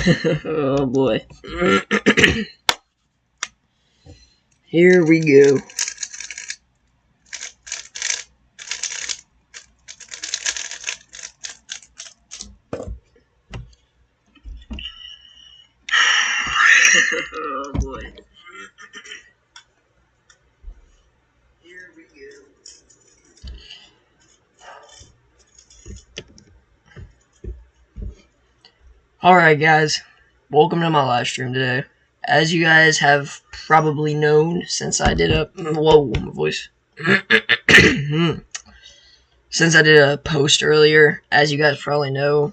Oh boy. Here we go. Oh boy. Here we go. Alright guys, welcome to my live stream today. As you guys have probably known since I did a my voice. Since I did a post earlier, as you guys probably know,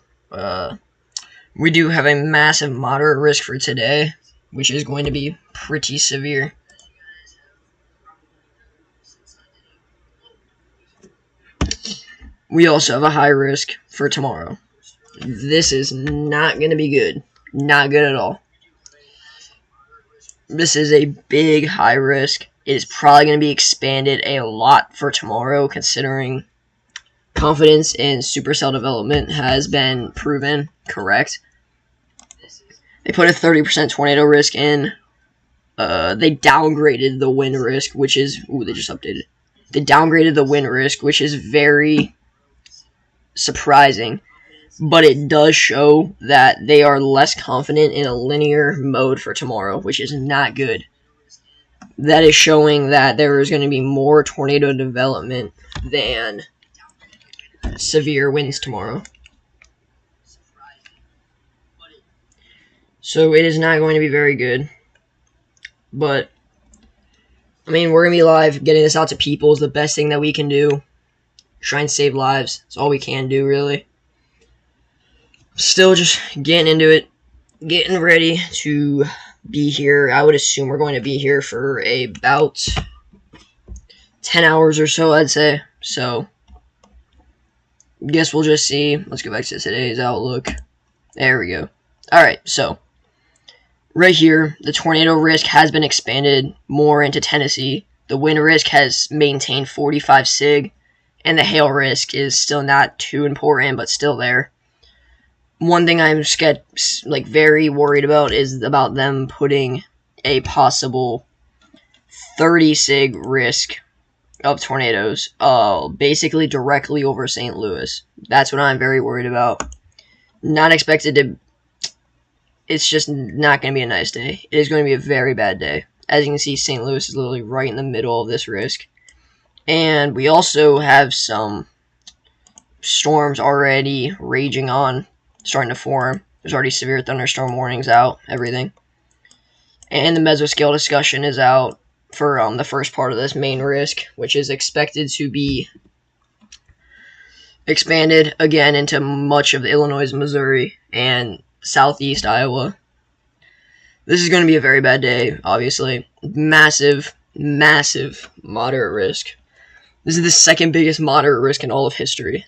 we do have a massive moderate risk for today, which is going to be pretty severe. We also have a high risk for tomorrow. This is not going to be good. Not good at all. This is a big high risk. It is probably going to be expanded a lot for tomorrow, considering confidence in supercell development has been proven correct. They put a 30% tornado risk in. They downgraded the wind risk, which is... Ooh, they just updated. They downgraded the wind risk, which is very surprising. But it does show that they are less confident in a linear mode for tomorrow, which is not good. That is showing that there is going to be more tornado development than severe winds tomorrow. So it is not going to be very good. But, I mean, we're going to be live. Getting this out to people is the best thing that we can do. Try and save lives. It's all we can do, really. Still just getting into it. Getting ready to be here. I would assume we're going to be here for about 10 hours or so, I'd say. So, guess we'll just see. Let's go back to today's outlook. There we go. Alright, so, right here, the tornado risk has been expanded more into Tennessee. The wind risk has maintained 45 sig, and the hail risk is still not too important, but still there. One thing I'm very worried about is about them putting a possible 30 sig risk of tornadoes, basically directly over St. Louis. That's what I'm very worried about. Not expected to... It's just not going to be a nice day. It is going to be a very bad day. As you can see, St. Louis is literally right in the middle of this risk. And we also have some storms already raging on, starting to form. There's already severe thunderstorm warnings out, everything. And the mesoscale discussion is out for the first part of this main risk, which is expected to be expanded again into much of Illinois, Missouri, and southeast Iowa. This is going to be a very bad day, obviously. Massive, massive moderate risk. This is the second biggest moderate risk in all of history.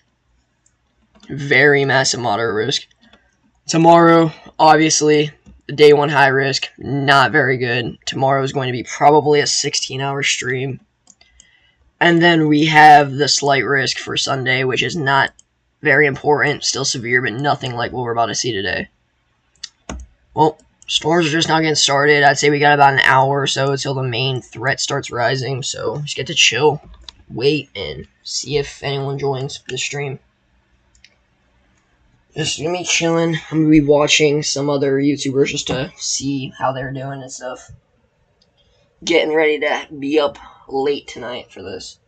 Very massive moderate risk. Tomorrow, obviously, the day one high risk, not very good. Tomorrow is going to be probably a 16-hour stream. And then we have the slight risk for Sunday, which is not very important, still severe, but nothing like what we're about to see today. Well, storms are just not getting started. I'd say we got about an hour or so until the main threat starts rising, so just get to chill, wait, and see if anyone joins the stream. Just gonna be chilling. I'm gonna be watching some other YouTubers just to see how they're doing and stuff. Getting ready to be up late tonight for this.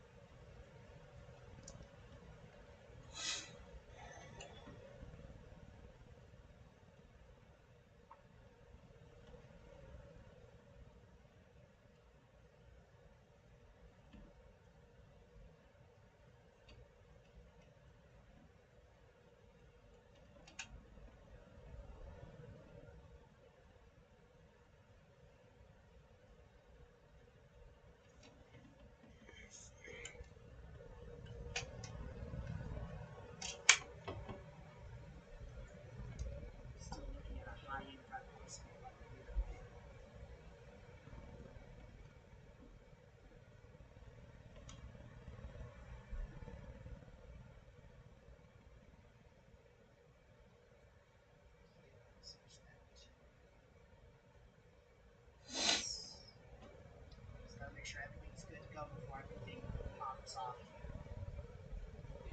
sure everything's good to go before everything pops off.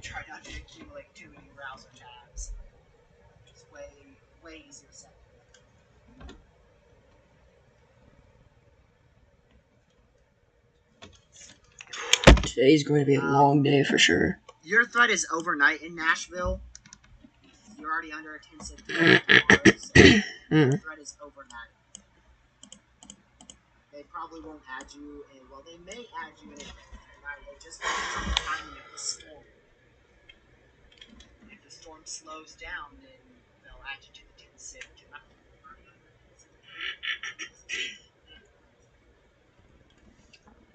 Try not to accumulate too many browser tabs. It's way easier said. Today's going to be a long day for sure. Your threat is overnight in Nashville. You're already under a 10-6 tomorrow, so your threat is overnight. They probably won't add you, and well, they may add you in tonight. It just depends on the timing of the storm. If the storm slows down, then they'll add you to the 10-6 tonight.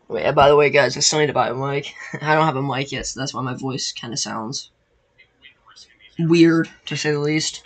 Wait, by the way, guys, I still need to buy a mic. I don't have a mic yet, so that's why my voice kind of sounds weird, to say the least.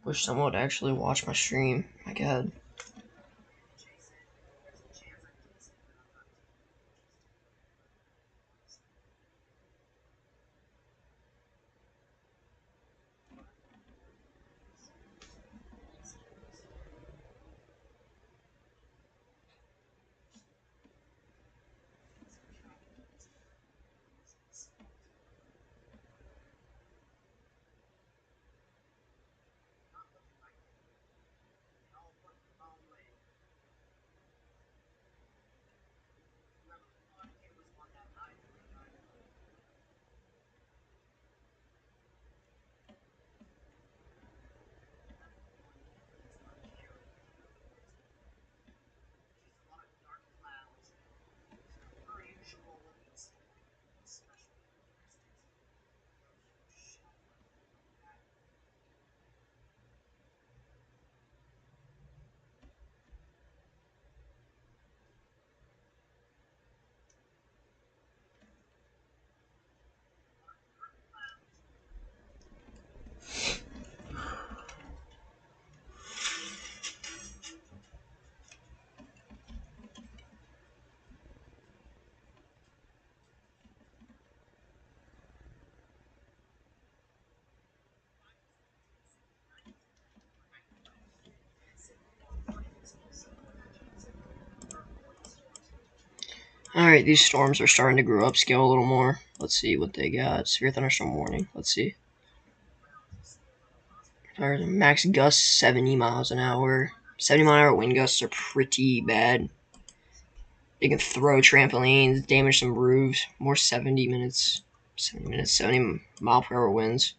Wish someone would actually watch my stream. My god. Alright, these storms are starting to grow upscale a little more. Let's see what they got. Severe thunderstorm warning. Let's see. Max gusts 70 miles an hour. 70-mile-an-hour wind gusts are pretty bad. They can throw trampolines, damage some roofs. More 70 mile-per-hour winds.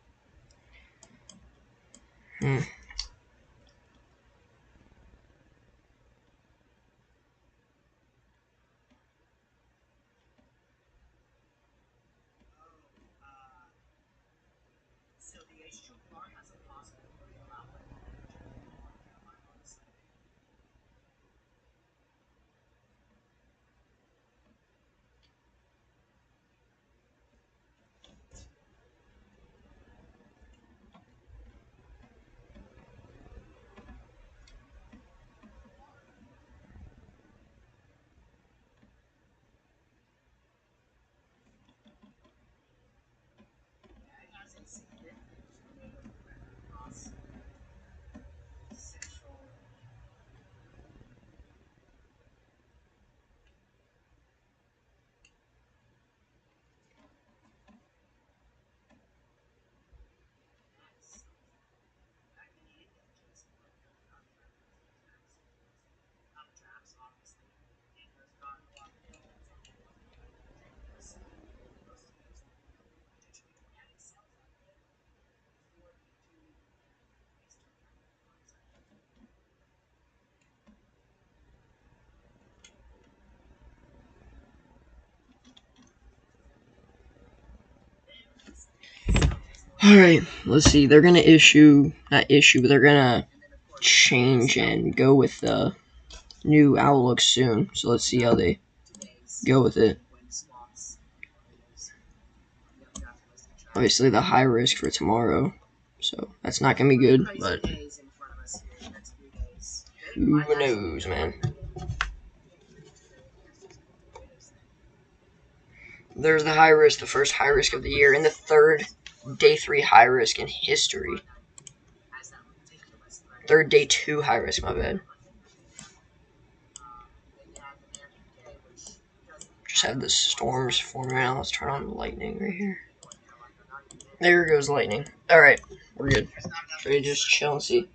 Alright, let's see. They're gonna issue, not issue, but they're gonna change and go with the new outlook soon. So let's see how they go with it. Obviously, the high risk for tomorrow, so that's not gonna be good. But who knows, man? There's the high risk, the first high risk of the year, and the third day 3 high risk in history. Third day 2 high risk, my bad. Just have the storms forming out. Let's turn on the lightning right here. There goes lightning. Alright, we're good. Should we just chill and see?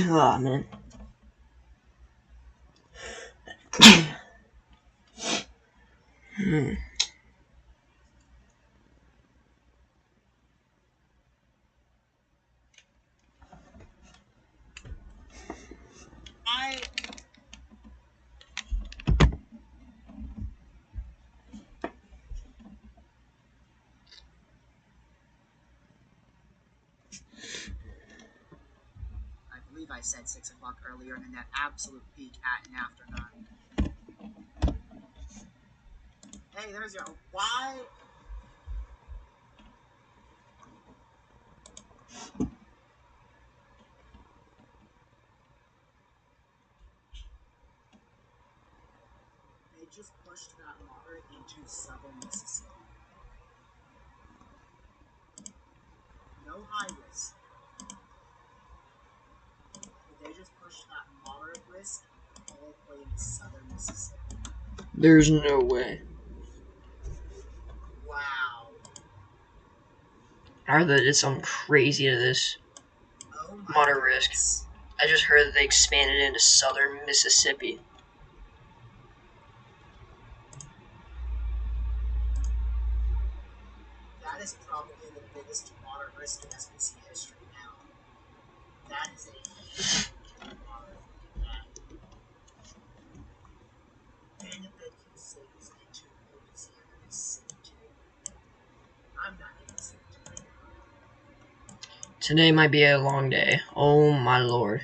Oh, man. I said 6 o'clock earlier, and that absolute peak at and after 9. Hey, there's your. Why? They just pushed that water into southern Mississippi. No high risk. They just pushed that moderate risk all the way into southern Mississippi. There's no way. Wow. I heard that it's something crazy to this. Oh my Moderate goodness. risk. I just heard that they expanded into southern Mississippi. That is probably the biggest water risk in SBC history now. That is a huge water. And the big saves into Louisiana, Mississippi too. I'm not getting sick tonight. Today might be a long day. Oh my lord.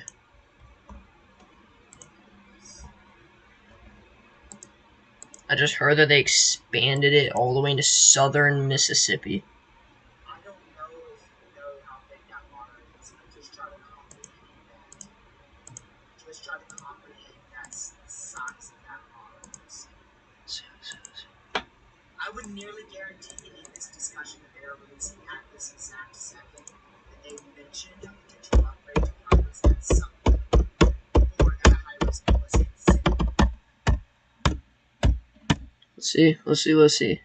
I just heard that they expanded it all the way into southern Mississippi. I don't know if you know how big that water is. I'm just trying to comprehend that. Just trying to comprehend the size of that water is. I would nearly guarantee in this discussion that they are releasing at this exact second that they mentioned a potential upgrade to Congress at some point, or that a high risk was considered. Let's see.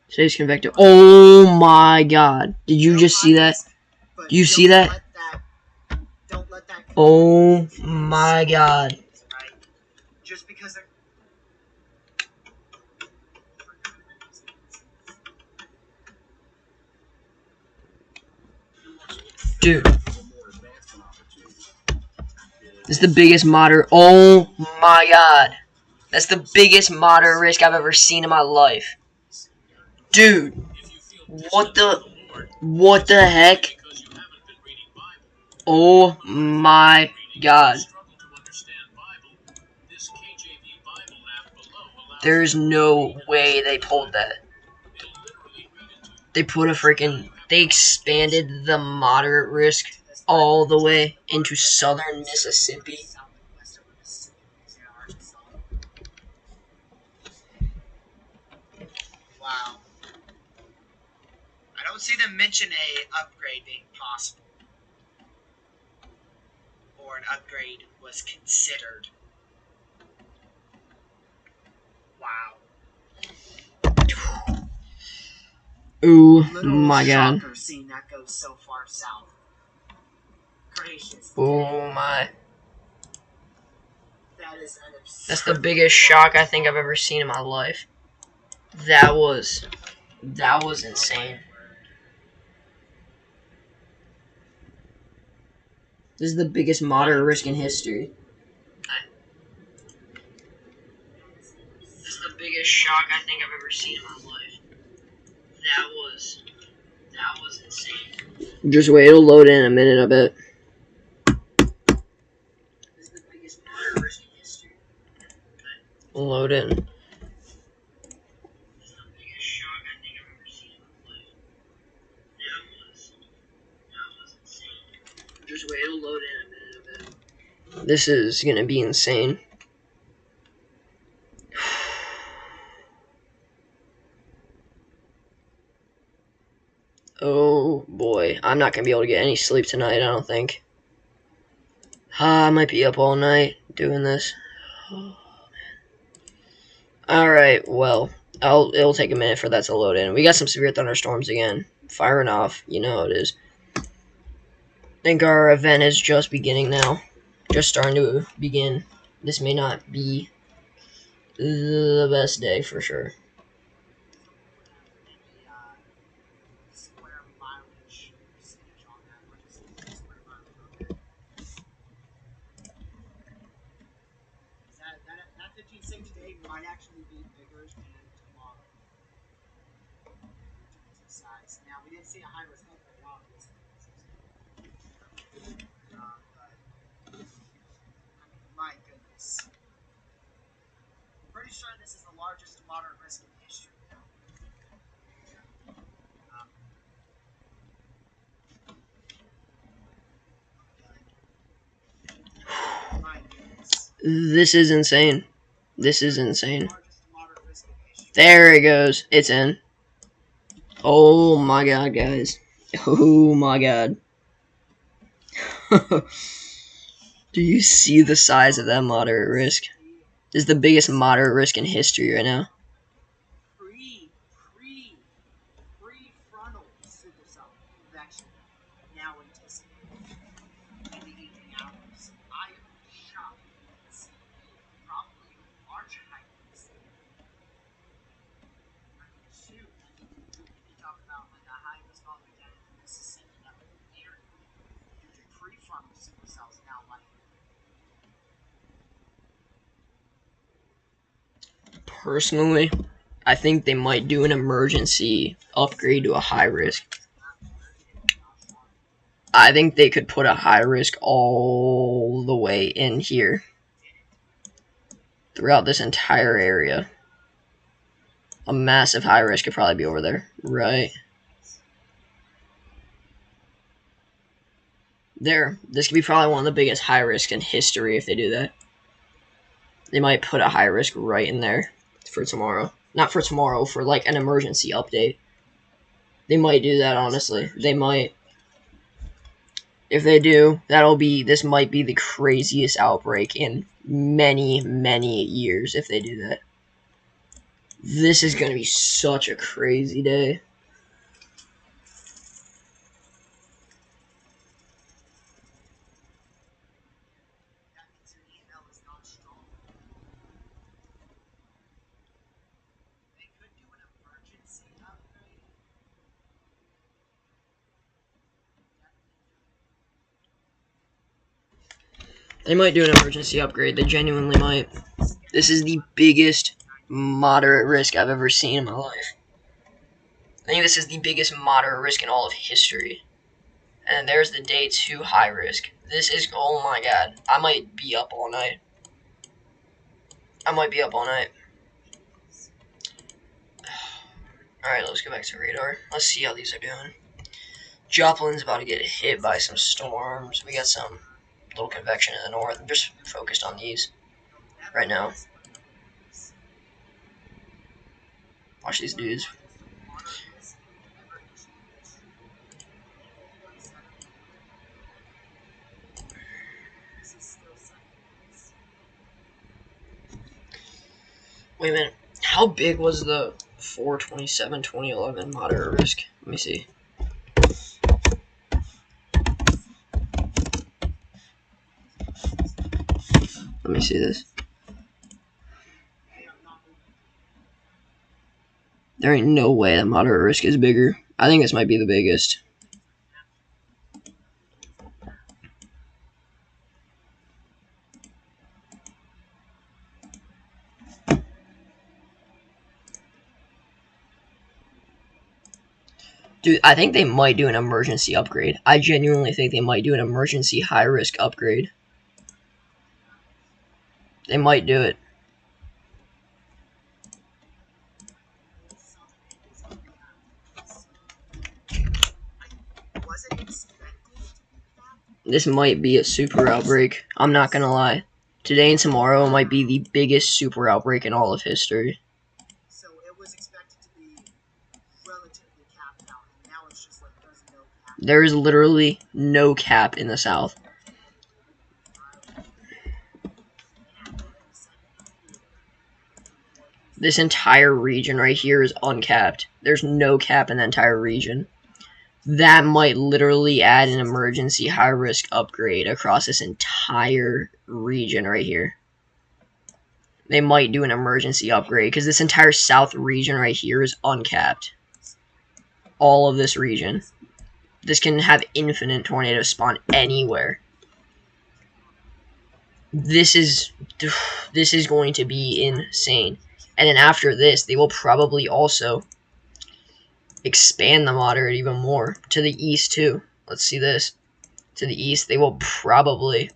Today's convective. Oh my god. Did you just see that? Do you see that? Don't let that. Oh my god. Just because they're. Dude. This is the biggest moderate. Oh my god. That's the biggest moderate risk I've ever seen in my life. Dude. What the heck? Oh my god. There's no way they pulled that. They put a freaking... They expanded the moderate risk all the way into southern Mississippi. Wow. I don't see them mention a upgrade being possible. Or an upgrade was considered. Wow. Oh my god. Shocker seeing that go so far south. Gracious. Oh my. That is an absurd. That's the biggest shock I think I've ever seen in my life. That was insane. This is the biggest moderate risk in history. This is the biggest shock I think I've ever seen in my life. That was insane. Just wait, it'll load in a minute, I bet. This is the biggest moderate risk in history. Load in. This is the biggest shock I think I've ever seen in my life. That was insane. Just wait, it'll load in a minute, I bet. This is gonna be insane. Oh boy, I'm not gonna be able to get any sleep tonight, I don't think. I might be up all night doing this. Oh, alright, well, it'll take a minute for that to load in. We got some severe thunderstorms again. Firing off, you know how it is. I think our event is just beginning now. Just starting to begin. This may not be the best day for sure. That 15 today might actually be bigger than tomorrow. Size. Now we didn't see a high risk upgrade, obviously. My goodness. I'm pretty sure this is the largest moderate risk in history now. My goodness. This is insane. This is insane. There it goes. It's in. Oh my god, guys. Oh my god. Do you see the size of that moderate risk? This is the biggest moderate risk in history right now. Prefrontal supercell convection now anticipated in the evening hours. I am shocked to see probably large heights. Shoot, you talk about like a high risk all the way down in Mississippi, that whole area. Your prefrontal supercells now like. Personally, I think they might do an emergency upgrade to a high risk. I think they could put a high risk all the way in here. Throughout this entire area. A massive high risk could probably be over there. Right. There. This could be probably one of the biggest high risks in history if they do that. They might put a high risk right in there for tomorrow. Not for tomorrow, for like an emergency update. They might do that, honestly. They might. If they do, this might be the craziest outbreak in many, many years if they do that. This is going to be such a crazy day. They might do an emergency upgrade. They genuinely might. This is the biggest moderate risk I've ever seen in my life. I think this is the biggest moderate risk in all of history. And there's the day 2 high risk. This is, oh my god. I might be up all night. Alright, let's go back to radar. Let's see how these are doing. Joplin's about to get hit by some storms. We got some little convection in the north. I'm just focused on these right now. Watch these dudes. Wait a minute. How big was the 4/27/2011 moderate risk? Let me see. Let me see this. There ain't no way that moderate risk is bigger. I think this might be the biggest. Dude, I think they might do an emergency upgrade. I genuinely think they might do an emergency high-risk upgrade. They might do it. This might be a super outbreak. I'm not gonna lie. Today and tomorrow might be the biggest super outbreak in all of history. So it was expected to be relatively capped out, and now it's just like there's no cap. There is literally no cap in the South. This entire region right here is uncapped. There's no cap in the entire region. That might literally add an emergency high-risk upgrade across this entire region right here. They might do an emergency upgrade because this entire south region right here is uncapped. All of this region. This can have infinite tornadoes spawn anywhere. This is going to be insane. And then after this, they will probably also expand the moderate even more to the east too. Let's see this. To the east, they will probably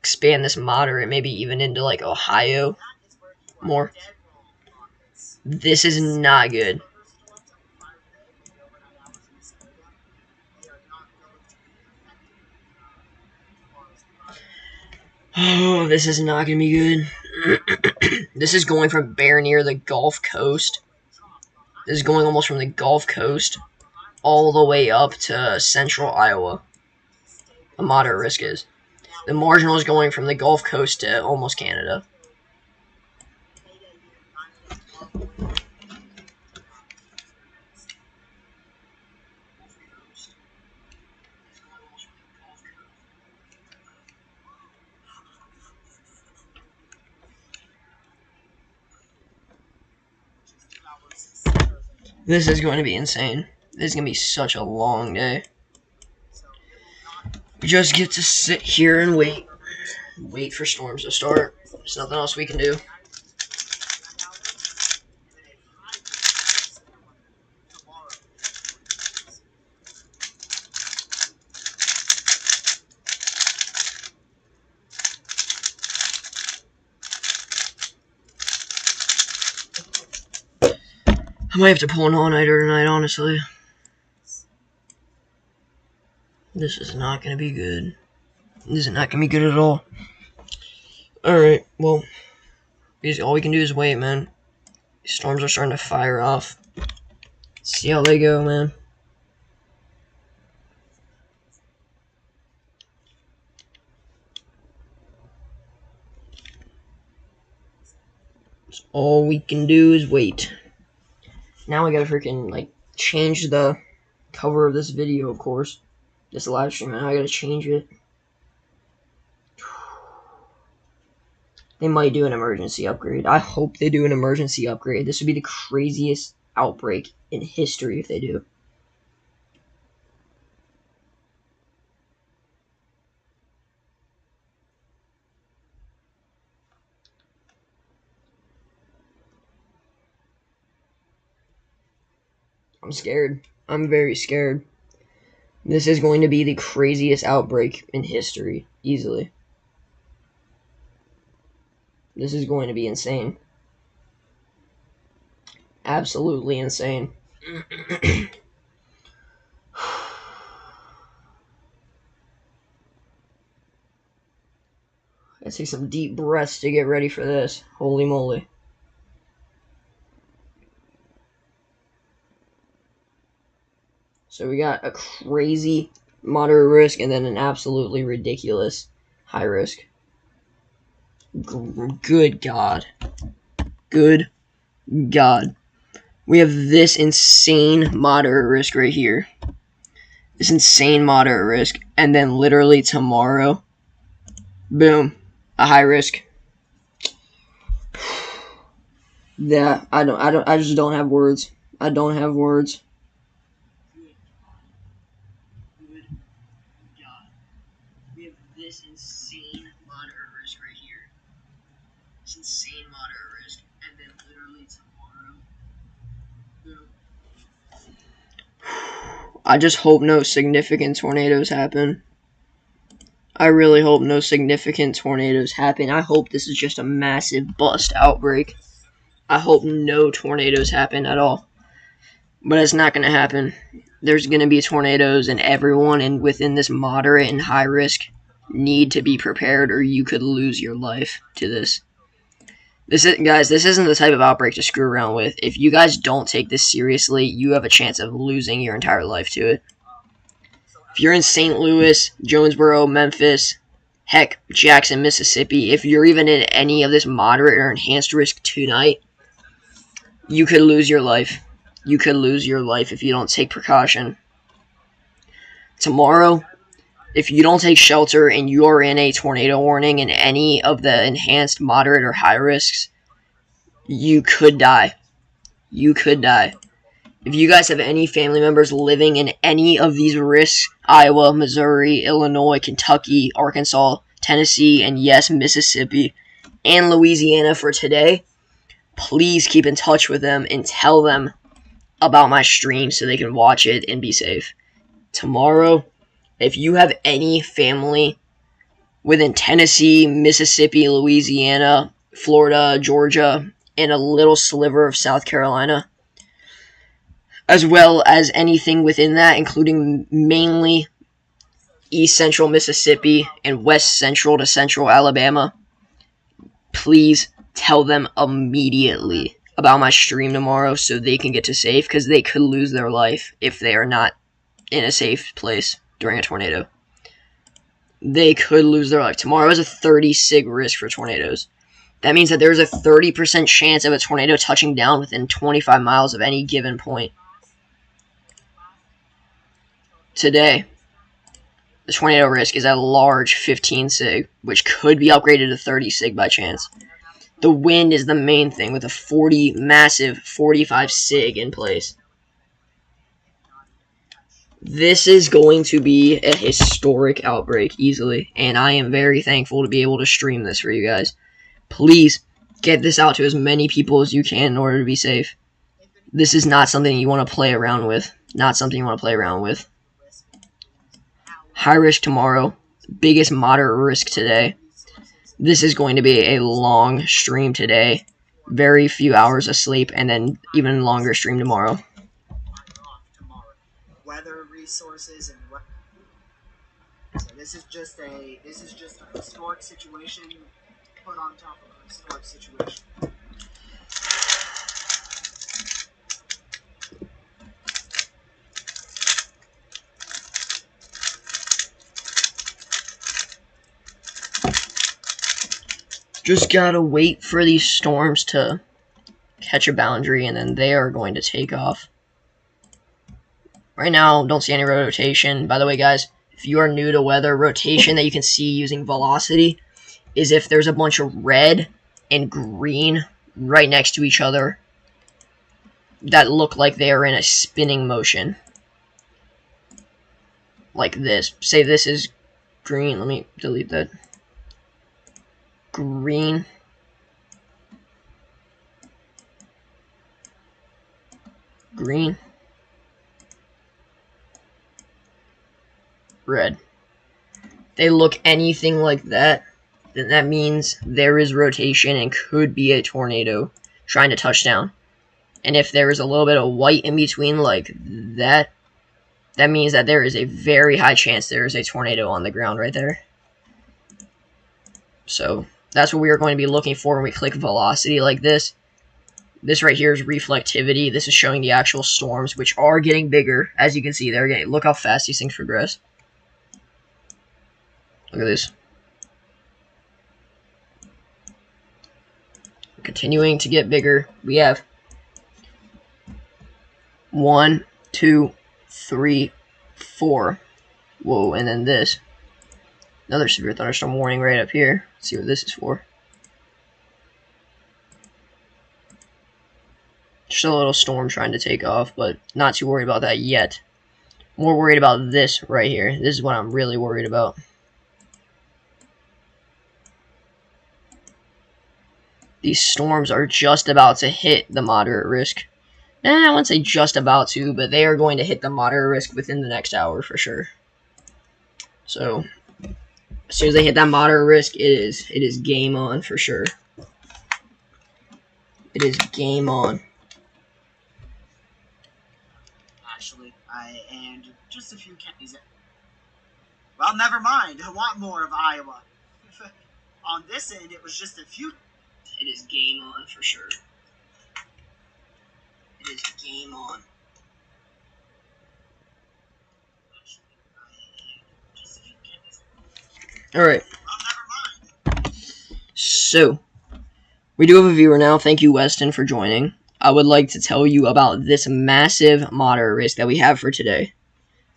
expand this moderate, maybe even into like Ohio more. This is not good. Oh, this is not going to be good. This is going from bare near the Gulf Coast. This is going almost from the Gulf Coast all the way up to central Iowa. A moderate risk is. The marginal is going from the Gulf Coast to almost Canada. This is going to be insane. This is going to be such a long day. We just get to sit here and wait. Wait for storms to start. There's nothing else we can do. I might have to pull an all-nighter tonight, honestly. This is not going to be good. This is not going to be good at all. Alright, well, all we can do is wait, man. These storms are starting to fire off. See how they go, man. So all we can do is wait. Now I gotta freaking, like, change the cover of this video, of course. This live stream, and I gotta change it. They might do an emergency upgrade. I hope they do an emergency upgrade. This would be the craziest outbreak in history if they do. I'm scared. I'm very scared. This is going to be the craziest outbreak in history, easily. This is going to be insane. Absolutely insane. Let's take some deep breaths to get ready for this. Holy moly. So we got a crazy moderate risk and then an absolutely ridiculous high risk. Good God. Good God. We have this insane moderate risk right here. This insane moderate risk. And then literally tomorrow, boom, a high risk. Yeah, I just don't have words. I don't have words. Good God. We have this insane moderate risk right here. This insane moderate risk. And then literally tomorrow, boom. I just hope no significant tornadoes happen. I really hope no significant tornadoes happen. I hope this is just a massive bust outbreak. I hope no tornadoes happen at all. But it's not going to happen. There's going to be tornadoes, and everyone within this moderate and high risk need to be prepared, or you could lose your life to this. Guys, this isn't the type of outbreak to screw around with. If you guys don't take this seriously, you have a chance of losing your entire life to it. If you're in St. Louis, Jonesboro, Memphis, heck, Jackson, Mississippi, if you're even in any of this moderate or enhanced risk tonight, you could lose your life. You could lose your life if you don't take precaution. Tomorrow, if you don't take shelter and you are in a tornado warning in any of the enhanced, moderate, or high risks, you could die. You could die. If you guys have any family members living in any of these risks, Iowa, Missouri, Illinois, Kentucky, Arkansas, Tennessee, and yes, Mississippi, and Louisiana for today, please keep in touch with them and tell them about my stream so they can watch it and be safe. Tomorrow, if you have any family within Tennessee, Mississippi, Louisiana, Florida, Georgia, and a little sliver of South Carolina, as well as anything within that, including mainly East Central Mississippi and West Central to Central Alabama, please tell them immediately about my stream tomorrow so they can get to safe, because they could lose their life if they are not in a safe place during a tornado. They could lose their life. Tomorrow is a 30 sig risk for tornadoes. That means that there's a 30% chance of a tornado touching down within 25 miles of any given point. Today, the tornado risk is a large 15 sig, which could be upgraded to 30 sig by chance. The wind is the main thing, with a massive 45 sig in place. This is going to be a historic outbreak, easily, and I am very thankful to be able to stream this for you guys. Please, get this out to as many people as you can in order to be safe. This is not something you want to play around with. Not something you want to play around with. High risk tomorrow. Biggest moderate risk today. This is going to be a long stream today. very few hours of sleep, and then even longer stream tomorrow. Weather resources and what. So this is just a historic situation put on top of a historic situation. Just gotta wait for these storms to catch a boundary, and then they are going to take off. Right now, don't see any rotation. By the way, guys, if you are new to weather, rotation that you can see using velocity is if there's a bunch of red and green right next to each other that look like they are in a spinning motion. Like this. Say this is green. Let me delete that. Green. Green. Red. They look anything like that, then that means there is rotation and could be a tornado trying to touch down. And if there is a little bit of white in between like that, that means that there is a very high chance there is a tornado on the ground right there. So that's what we are going to be looking for when we click velocity like this. This right here is reflectivity. This is showing the actual storms, which are getting bigger. As you can see, they're getting. Look how fast these things progress. Look at this. Continuing to get bigger. We have 1, 2, 3, 4. Whoa, and then this. Another severe thunderstorm warning right up here. Let's see what this is for. Just a little storm trying to take off, but not too worried about that yet. More worried about this right here. This is what I'm really worried about. These storms are just about to hit the moderate risk. I wouldn't say just about to, but they are going to hit the moderate risk within the next hour for sure. So as soon as they hit that moderate risk, it is game on for sure. It is game on. Actually, and just a few counties. Well, never mind. I want more of Iowa. On this end, it was just a few. It is game on for sure. It is game on. Alright. So, we do have a viewer now. Thank you, Weston, for joining. I would like to tell you about this massive moderate risk that we have for today.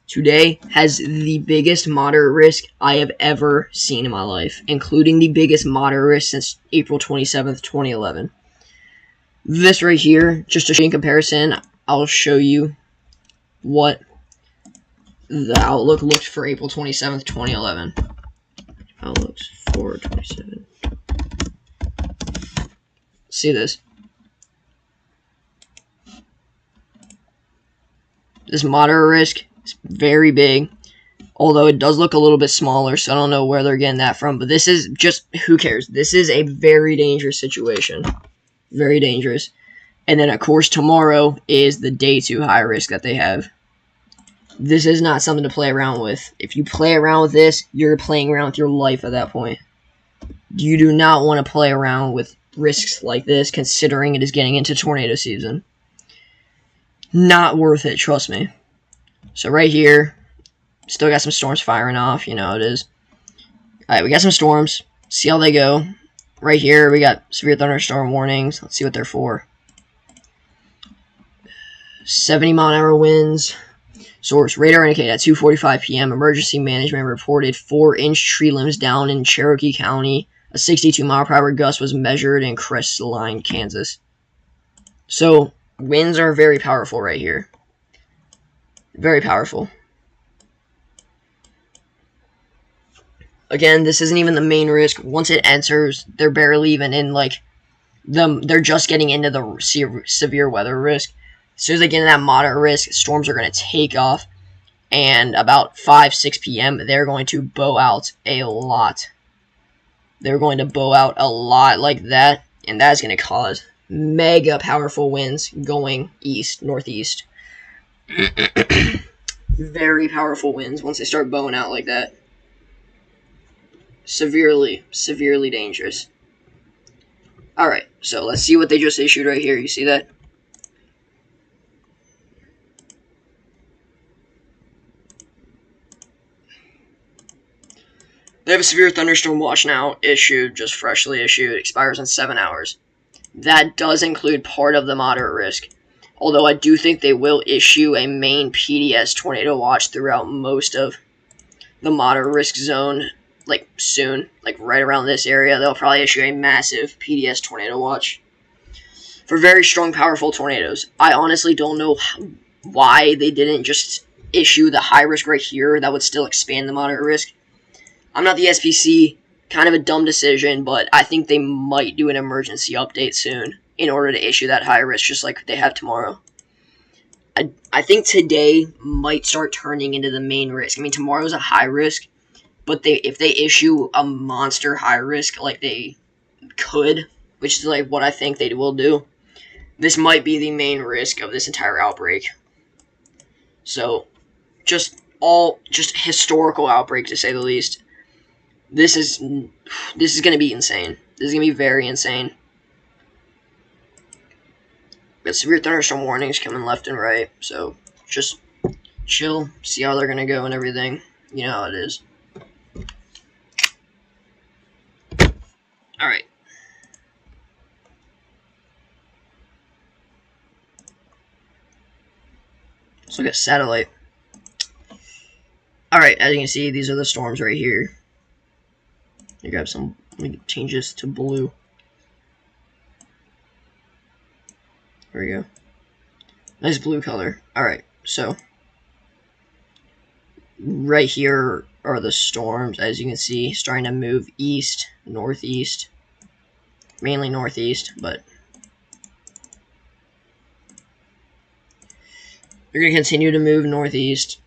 Today has the biggest moderate risk I have ever seen in my life, including the biggest moderate risk since April 27th, 2011. This right here, just to show you in comparison, I'll show you what the outlook looked for April 27th, 2011. Outlooks for 27. See this. This moderate risk is very big, although it does look a little bit smaller, so I don't know where they're getting that from, but this is just, who cares? This is a very dangerous situation. Very dangerous. And then, of course, tomorrow is the day 2 high risk that they have. This is not something to play around with. If you play around with this, you're playing around with your life at that point. You do not want to play around with risks like this, considering it is getting into tornado season. Not worth it, trust me. So right here, still got some storms firing off, you know how it is. Alright, we got some storms. See how they go. Right here, we got severe thunderstorm warnings. Let's see what they're for. 70-mile-an-hour winds. Source, radar indicated at 2:45 p.m. Emergency management reported 4-inch tree limbs down in Cherokee County. A 62-mile-per-hour gust was measured in Crestline, Kansas. So, winds are very powerful right here. Very powerful. Again, this isn't even the main risk. Once it enters, they're barely even in, like, they're just getting into the severe weather risk. As soon as they get into that moderate risk, storms are going to take off. And about 5-6 p.m., they're going to bow out a lot. They're going to bow out a lot like that. And that's going to cause mega powerful winds going east, northeast. Very powerful winds once they start bowing out like that. Severely, severely dangerous. Alright, so let's see what they just issued right here. You see that? They have a severe thunderstorm watch now issued, just freshly issued. It expires in 7 hours. That does include part of the moderate risk. Although I do think they will issue a main PDS tornado watch throughout most of the moderate risk zone, like soon, like right around this area. They'll probably issue a massive PDS tornado watch for very strong, powerful tornadoes. I honestly don't know why they didn't just issue the high risk right here. That would still expand the moderate risk. I'm not the SPC, kind of a dumb decision, but I think they might do an emergency update soon in order to issue that high risk, just like they have tomorrow. I think today might start turning into the main risk. I mean, tomorrow's a high risk, but if they issue a monster high risk like they could, which is like what I think they will do, this might be the main risk of this entire outbreak. So, just historical outbreak to say the least. This is going to be insane. This is going to be very insane. Got severe thunderstorm warnings coming left and right, so just chill, see how they're going to go and everything. You know how it is. Alright. Let's look at satellite. Alright, as you can see, these are the storms right here. You grab some, let me change this to blue. There we go. Nice blue color. Alright, so right here are the storms, as you can see, starting to move east, northeast, mainly northeast, but they're going to continue to move northeast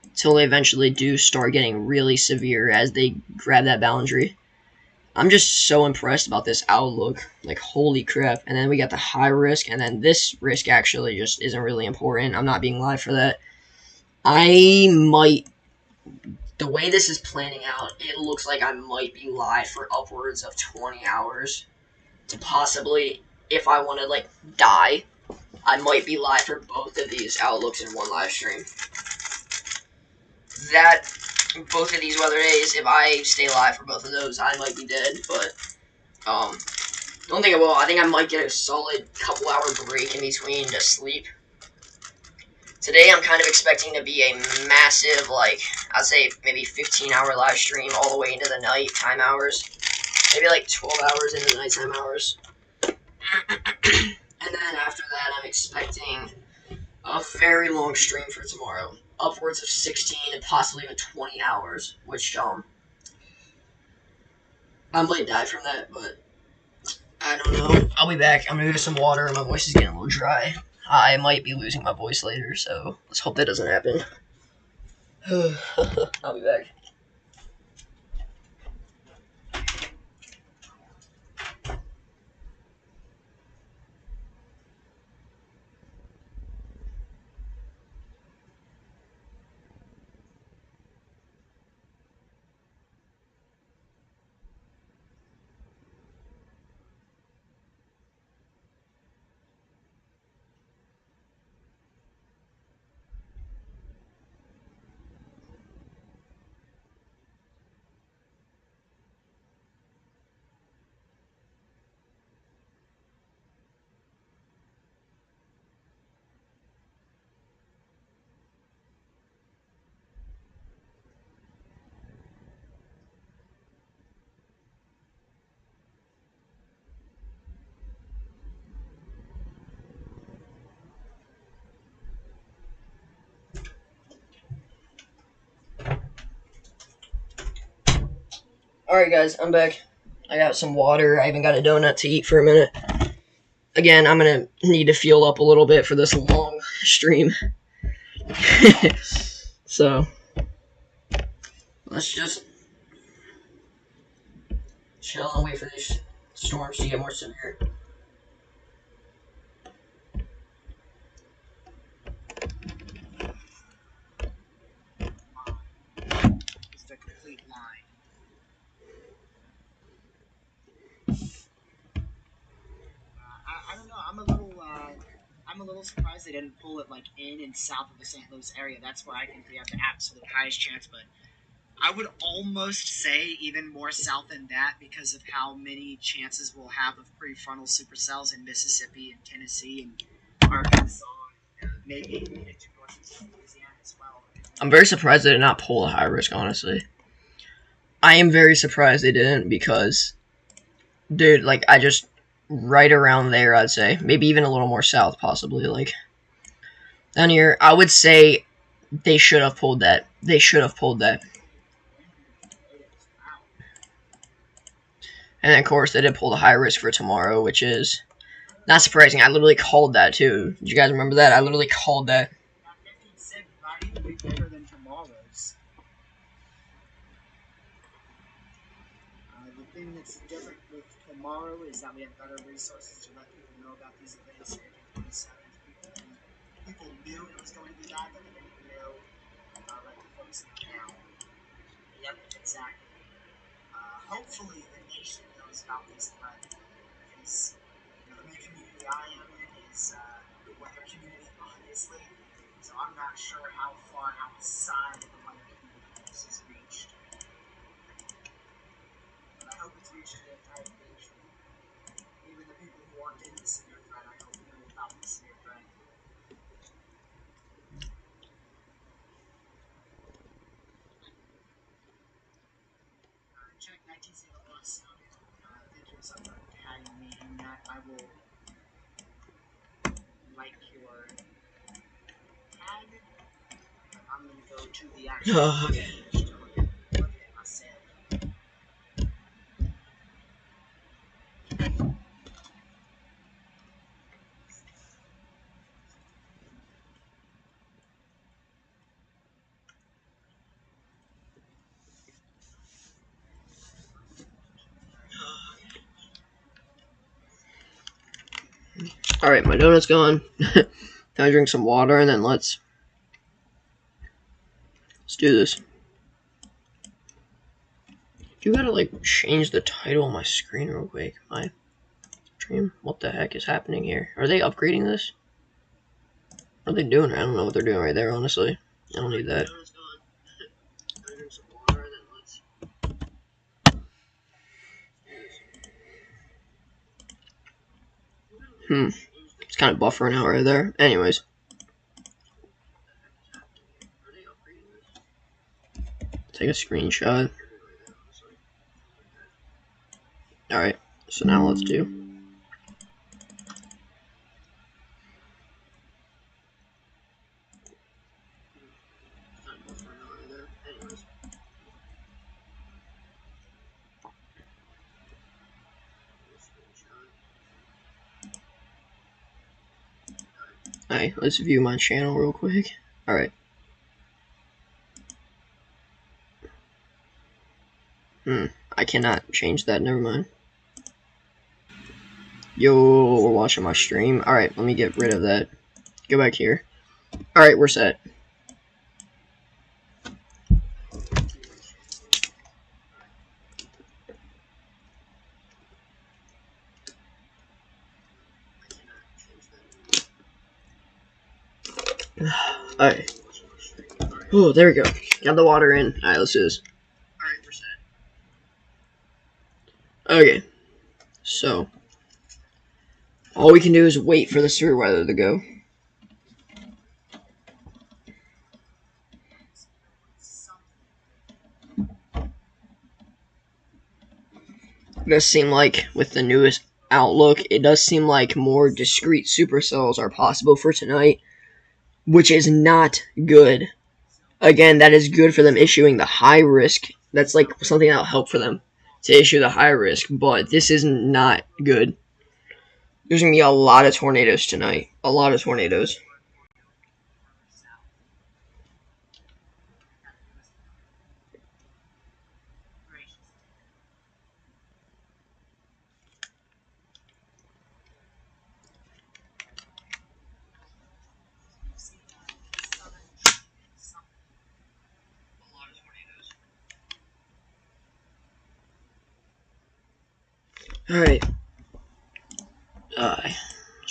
until they eventually do start getting really severe as they grab that boundary. I'm just so impressed about this outlook. Like, holy crap. And then we got the high risk, and then this risk actually just isn't really important. I'm not being live for that. I might... The way this is planning out, it looks like I might be live for upwards of 20 hours. To possibly, if I want to, like, die, I might be live for both of these outlooks in one live stream. Both of these weather days, if I stay live for both of those, I might be dead, but, don't think I will. I think I might get a solid couple hour break in between to sleep. Today, I'm kind of expecting to be a massive, like, I'd say maybe 15-hour live stream all the way into the nighttime hours. Maybe like 12 hours into the nighttime hours. And then after that, I'm expecting a very long stream for tomorrow. Upwards of 16 and possibly even 20 hours, which, I might die from that, but I don't know. I'll be back. I'm gonna get some water. My voice is getting a little dry. I might be losing my voice later, so let's hope that doesn't happen. I'll be back. Alright guys, I'm back. I got some water. I even got a donut to eat for a minute. Again, I'm going to need to fuel up a little bit for this long stream. So, let's just chill and wait for these storms to get more severe. little surprised they didn't pull it like in and south of the St. Louis area. That's where I think they have the absolute highest chance. But I would almost say even more south than that because of how many chances we'll have of prefrontal supercells in Mississippi and Tennessee and Arkansas, maybe into northern Louisiana as well. I'm very surprised they did not pull a high risk, honestly. I am very surprised they didn't because, dude, like, I just, right around there, I'd say. Maybe even a little more south, possibly, like, down here, I would say they should have pulled that. They should have pulled that. And then, of course, they did pull the high risk for tomorrow, which is not surprising. I literally called that, too. Did you guys remember that? I literally called that. Not even be better than tomorrow's. The thing that's different with tomorrow is that we have better resources to let people know about these events. April 27th, people knew it was going to be bad, but they didn't know like the folks now. Yep, exactly. Hopefully the nation knows about this threat because the community I am in is the weather community, obviously. So I'm not sure how far outside of the weather community this has reached. But I hope it's reached the entire nation. Even the people who aren't in the severe threat, I hope know about the severe threat. Check 19 plus. Thank you so much for having me in that. I will like your tag. I'm going to go to the actual page to look at myself. Alright, my donut's gone. Can I drink some water and then let's do this. You gotta like change the title on my screen real quick. My stream. What the heck is happening here? Are they upgrading this? What are they doing? I don't know what they're doing right there, honestly. I don't need that. It's kind of buffering out right there. Anyways. Take a screenshot. Alright, so now let's do. Alright, let's view my channel real quick. Alright. I cannot change that, never mind. Yo, we're watching my stream. Alright, let me get rid of that. Go back here. Alright, we're set. Alright. Oh, there we go. Got the water in. Alright, let's do this. Alright, we're set. Okay. So, all we can do is wait for the severe weather to go. It does seem like, with the newest outlook, it does seem like more discrete supercells are possible for tonight, which is not good. Again, that is good for them issuing the high risk. That's like something that'll help for them to issue the high risk, but this is not good. There's going to be a lot of tornadoes tonight. A lot of tornadoes. Alright.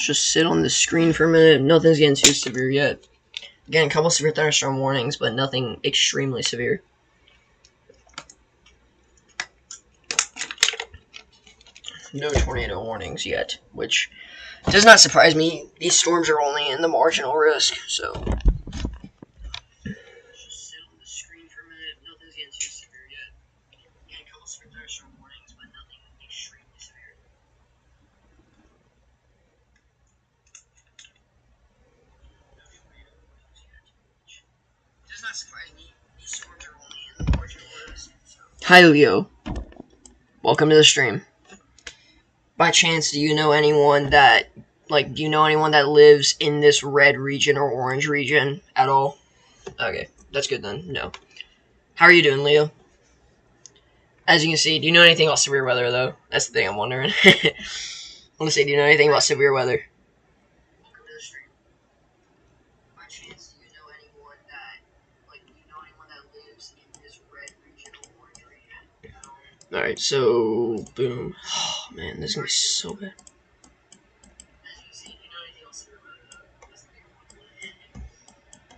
just sit on the screen for a minute. Nothing's getting too severe yet. Again, a couple severe thunderstorm warnings, but nothing extremely severe. No tornado warnings yet, which does not surprise me. These storms are only in the marginal risk, so. Just sit on the screen for a minute. Nothing's getting too severe yet. Again, a couple severe thunderstorm warnings, but nothing extremely severe. Does not surprise me. These storms are only in the marginal risk. So. Hi, Leo. Welcome to the stream. By chance, do you know anyone that lives in this red region or orange region at all? Okay, that's good then. No. How are you doing, Leo? As you can see, do you know anything about severe weather, though? That's the thing I'm wondering. I want to say, do you know anything about severe weather? Welcome to the stream. By chance, do you know anyone that lives in this red region or orange region? Alright, so, boom. Oh, man, this is going to be so bad. As you can see, do you know anything about severe weather, though? That's the thing I'm wondering.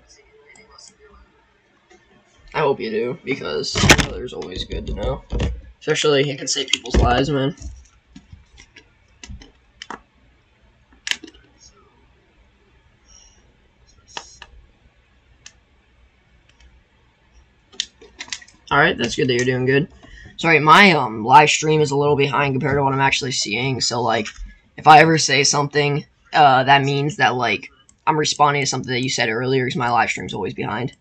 Do you know anything about severe weather? I hope you do, because severe weather is always good to know. Especially, it can save people's lives, man. Alright, that's good that you're doing good. Sorry, my live stream is a little behind compared to what I'm actually seeing, so, like, if I ever say something, that means that, like, I'm responding to something that you said earlier, because my live stream's always behind.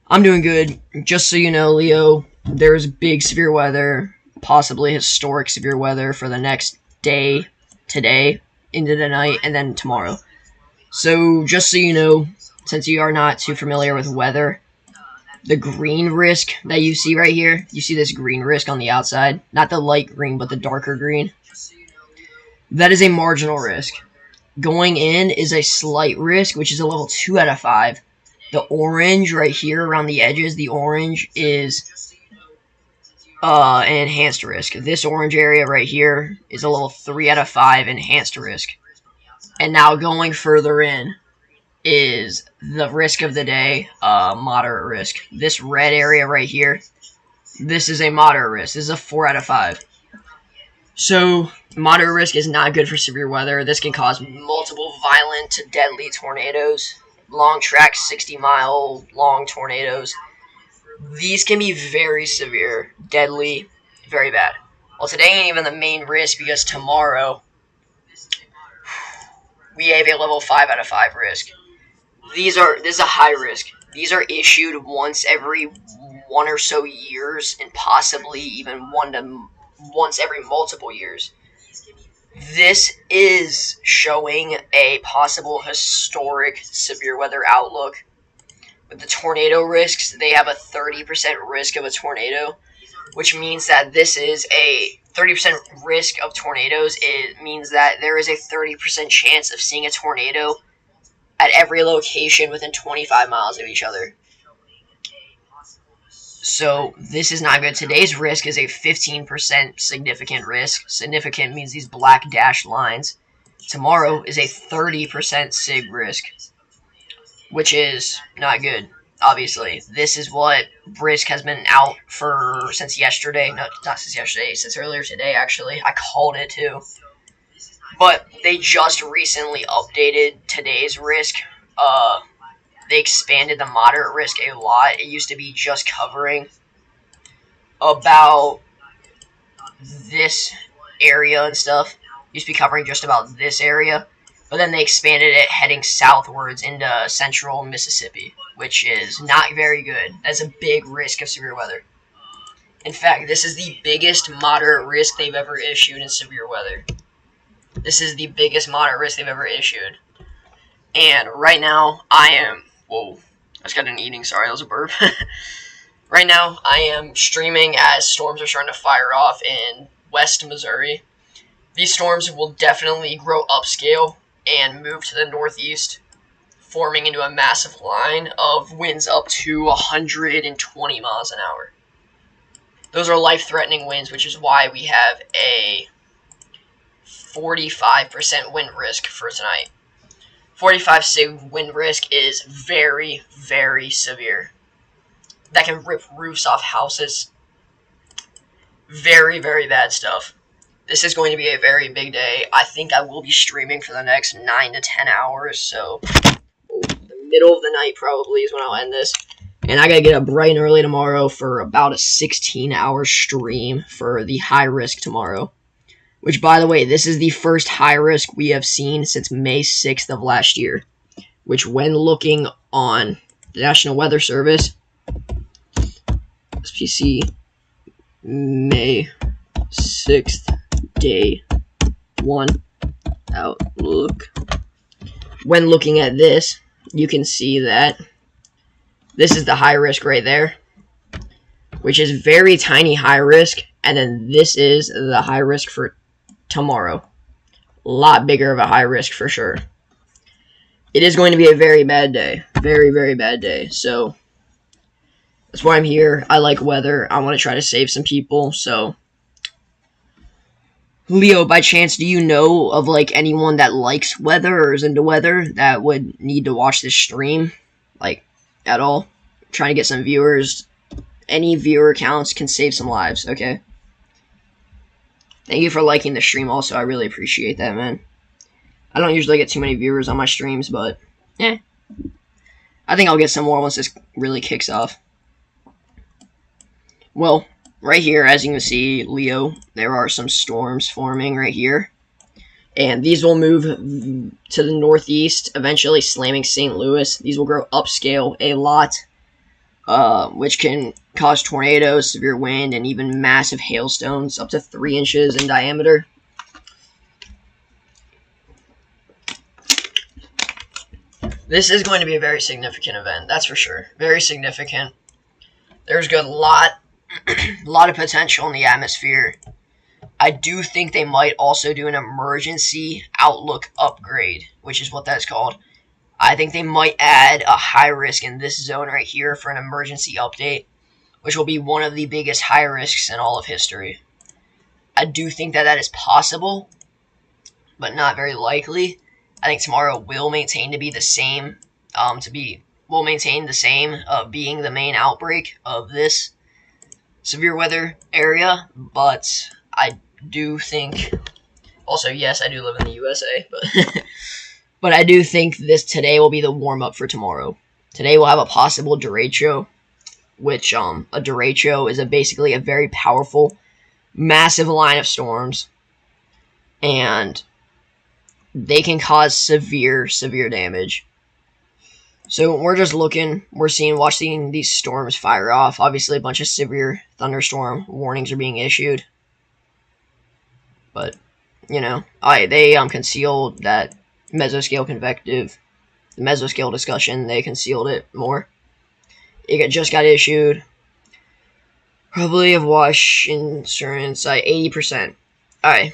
I'm doing good. Just so you know, Leo, there's big severe weather, possibly historic severe weather for the next day, today, into the night, and then tomorrow. So, just so you know, since you are not too familiar with weather, the green risk that you see right here, you see this green risk on the outside, not the light green, but the darker green. That is a marginal risk. Going in is a slight risk, which is a level 2 out of 5. The orange right here around the edges, the orange is an enhanced risk. This orange area right here is a level 3 out of 5 enhanced risk. And now going further in is the risk of the day, moderate risk. This red area right here, this is a moderate risk. This is a 4 out of 5. So, moderate risk is not good for severe weather. This can cause multiple violent to deadly tornadoes. Long track, 60-mile long tornadoes. These can be very severe, deadly, very bad. Well, today ain't even the main risk because tomorrow we have a level 5 out of 5 risk. This is a high risk. These are issued once every 1 or so years, and possibly even once every multiple years. This is showing a possible historic severe weather outlook. With the tornado risks, they have a 30% risk of a tornado, which means that this is a 30% risk of tornadoes. It means that there is a 30% chance of seeing a tornado at every location within 25 miles of each other. So, this is not good. Today's risk is a 15% significant risk. Significant means these black dashed lines. Tomorrow is a 30% sig risk, which is not good, obviously. This is what risk has been out for since yesterday. No, not since yesterday, since earlier today, actually. I called it, too. But they just recently updated today's risk. They expanded the moderate risk a lot. It used to be just covering about this area and stuff. It used to be covering just about this area. But then they expanded it heading southwards into central Mississippi, which is not very good. That's a big risk of severe weather. In fact, this is the biggest moderate risk they've ever issued in severe weather. This is the biggest moderate risk they've ever issued. And right now, I am... Whoa. I just got an eating. Sorry, that was a burp. Right now, I am streaming as storms are starting to fire off in West Missouri. These storms will definitely grow upscale and move to the northeast, forming into a massive line of winds up to 120 miles an hour. Those are life-threatening winds, which is why we have a 45% wind risk for tonight. 45 sig wind risk is very, very severe. That can rip roofs off houses. Very, very bad stuff. This is going to be a very big day. I think I will be streaming for the next 9 to 10 hours, so the middle of the night probably is when I'll end this. And I gotta get up bright and early tomorrow for about a 16-hour stream for the high risk tomorrow. Which, by the way, this is the first high risk we have seen since May 6th of last year. Which, when looking on the National Weather Service, SPC May 6th, Day 1 Outlook. When looking at this, you can see that this is the high risk right there, which is very tiny high risk, and then this is the high risk for tomorrow. A lot bigger of a high risk for sure. It is going to be a very bad day. Very, very bad day. So that's why I'm here. I like weather. I want to try to save some people. So Leo, by chance, do you know of like anyone that likes weather or is into weather that would need to watch this stream? Like, at all? Trying to get some viewers. Any viewer counts can save some lives, okay? Thank you for liking the stream also. I really appreciate that, man. I don't usually get too many viewers on my streams, but I think I'll get some more once this really kicks off. Well, right here, as you can see, Leo, there are some storms forming right here. And these will move to the northeast, eventually slamming St. Louis. These will grow upscale a lot, which can cause tornadoes, severe wind, and even massive hailstones up to 3 inches in diameter. This is going to be a very significant event, that's for sure. Very significant. There's a lot of potential in the atmosphere. I do think they might also do an emergency outlook upgrade, which is what that's called. I think they might add a high risk in this zone right here for an emergency update, which will be one of the biggest high risks in all of history. I do think that that is possible, but not very likely. I think tomorrow will maintain to be the same, will maintain the same of being the main outbreak of this severe weather area, but I do think, also yes, I do live in the USA, but but I do think today will be the warm-up for tomorrow. Today we'll have a possible derecho, which a derecho is basically a very powerful, massive line of storms, and they can cause severe damage. So we're just watching these storms fire off. Obviously, a bunch of severe thunderstorm warnings are being issued. But, they concealed that mesoscale convective, the mesoscale discussion, they concealed it more. It just got issued. Probably of wash insurance, 80%. Alright.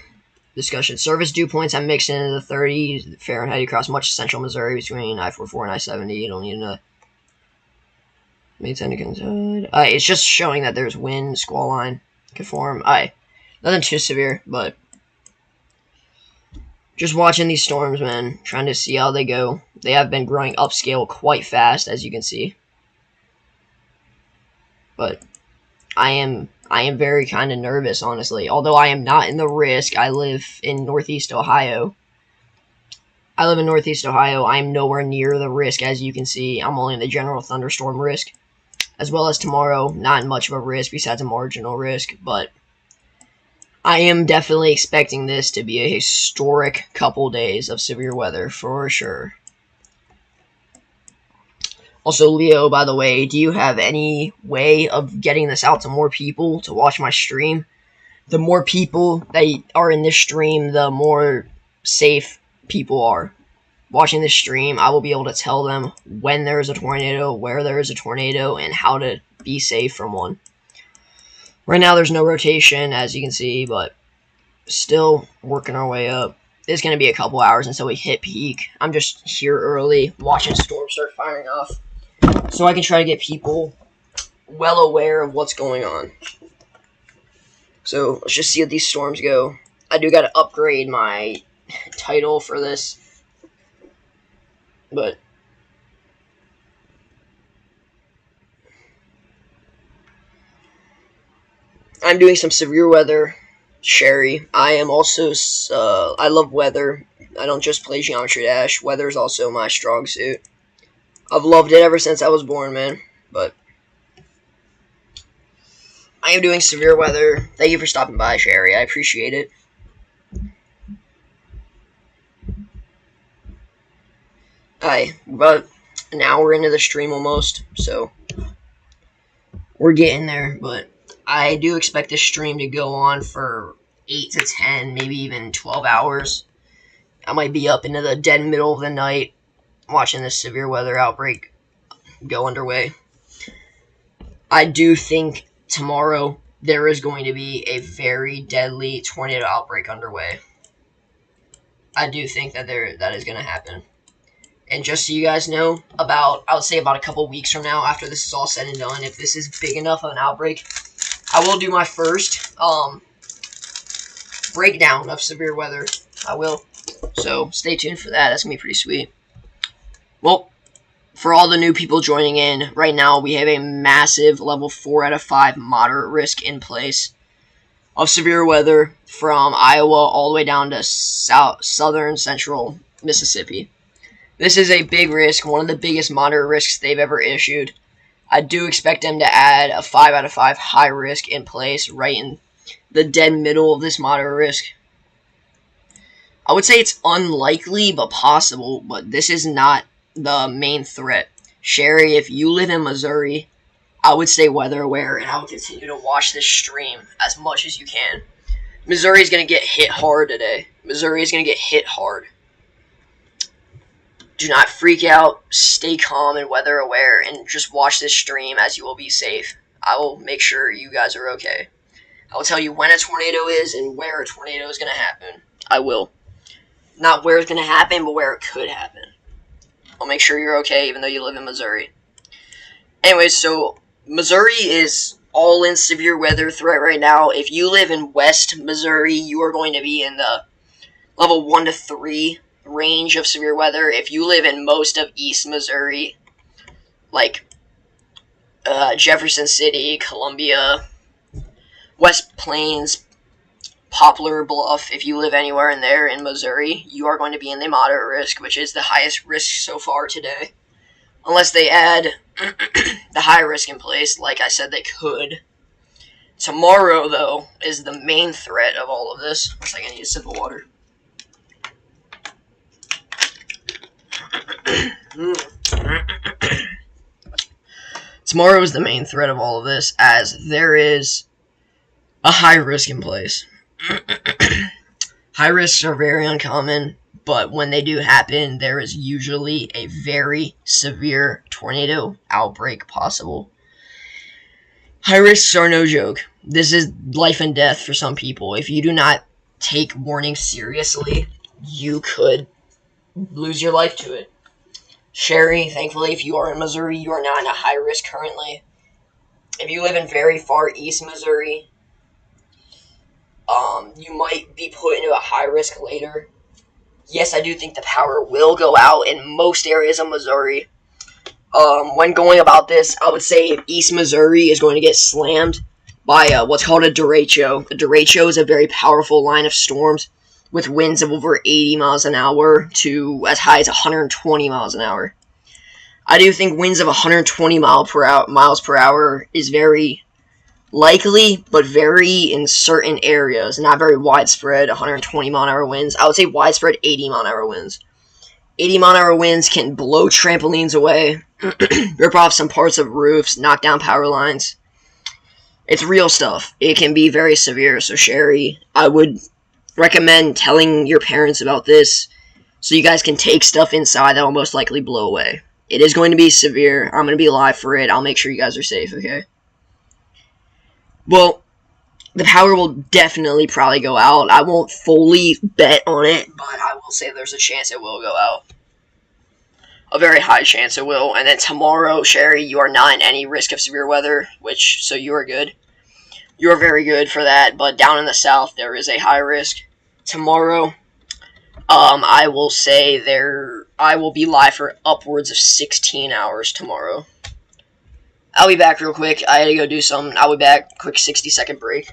Discussion. Service dew points have mixed into the 30 Fahrenheit across much of central Missouri between I-44 and I-70. You don't need to maintain a conside. It's just showing that there's wind, squall line, can form. Nothing too severe, but just watching these storms, man. Trying to see how they go. They have been growing upscale quite fast, as you can see. But I am very kind of nervous, honestly. Although I am not in the risk. I live in Northeast Ohio. I am nowhere near the risk, as you can see. I'm only in the general thunderstorm risk. As well as tomorrow, not much of a risk besides a marginal risk. But I am definitely expecting this to be a historic couple days of severe weather, for sure. Also, Leo, by the way, do you have any way of getting this out to more people to watch my stream? The more people that are in this stream, the more safe people are. Watching this stream, I will be able to tell them when there is a tornado, where there is a tornado, and how to be safe from one. Right now, there's no rotation, as you can see, but still working our way up. It's going to be a couple hours until we hit peak. I'm just here early, watching storms start firing off, so I can try to get people well aware of what's going on. So let's just see how these storms go. I do got to upgrade my title for this, but I'm doing some severe weather. Sherry. I am also, I love weather. I don't just play Geometry Dash. Weather is also my strong suit. I've loved it ever since I was born, man. But I am doing severe weather. Thank you for stopping by, Sherry. I appreciate it. Alright, but now we're into the stream almost, so we're getting there, but I do expect this stream to go on for 8 to 10, maybe even 12 hours. I might be up into the dead middle of the night watching this severe weather outbreak go underway. I do think tomorrow there is going to be a very deadly tornado outbreak underway. I do think that that is going to happen. And just so you guys know, I would say about a couple weeks from now, after this is all said and done, if this is big enough of an outbreak, I will do my first breakdown of severe weather. I will. So stay tuned for that. That's going to be pretty sweet. Well, for all the new people joining in, right now we have a massive level 4 out of 5 moderate risk in place of severe weather from Iowa all the way down to southern central Mississippi. This is a big risk, one of the biggest moderate risks they've ever issued. I do expect them to add a 5 out of 5 high risk in place right in the dead middle of this moderate risk. I would say it's unlikely but possible, but this is not the main threat. Sherry, if you live in Missouri, I would stay weather aware and I would continue to watch this stream as much as you can. Missouri is going to get hit hard today. Missouri is going to get hit hard. Do not freak out, stay calm and weather aware, and just watch this stream as you will be safe. I will make sure you guys are okay. I will tell you when a tornado is and where a tornado is going to happen. I will. Not where it's going to happen, but where it could happen. I'll make sure you're okay even though you live in Missouri. Anyways, so Missouri is all in severe weather threat right now. If you live in West Missouri, you are going to be in the level 1 to 3 range of severe weather. If you live in most of East Missouri, like Jefferson City, Columbia, West Plains, Poplar Bluff, if you live anywhere in there in Missouri, you are going to be in the moderate risk, which is the highest risk so far today. Unless they add the high risk in place, like I said they could. Tomorrow, though, is the main threat of all of this. One second, I need a sip of water. Tomorrow is the main threat of all of this, as there is a high risk in place. High risks are very uncommon, but when they do happen, there is usually a very severe tornado outbreak possible. High risks are no joke. This is life and death for some people. If you do not take warning seriously, you could lose your life to it. Sherry, thankfully, if you are in Missouri, you are not in a high risk currently. If you live in very far east Missouri, you might be put into a high risk later. Yes, I do think the power will go out in most areas of Missouri. When going about this, I would say East Missouri is going to get slammed by what's called a derecho. A derecho is a very powerful line of storms with winds of over 80 miles an hour to as high as 120 miles an hour. I do think winds of 120 miles per hour is very likely, but very in certain areas, not very widespread 120 mile an hour winds. I would say widespread 80 mile an hour winds. 80 mile an hour winds can blow trampolines away, rip off some parts of roofs, knock down power lines. It's real stuff. It can be very severe. So Sherry, I would recommend telling your parents about this so you guys can take stuff inside that will most likely blow away. It is going to be severe. I'm going to be live for it. I'll make sure you guys are safe, okay? Well, the power will definitely probably go out. I won't fully bet on it, but I will say there's a chance it will go out. A very high chance it will. And then tomorrow, Sherry, you are not in any risk of severe weather, so you are good. You are very good for that, but down in the south, there is a high risk. tomorrow, I will say I will be live for upwards of 16 hours tomorrow. I'll be back real quick. I had to go do something. I'll be back. Quick 60-second break.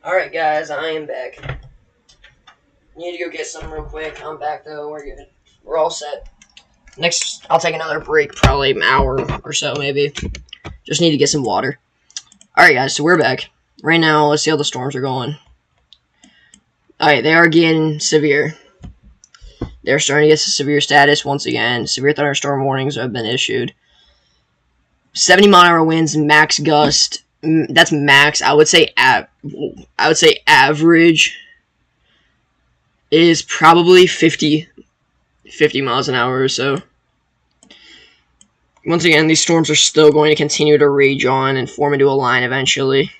Alright, guys, I am back. Need to go get some real quick. I'm back, though. We're good. We're all set. Next, I'll take another break, probably an hour or so, maybe. Just need to get some water. Alright, guys, so we're back. Right now, let's see how the storms are going. Alright, they are getting severe. They're starting to get to severe status once again. Severe thunderstorm warnings have been issued. 70-mile-an-hour winds, max gust. That's max. I would say average is probably 50 miles an hour or so. Once again, these storms are still going to continue to rage on and form into a line eventually.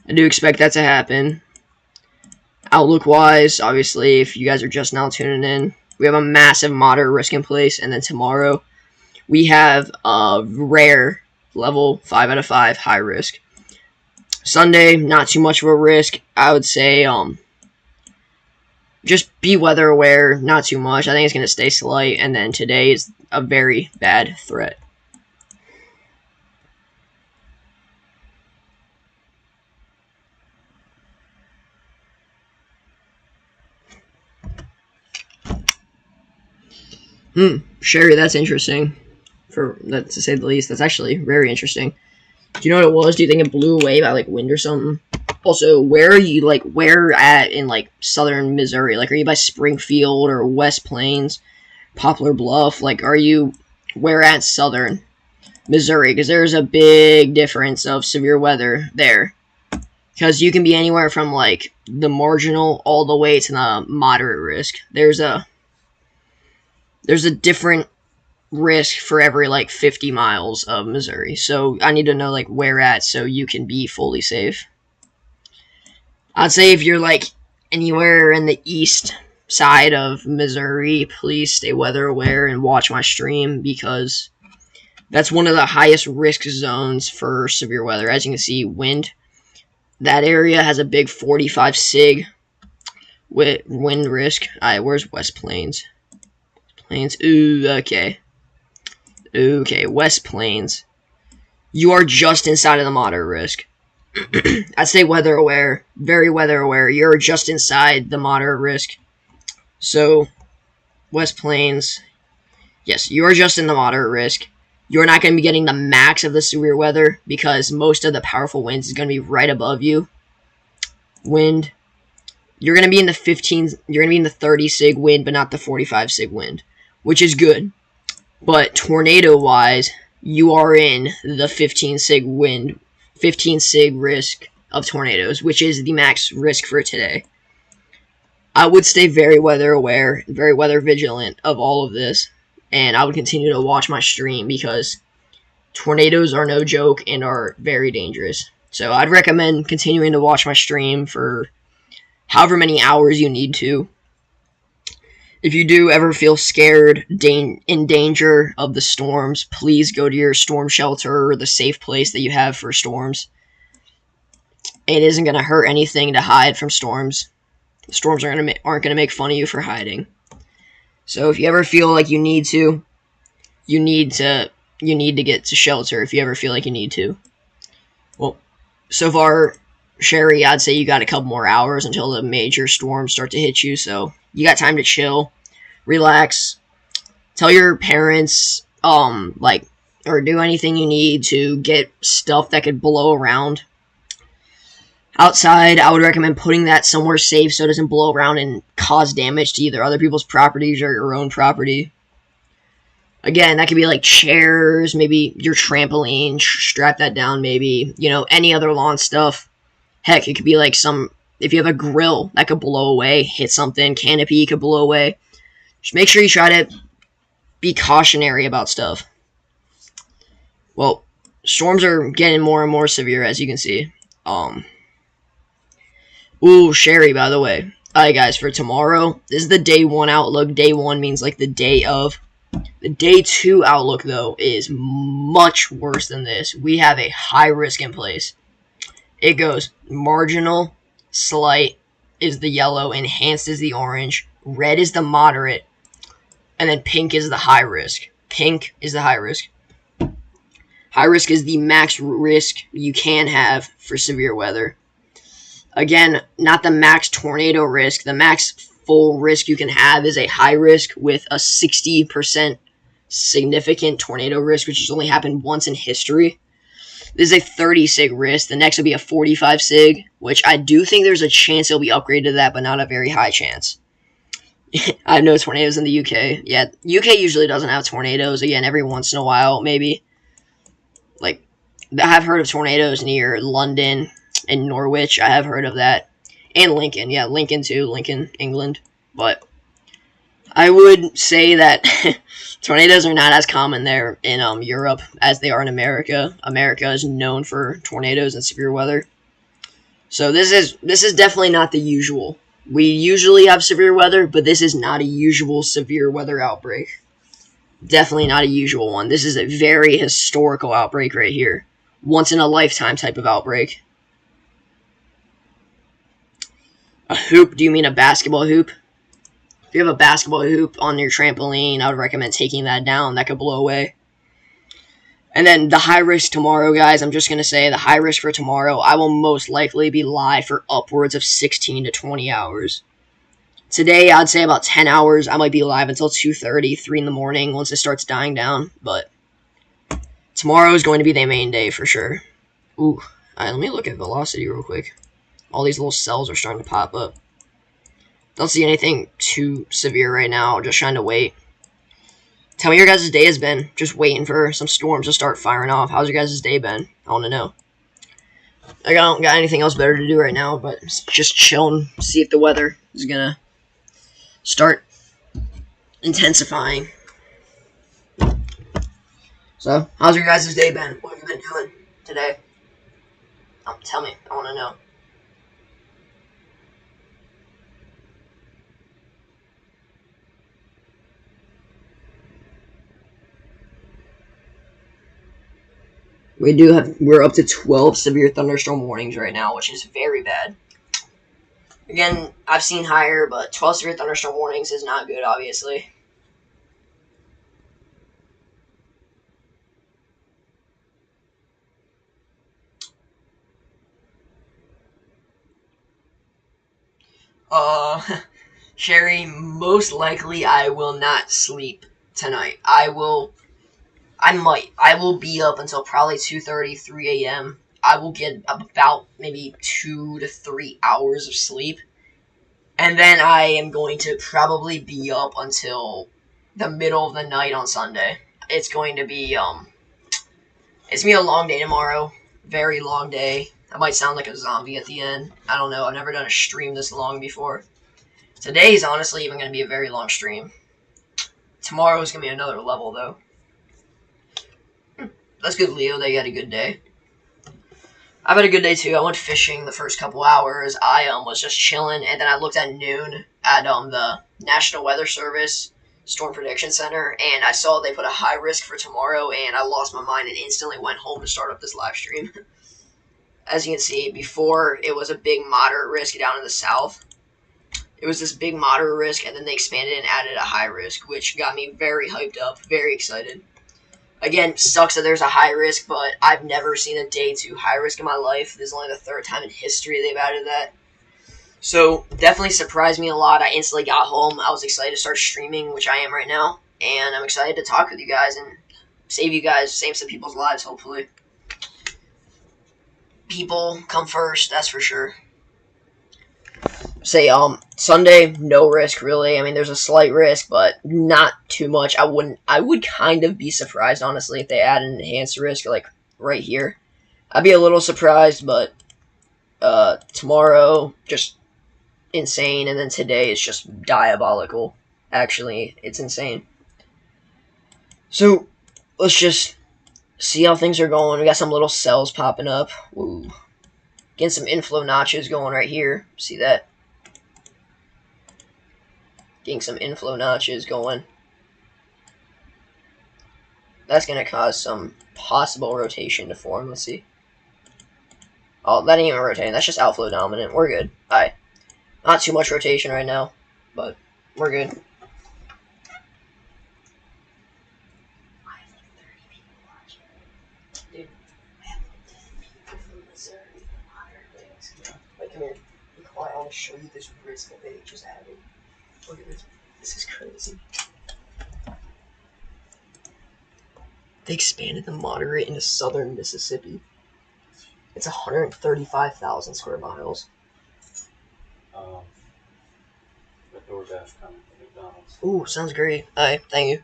I do expect that to happen. Outlook-wise, obviously, if you guys are just now tuning in, we have a massive moderate risk in place, and then tomorrow we have a rare level 5 out of 5 high risk. Sunday, not too much of a risk. I would say just be weather aware, not too much. I think it's going to stay slight, and then today is a very bad threat. Sherry, that's interesting. For that, to say the least, that's actually very interesting. Do you know what it was? Do you think it blew away by like wind or something? Also, where are you where at in like southern Missouri? Like, are you by Springfield or West Plains, Poplar Bluff? Like, are you where at southern Missouri? Because there's a big difference of severe weather there. Because you can be anywhere from like the marginal all the way to the moderate risk. There's a different risk for every like 50 miles of Missouri. So I need to know like where at so you can be fully safe. I'd say if you're like anywhere in the east side of Missouri, please stay weather aware and watch my stream, because that's one of the highest risk zones for severe weather. As you can see, wind. That area has a big 45 sig wind risk. Alright, where's West Plains? Plains. Ooh, okay. Okay, West Plains. You are just inside of the moderate risk. I say weather aware, very weather aware. You're just inside the moderate risk. So, West Plains, yes, you're just in the moderate risk. You're not going to be getting the max of the severe weather because most of the powerful winds is going to be right above you. Wind, you're going to be in the 15, you're going to be in the 30 sig wind, but not the 45 sig wind, which is good. But tornado-wise, you are in the 15 sig wind, 15 sig risk of tornadoes, which is the max risk for today. I would stay very weather aware, very weather vigilant of all of this, and I would continue to watch my stream because tornadoes are no joke and are very dangerous. So I'd recommend continuing to watch my stream for however many hours you need to. If you do ever feel scared, in danger of the storms, please go to your storm shelter or the safe place that you have for storms. It isn't going to hurt anything to hide from storms. Storms aren't going to make fun of you for hiding. So if you ever feel like you need to get to shelter if you ever feel like you need to. Well, so far, Sherry, I'd say you got a couple more hours until the major storms start to hit you, so you got time to chill, relax, tell your parents, or do anything you need to get stuff that could blow around. Outside, I would recommend putting that somewhere safe so it doesn't blow around and cause damage to either other people's properties or your own property. Again, that could be like chairs, maybe your trampoline, strap that down maybe, any other lawn stuff. Heck, it could be like if you have a grill that could blow away, hit something, canopy could blow away. Just make sure you try to be cautionary about stuff. Well, storms are getting more and more severe, as you can see. Ooh, Sherry, by the way. Alright, guys, for tomorrow, this is the day 1 outlook. Day 1 means like the day of. The day 2 outlook, though, is much worse than this. We have a high risk in place. It goes marginal, slight is the yellow, enhanced is the orange, red is the moderate, and then pink is the high risk. Pink is the high risk. High risk is the max risk you can have for severe weather. Again, not the max tornado risk. The max full risk you can have is a high risk with a 60% significant tornado risk, which has only happened once in history. This is a 30 sig risk. The next will be a 45 sig, which I do think there's a chance it'll be upgraded to that, but not a very high chance. I have no tornadoes in the UK. Yeah, UK usually doesn't have tornadoes. Again, every once in a while, maybe. Like, I have heard of tornadoes near London and Norwich. I have heard of that. And Lincoln. Yeah, Lincoln too. Lincoln, England. But I would say that tornadoes are not as common there in Europe as they are in America. America is known for tornadoes and severe weather. So this is definitely not the usual. We usually have severe weather, but this is not a usual severe weather outbreak. Definitely not a usual one. This is a very historical outbreak right here. Once in a lifetime type of outbreak. A hoop? Do you mean a basketball hoop? If you have a basketball hoop on your trampoline, I would recommend taking that down. That could blow away. And then the high risk tomorrow, guys, I'm just going to say the high risk for tomorrow, I will most likely be live for upwards of 16 to 20 hours. Today, I'd say about 10 hours. I might be live until 2:30, 3 in the morning once it starts dying down. But tomorrow is going to be the main day for sure. Ooh, alright, let me look at velocity real quick. All these little cells are starting to pop up. Don't see anything too severe right now. Just trying to wait. Tell me your guys' day has been. Just waiting for some storms to start firing off. How's your guys' day been? I want to know. I don't got anything else better to do right now, but just chill and see if the weather is going to start intensifying. So, how's your guys' day been? What have you been doing today? Tell me. I want to know. We're up to 12 severe thunderstorm warnings right now, which is very bad. Again, I've seen higher, but 12 severe thunderstorm warnings is not good, obviously. Sherry, most likely I will not sleep tonight. I will be up until probably 2:30, 3 a.m. I will get about maybe 2 to 3 hours of sleep. And then I am going to probably be up until the middle of the night on Sunday. It's going to be a long day tomorrow. Very long day. I might sound like a zombie at the end. I don't know. I've never done a stream this long before. Today is honestly even going to be a very long stream. Tomorrow is going to be another level, though. That's good, Leo. They had a good day. I've had a good day, too. I went fishing the first couple hours. I was just chilling, and then I looked at noon at the National Weather Service Storm Prediction Center, and I saw they put a high risk for tomorrow, and I lost my mind and instantly went home to start up this live stream. As you can see, before it was a big moderate risk down in the south. It was this big moderate risk, and then they expanded and added a high risk, which got me very hyped up, very excited. Again, sucks that there's a high risk, but I've never seen a day 2 high risk in my life. This is only the 3rd time in history they've added that. So, definitely surprised me a lot. I instantly got home. I was excited to start streaming, which I am right now. And I'm excited to talk with you guys and save some people's lives, hopefully. People come first, that's for sure. Say, Sunday, no risk, really. I mean, there's a slight risk, but not too much. I would kind of be surprised, honestly, if they add an enhanced risk, like, right here. I'd be a little surprised, but, tomorrow, just insane, and then today is just diabolical. Actually, it's insane. So, let's just see how things are going. We got some little cells popping up. Ooh. Getting some inflow notches going right here. See that? Getting some inflow notches going. That's going to cause some possible rotation to form. Let's see. Oh, that ain't even rotating. That's just outflow dominant. We're good. Alright. Not too much rotation right now, but we're good. Dude, I have like 10 people from Missouri and modern things. Wait, come here. Be quiet. I want to show you this risk that they just added. Look at this. This is crazy. They expanded the moderate into southern Mississippi. It's 135,000 square miles. The DoorDash coming to McDonald's. Ooh, sounds great. Alright, thank you.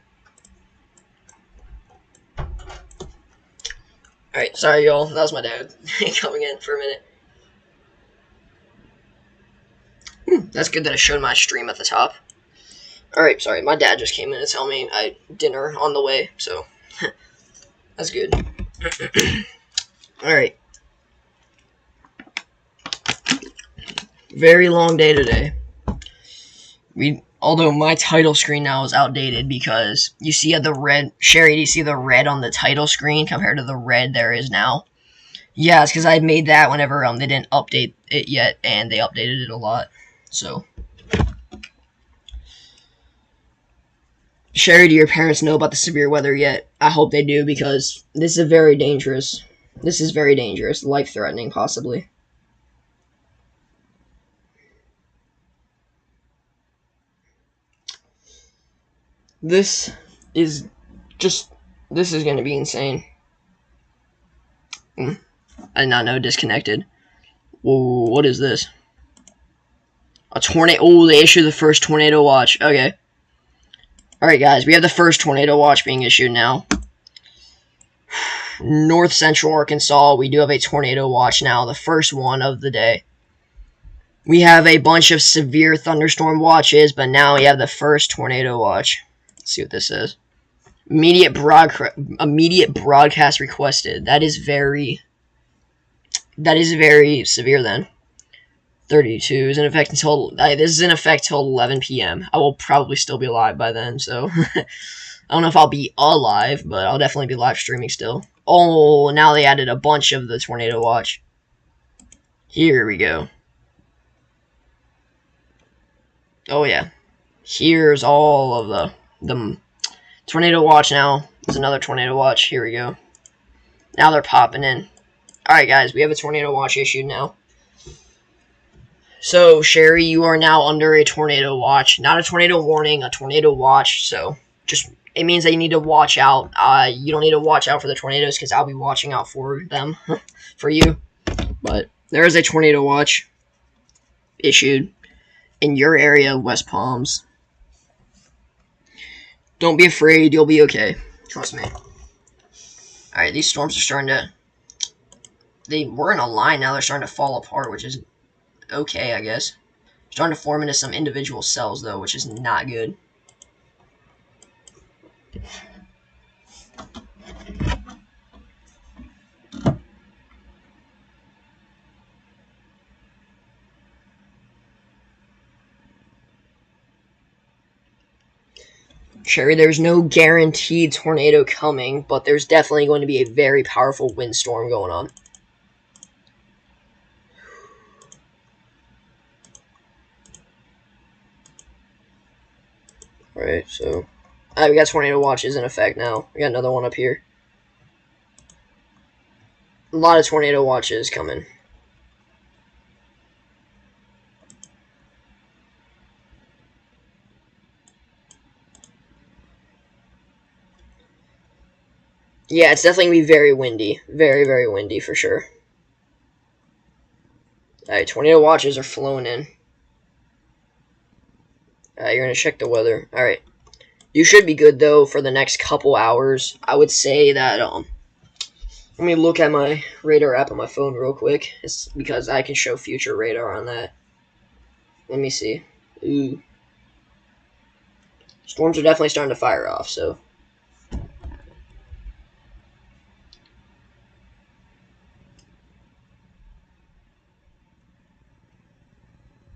Alright, sorry y'all. That was my dad coming in for a minute. That's good that I showed my stream at the top. Alright, sorry. My dad just came in to tell me I had dinner on the way, so that's good. Alright. Very long day today. Although my title screen now is outdated because you see the red. Sherry, do you see the red on the title screen compared to the red there is now? Yeah, it's because I made that whenever they didn't update it yet, and they updated it a lot. So, Sherry, do your parents know about the severe weather yet? I hope they do because this is very dangerous. This is very dangerous, life-threatening, possibly. This is going to be insane. I did not know disconnected. Whoa, what is this? A tornado. Oh, they issued the first tornado watch. Okay. Alright, guys. We have the first tornado watch being issued now. North Central Arkansas. We do have a tornado watch now. The first one of the day. We have a bunch of severe thunderstorm watches, but now we have the first tornado watch. Let's see what this says. Immediate broadcast requested. That is very severe then. 32 is in effect until this is in effect till 11 p.m. I will probably still be alive by then, so I don't know if I'll be alive, but I'll definitely be live streaming still. Oh, now they added a bunch of the tornado watch. Here we go. Oh yeah. Here's all of the tornado watch now. There's another tornado watch. Here we go. Now they're popping in. Alright guys, we have a tornado watch issued now. So, Sherry, you are now under a tornado watch. Not a tornado warning, a tornado watch. So, it means that you need to watch out. You don't need to watch out for the tornadoes because I'll be watching out for them, for you. But there is a tornado watch issued in your area, West Palms. Don't be afraid, you'll be okay. Trust me. Alright, these storms are starting to... They were in a line, now they're starting to fall apart, which is okay, I guess. Starting to form into some individual cells, though, which is not good. Sherry, there's no guaranteed tornado coming, but there's definitely going to be a very powerful windstorm going on. Alright, so... we got tornado watches in effect now. We got another one up here. A lot of tornado watches coming. Yeah, it's definitely going to be very windy. Very, very windy for sure. Alright, tornado watches are flowing in. You're going to check the weather. Alright. You should be good, though, for the next couple hours. I would say that, let me look at my radar app on my phone real quick. It's because I can show future radar on that. Let me see. Ooh. Storms are definitely starting to fire off, so...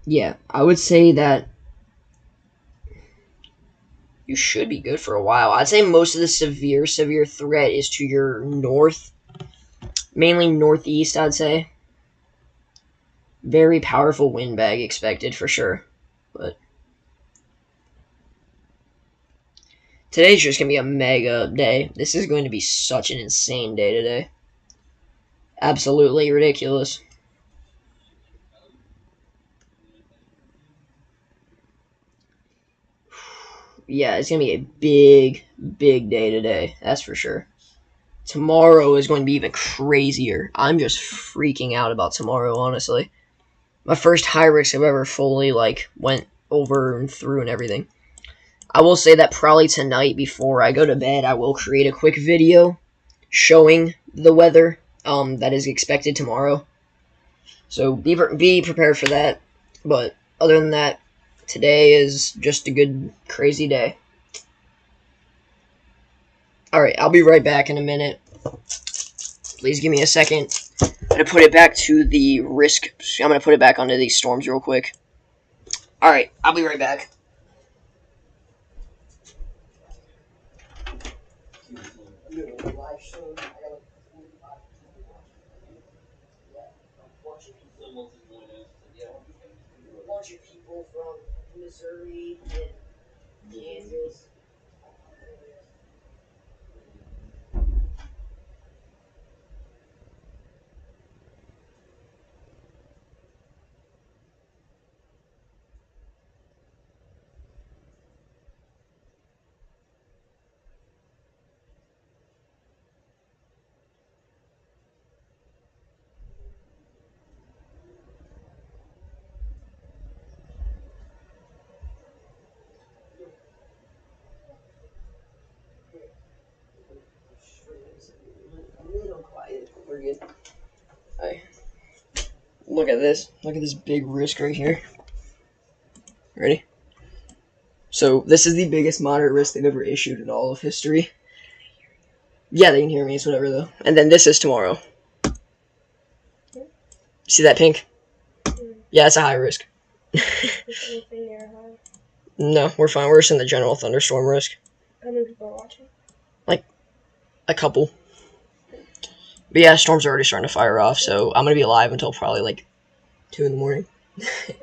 Yeah, I would say that you should be good for a while. I'd say most of the severe threat is to your north. Mainly northeast, I'd say. Very powerful wind bag expected for sure. But today's just going to be a mega day. This is going to be such an insane day today. Absolutely ridiculous. Yeah, it's going to be a big, big day today. That's for sure. Tomorrow is going to be even crazier. I'm just freaking out about tomorrow, honestly. My first high risk I've ever fully, went over and through and everything. I will say that probably tonight before I go to bed, I will create a quick video showing the weather that is expected tomorrow. So be prepared for that. But other than that, today is just a good, crazy day. Alright, I'll be right back in a minute. Please give me a second. I'm going to put it back to the risk. I'm going to put it back onto these storms real quick. Alright, I'll be right back. A bunch of people from Missouri and Kansas. A little quiet. We're good. Alright. Look at this. Look at this big risk right here. Ready? So, this is the biggest moderate risk they've ever issued in all of history. Yeah, they can hear me. It's whatever, though. And then this is tomorrow. See that pink? Yeah, it's a high risk. Anything near high? No, we're fine. We're just in the general thunderstorm risk. How many people are watching? A couple. But yeah, storms are already starting to fire off, so I'm gonna be live until probably like 2 in the morning. And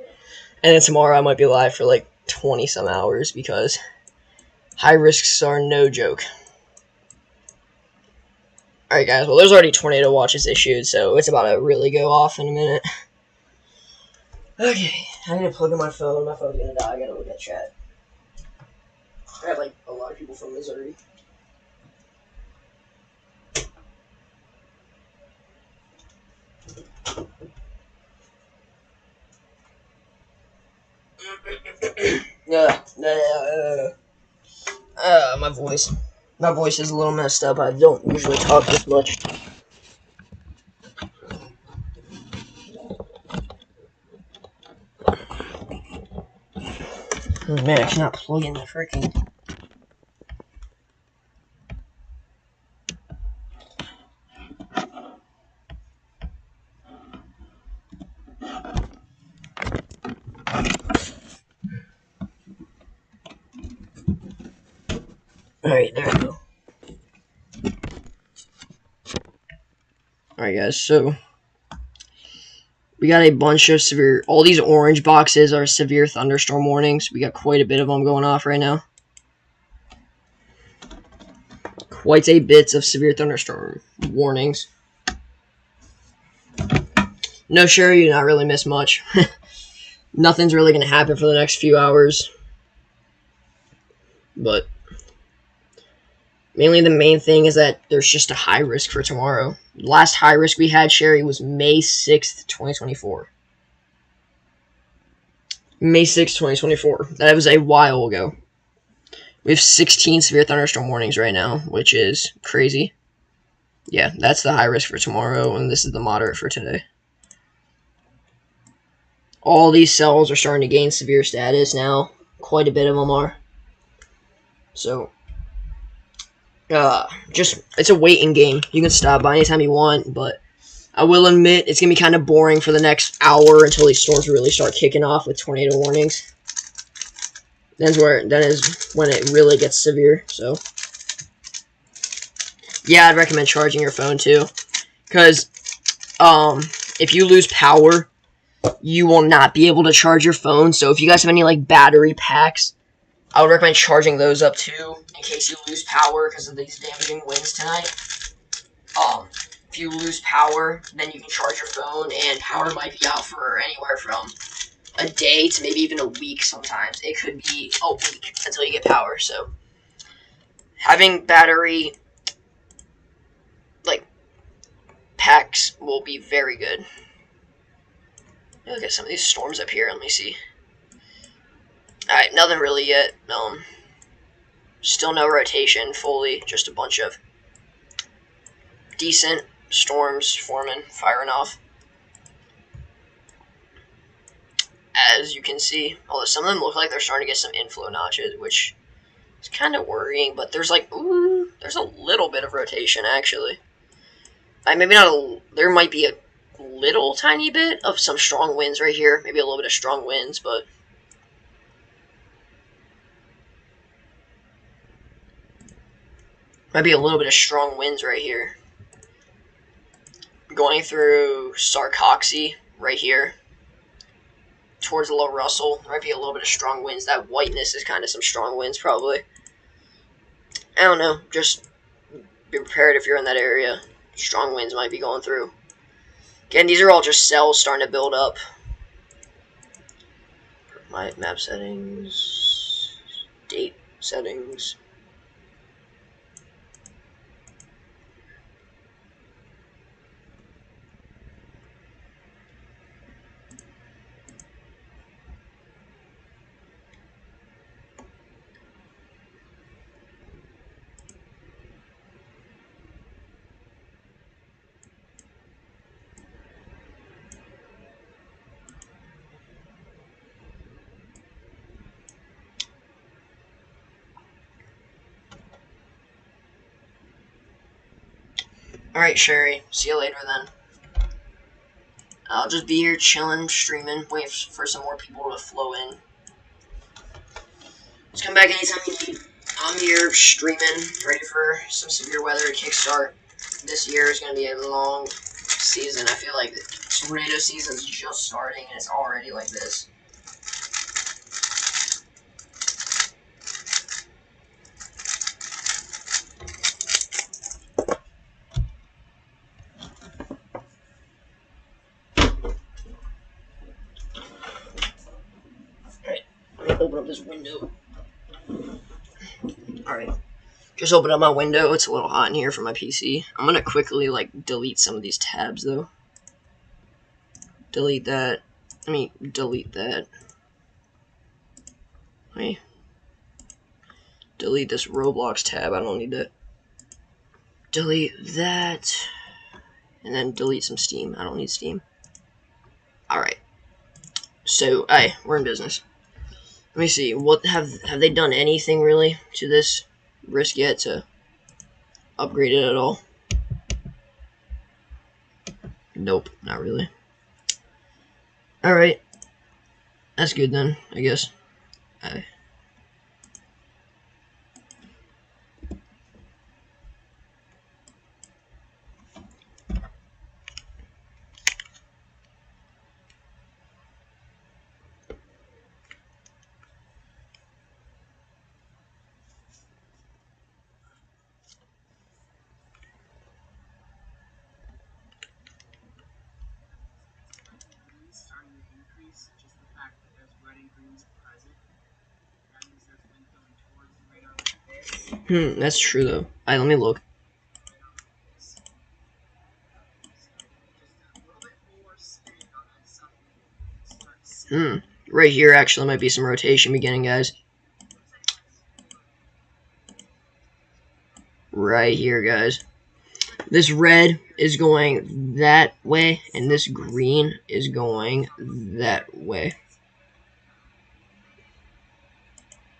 then tomorrow I might be live for like 20 some hours because high risks are no joke. Alright guys, well there's already tornado watches issued, so it's about to really go off in a minute. Okay, I need to plug in my phone. My phone's gonna die. I gotta look at chat. I have like a lot of people from Missouri. My voice. My voice is a little messed up. I don't usually talk this much. Oh, man, I cannot plug in the freaking. Alright, there we go. Alright, guys, so we got a bunch of severe. All these orange boxes are severe thunderstorm warnings. We got quite a bit of them going off right now. Quite a bit of severe thunderstorm warnings. No, Sherry, you not really miss much. Nothing's really going to happen for the next few hours. But mainly the main thing is that there's just a high risk for tomorrow. Last high risk we had, Sherry, was May 6th, 2024. May 6th, 2024. That was a while ago. We have 16 severe thunderstorm warnings right now, which is crazy. Yeah, that's the high risk for tomorrow, and this is the moderate for today. All these cells are starting to gain severe status now. Quite a bit of them are. So, it's a waiting game. You can stop by anytime you want, but I will admit it's going to be kind of boring for the next hour until these storms really start kicking off with tornado warnings. That is when it really gets severe, so. Yeah, I'd recommend charging your phone too, because if you lose power, you will not be able to charge your phone. So if you guys have any like battery packs, I would recommend charging those up too in case you lose power because of these damaging winds tonight. If you lose power, then you can charge your phone, and power might be out for anywhere from a day to maybe even a week sometimes. It could be a week until you get power. So having battery like packs will be very good. Look at some of these storms up here. Let me see. Alright, nothing really yet. Still no rotation fully. Just a bunch of decent storms forming, firing off. As you can see, although some of them look like they're starting to get some inflow notches, which is kind of worrying, but there's like, there's a little bit of rotation, actually. Maybe not there might be a little tiny bit of some strong winds right here. Maybe a little bit of strong winds, but might be a little bit of strong winds right here. Going through Sarcoxy right here towards Low Russell. There might be a little bit of strong winds. That whiteness is kind of some strong winds, probably. I don't know. Just be prepared if you're in that area. Strong winds might be going through. Again, these are all just cells starting to build up. My map settings. Date settings. Alright, Sherry. See you later then. I'll just be here chilling, streaming, waiting for some more people to flow in. Just come back anytime you need. I'm here streaming, ready for some severe weather to kickstart. This year is going to be a long season. I feel like the tornado season's just starting and it's already like this. Alright, I'm going to open up this window. Alright. Just open up my window. It's a little hot in here for my PC. I'm going to quickly, delete some of these tabs, though. Delete that. Delete that. Delete this Roblox tab. I don't need that. Delete that. And then delete some Steam. I don't need Steam. Alright. So, we're in business. Let me see. What have they done anything really to this risk yet to upgrade it at all? Nope, not really. Alright. That's good then, I guess. Starting to increase, just the fact that there's red and greens present. That means there's wind going towards the radar like this. That's true though. Let me look. Just a little bit more spin on that supplement. Start to see. Right here actually might be some rotation beginning, guys. Right here, guys. This red is going that way, and this green is going that way.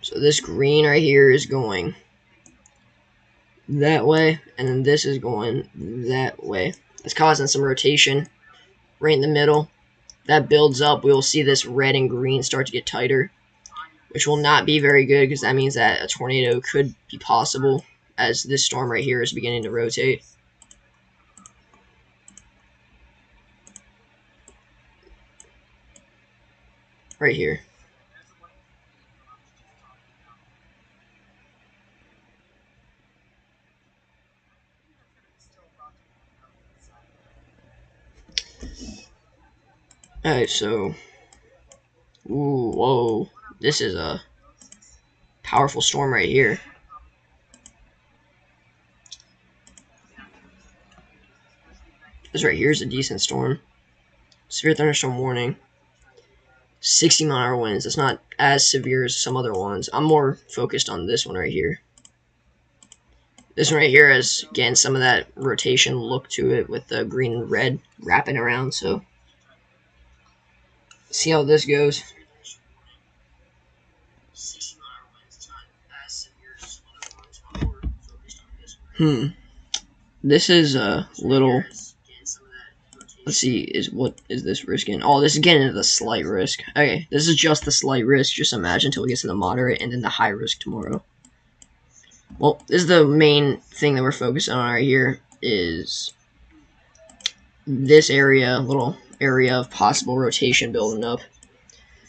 So this green right here is going that way, and then this is going that way. It's causing some rotation right in the middle. That builds up. We will see this red and green start to get tighter, which will not be very good because that means that a tornado could be possible as this storm right here is beginning to rotate. Right here. Alright, so... Ooh, whoa. This is a powerful storm right here. This right here is a decent storm. Severe thunderstorm warning. 60-mile-an-hour winds. It's not as severe as some other ones. I'm more focused on this one right here. This one right here has, again, some of that rotation look to it with the green and red wrapping around, so... See how this goes. This is a little... Let's see, what is this risk in? Oh, this is getting into the slight risk. Okay, this is just the slight risk. Just imagine until we get to the moderate and then the high risk tomorrow. Well, this is the main thing that we're focusing on right here is this area, little area of possible rotation building up.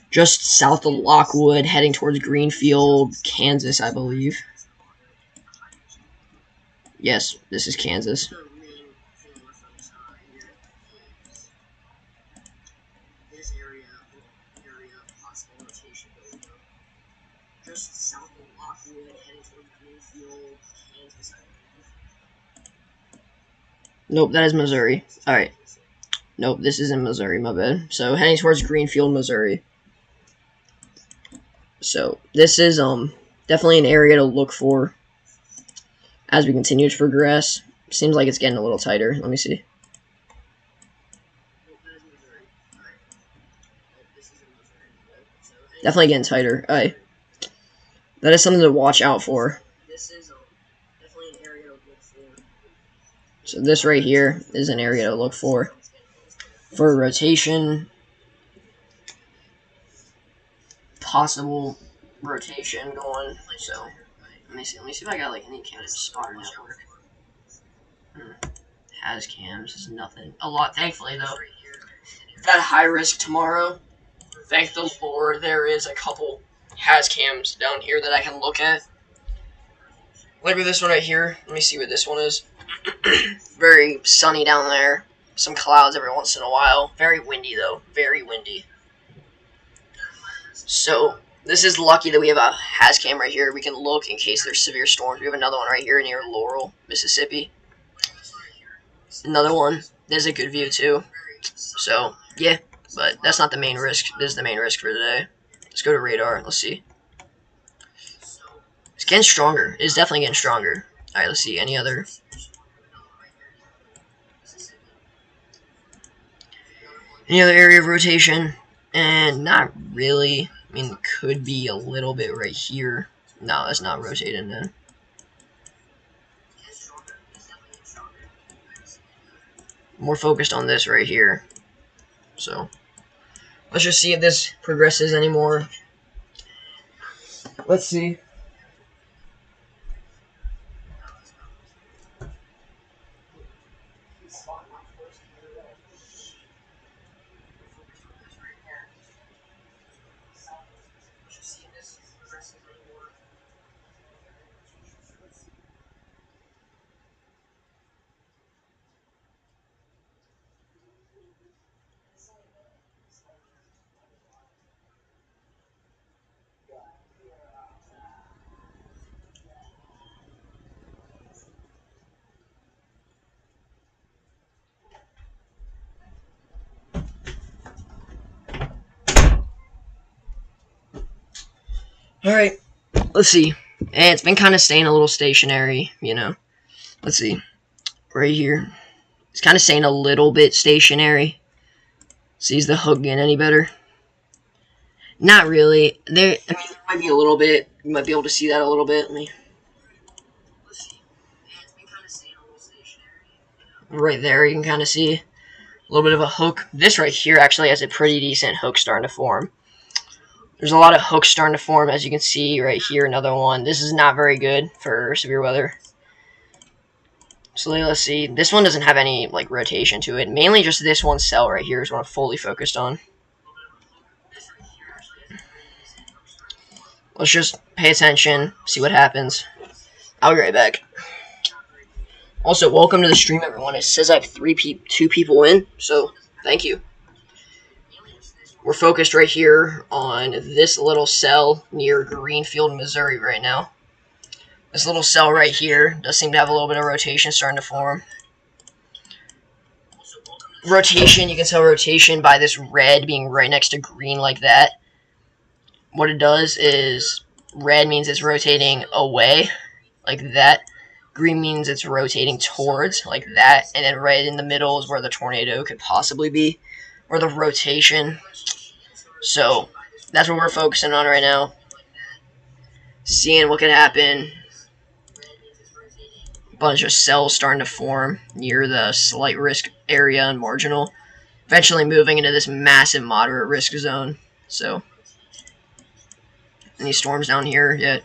Just south of Lockwood, heading towards Greenfield, Kansas, I believe. Yes, this is Kansas. Just south of Lockwood, heading towards Greenfield, Kansas, I believe. Nope, that is Missouri. Alright. Nope, this isn't Missouri, my bad. So, heading towards Greenfield, Missouri. So, this is definitely an area to look for as we continue to progress. Seems like it's getting a little tighter. Let me see. Definitely getting tighter. Alright. That is something to watch out for. This is definitely an area to look for. So this right here is an area to look for rotation, possible rotation going. So Let me see if I got like any kind of spotter network. Has cams, it's nothing. A lot, thankfully though. Got a high risk tomorrow. Thank the Lord there is a couple has cams down here that I can look at. Like with this one right here. Let me see what this one is. Very sunny down there. Some clouds every once in a while. Very windy though. Very windy. So this is lucky that we have a has cam right here. We can look in case there's severe storms. We have another one right here near Laurel, Mississippi. Another one. There's a good view too. So yeah, but that's not the main risk. This is the main risk for today. Let's go to radar. Let's see. It's getting stronger. It's definitely getting stronger. Alright, let's see. Any other? Any other area of rotation? And not really. I mean, could be a little bit right here. No, that's not rotating then. More focused on this right here. So, let's just see if this progresses anymore. Let's see. Alright, let's see. And it's been kind of staying a little stationary, you know. Let's see. Right here. It's kind of staying a little bit stationary. See, is the hook getting any better? Not really. There, I mean, might be a little bit. You might be able to see that a little bit. Let me. Right there, you can kind of see a little bit of a hook. This right here actually has a pretty decent hook starting to form. There's a lot of hooks starting to form, as you can see right here. Another one. This is not very good for severe weather. So let's see. This one doesn't have any like rotation to it. Mainly just this one cell right here is what I'm fully focused on. Let's just pay attention, see what happens. I'll be right back. Also, welcome to the stream, everyone. It says I have two people in, so thank you. We're focused right here on this little cell near Greenfield, Missouri right now. This little cell right here does seem to have a little bit of rotation starting to form. Rotation, you can tell rotation by this red being right next to green like that. What it does is red means it's rotating away like that. Green means it's rotating towards like that. And then right in the middle is where the tornado could possibly be, or the rotation. So that's what we're focusing on right now. Seeing what could happen. A bunch of cells starting to form near the slight risk area and marginal. Eventually moving into this massive moderate risk zone. So, any storms down here yet?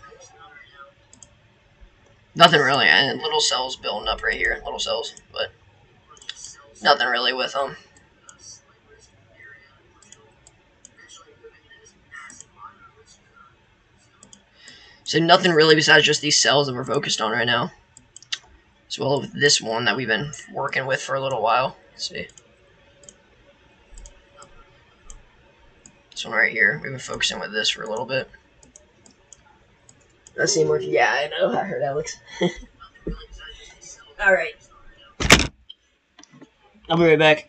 Nothing really. And little cells building up right here. Little cells. But nothing really with them. So nothing really besides just these cells that we're focused on right now. As well as this one that we've been working with for a little while. Let's see. This one right here. We've been focusing with this for a little bit. That seemed like, yeah, I know. I heard Alex. Alright. I'll be right back.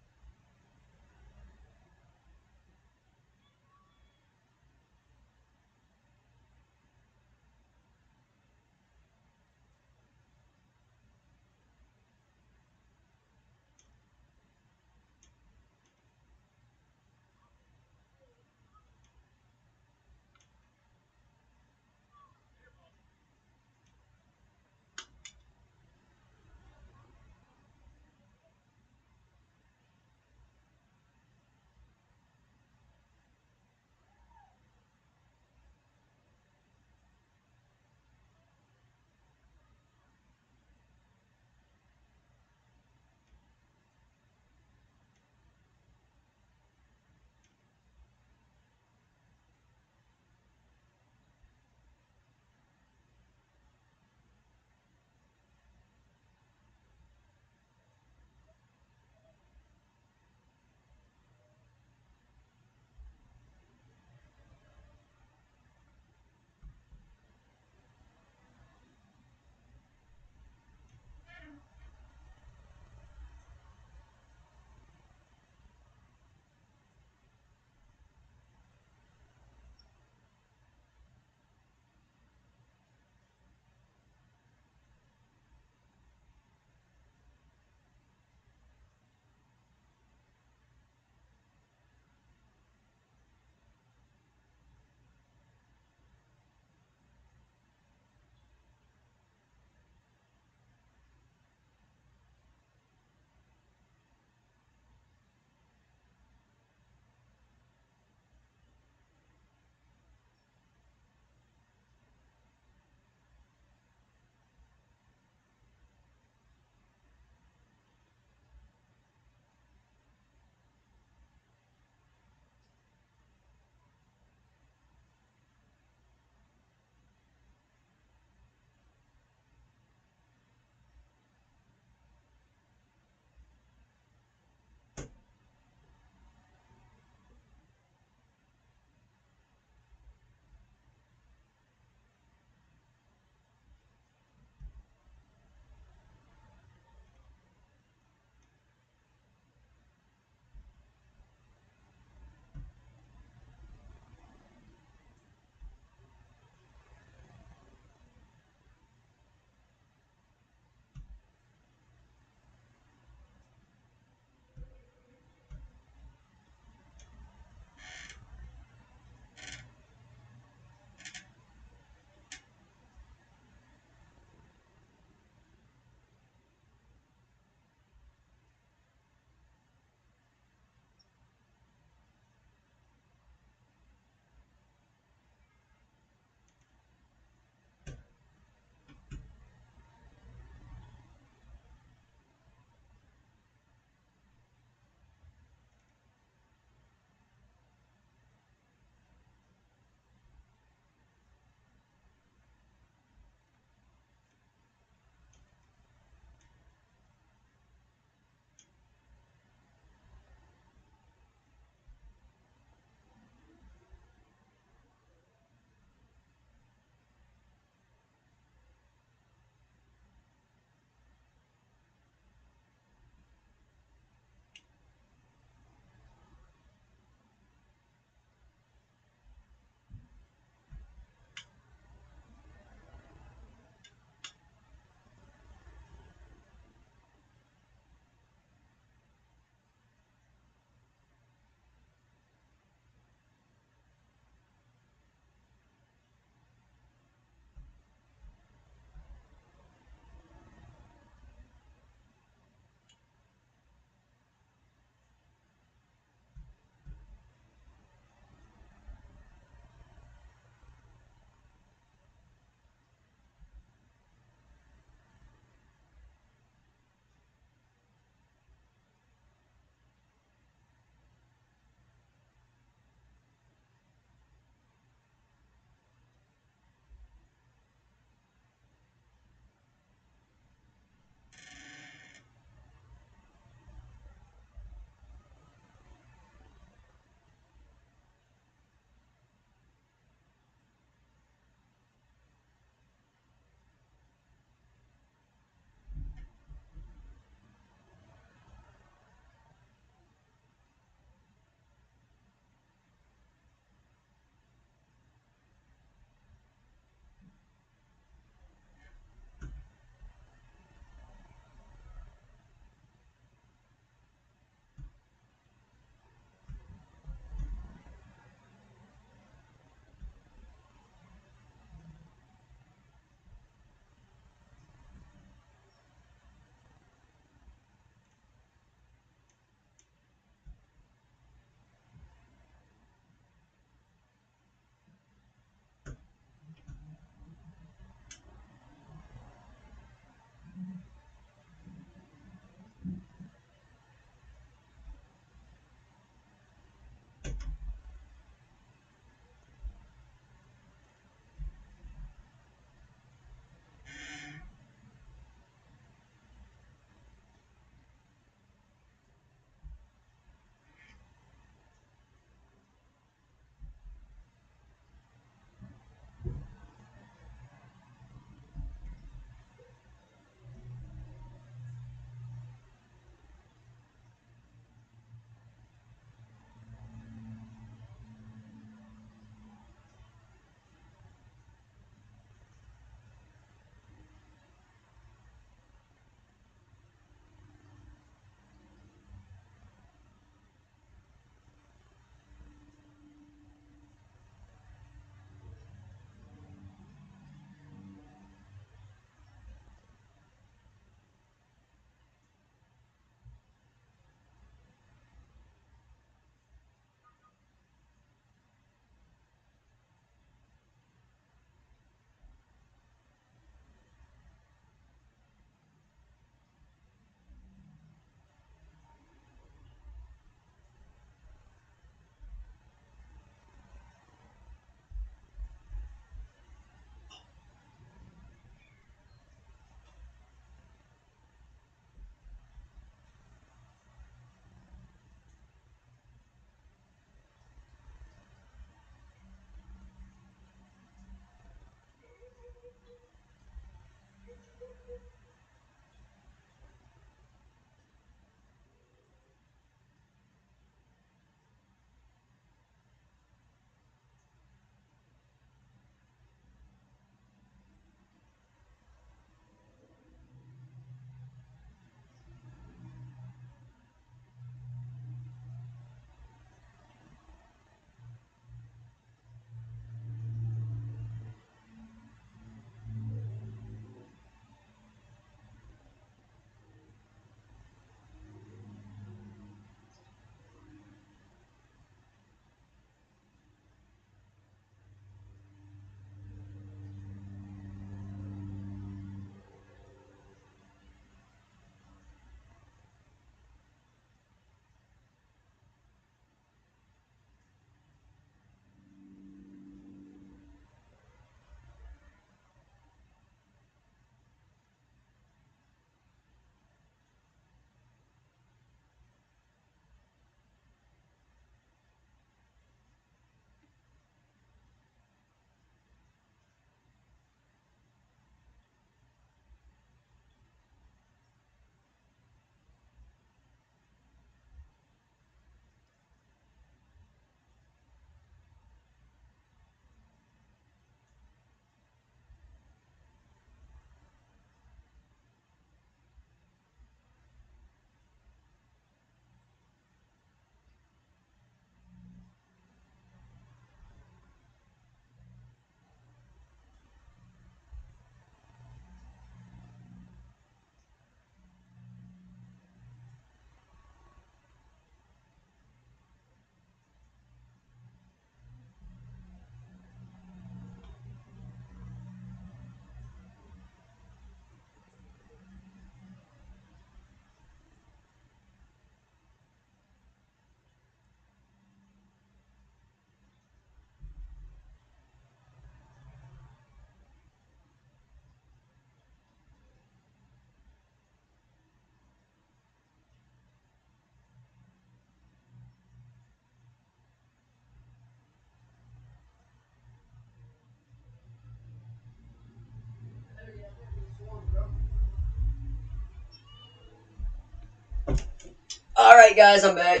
Alright, guys, I'm back.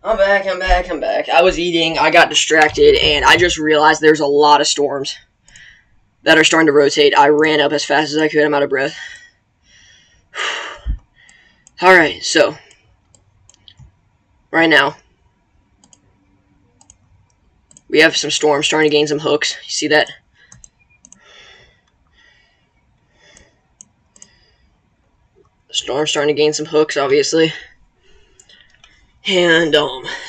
I'm back. I was eating, I got distracted, and I just realized there's a lot of storms that are starting to rotate. I ran up as fast as I could. I'm out of breath. Alright, so, right now, we have some storms starting to gain some hooks. You see that? The storm's starting to gain some hooks, obviously. And,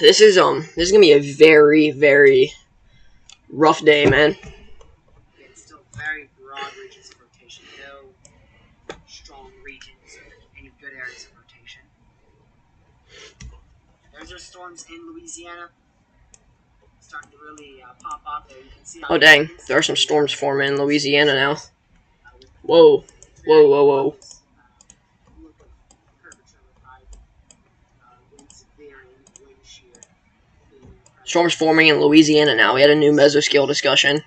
this is gonna be a very, very rough day, man. It's still very broad regions of rotation. No strong regions or any good areas of rotation. There's our storms in Louisiana. Starting to really pop up there. You can see. Oh, dang. There are some storms forming in Louisiana now. Whoa. Whoa, whoa, whoa. Storms forming in Louisiana now. We had a new mesoscale discussion.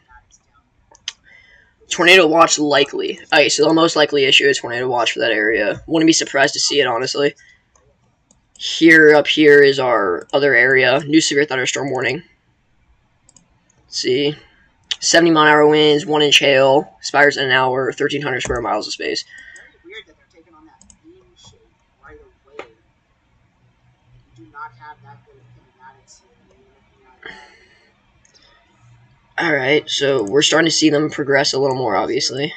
Tornado watch likely. Okay, so the most likely issue is tornado watch for that area. Wouldn't be surprised to see it, honestly. Up here is our other area. New severe thunderstorm warning. Let's see. 70-mile-an-hour winds, 1-inch hail, spires in an hour, 1,300 square miles of space. Very weird that they're taking on that beam shape right away. You do not have that good of kinematics here. Alright, so we're starting to see them progress a little more, obviously.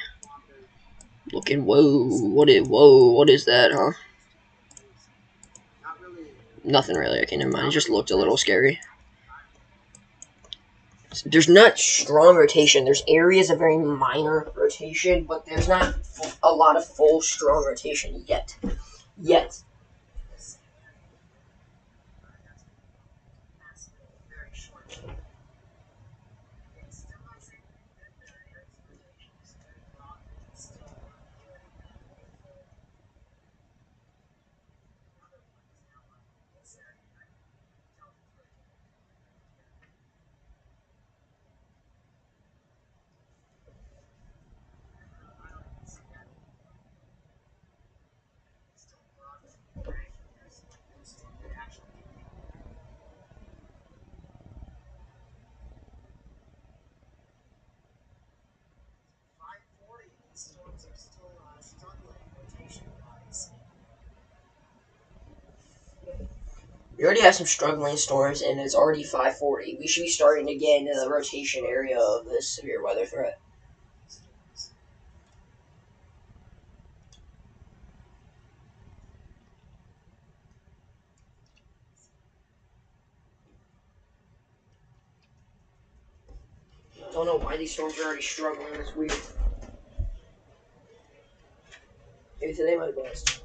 Looking, whoa, what is that, huh? Nothing really, okay, never mind, it just looked a little scary. There's not strong rotation, there's areas of very minor rotation, but there's not a lot of full strong rotation yet. We already have some struggling storms, and it's already 5:40. We should be starting to get into the rotation area of this severe weather threat. I don't know why these storms are already struggling. It's weird. Maybe today might be best.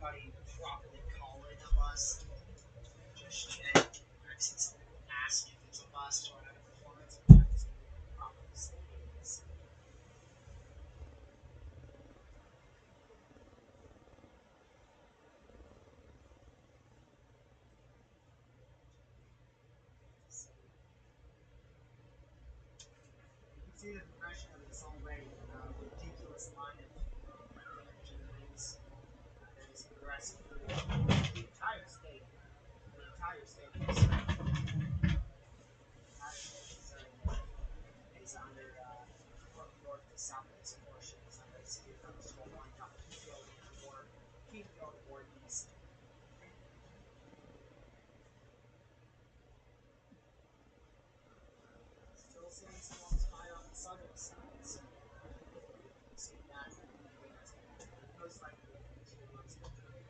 everybody properly call it a bust. Just check. Since asked if it's a bust or an underperformance, we have to properly say it is. See the progression of this already. Ridiculous line of energy release that is progressing through the entire state. The entire state of Missouri. The entire state of Missouri is under from north to southwest portion is under severe thunderstorm warning. Keep going toward east. Still seeing storms high on the southern side, so see that most likely to what's going to be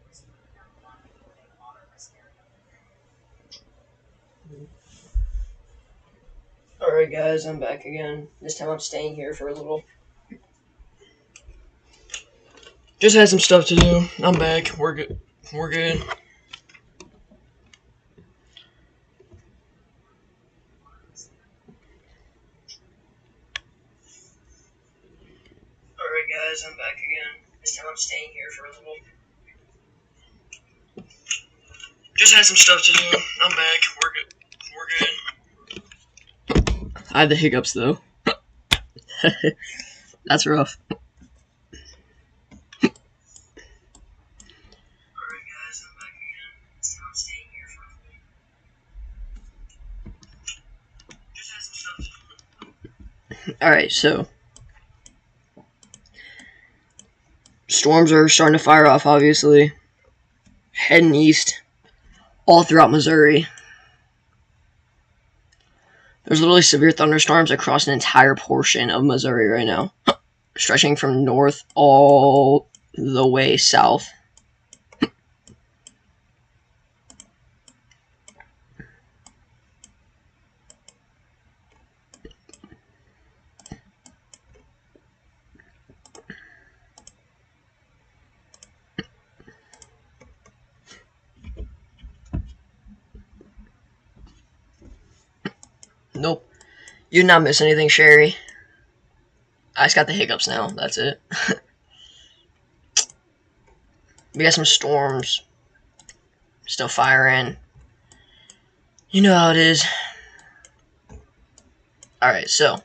down the line in a moderate risk area. Alright guys, I'm back again. This time I'm staying here for a little. Just had some stuff to do. I'm back. We're good. We're good. Alright guys, I'm back again. This time I'm staying here for a little. Just had some stuff to do. I'm back. We're good. We're good. I had the hiccups though. That's rough. Alright guys, I'm back again. This time I'm staying here for a little. Just had some stuff to do. Alright, so storms are starting to fire off, obviously. Heading east all throughout Missouri. There's literally severe thunderstorms across an entire portion of Missouri right now, stretching from north all the way south. Nope. You did not miss anything, Sherry. I just got the hiccups now. That's it. We got some storms still firing. You know how it is. Alright, so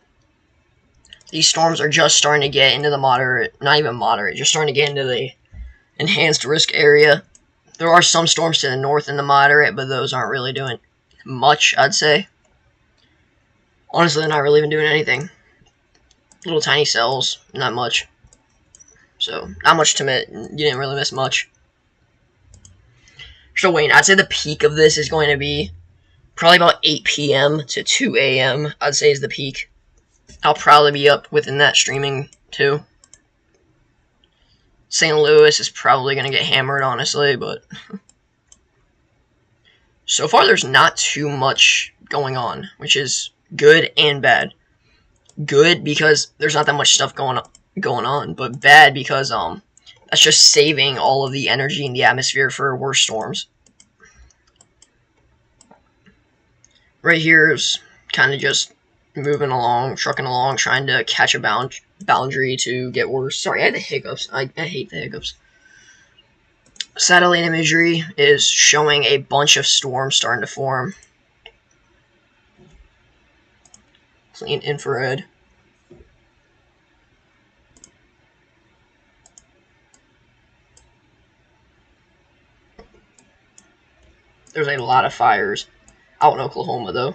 these storms are just starting to get into the moderate, not even moderate, just starting to get into the enhanced risk area. There are some storms to the north in the moderate, but those aren't really doing much, I'd say. Honestly, they're not really even doing anything. Little tiny cells, not much. So, not much to miss. You didn't really miss much. So, Wayne, I'd say the peak of this is going to be probably about 8 p.m. to 2 a.m. I'd say is the peak. I'll probably be up within that streaming, too. St. Louis is probably going to get hammered, honestly, but so far there's not too much going on, which is good and bad. Good because there's not that much stuff going on, but bad because that's just saving all of the energy in the atmosphere for worse storms. Right here is kind of just moving along, trucking along, trying to catch a boundary to get worse. Sorry, I had the hiccups. I hate the hiccups. Satellite imagery is showing a bunch of storms starting to form. Clean infrared. There's a lot of fires out in Oklahoma, though.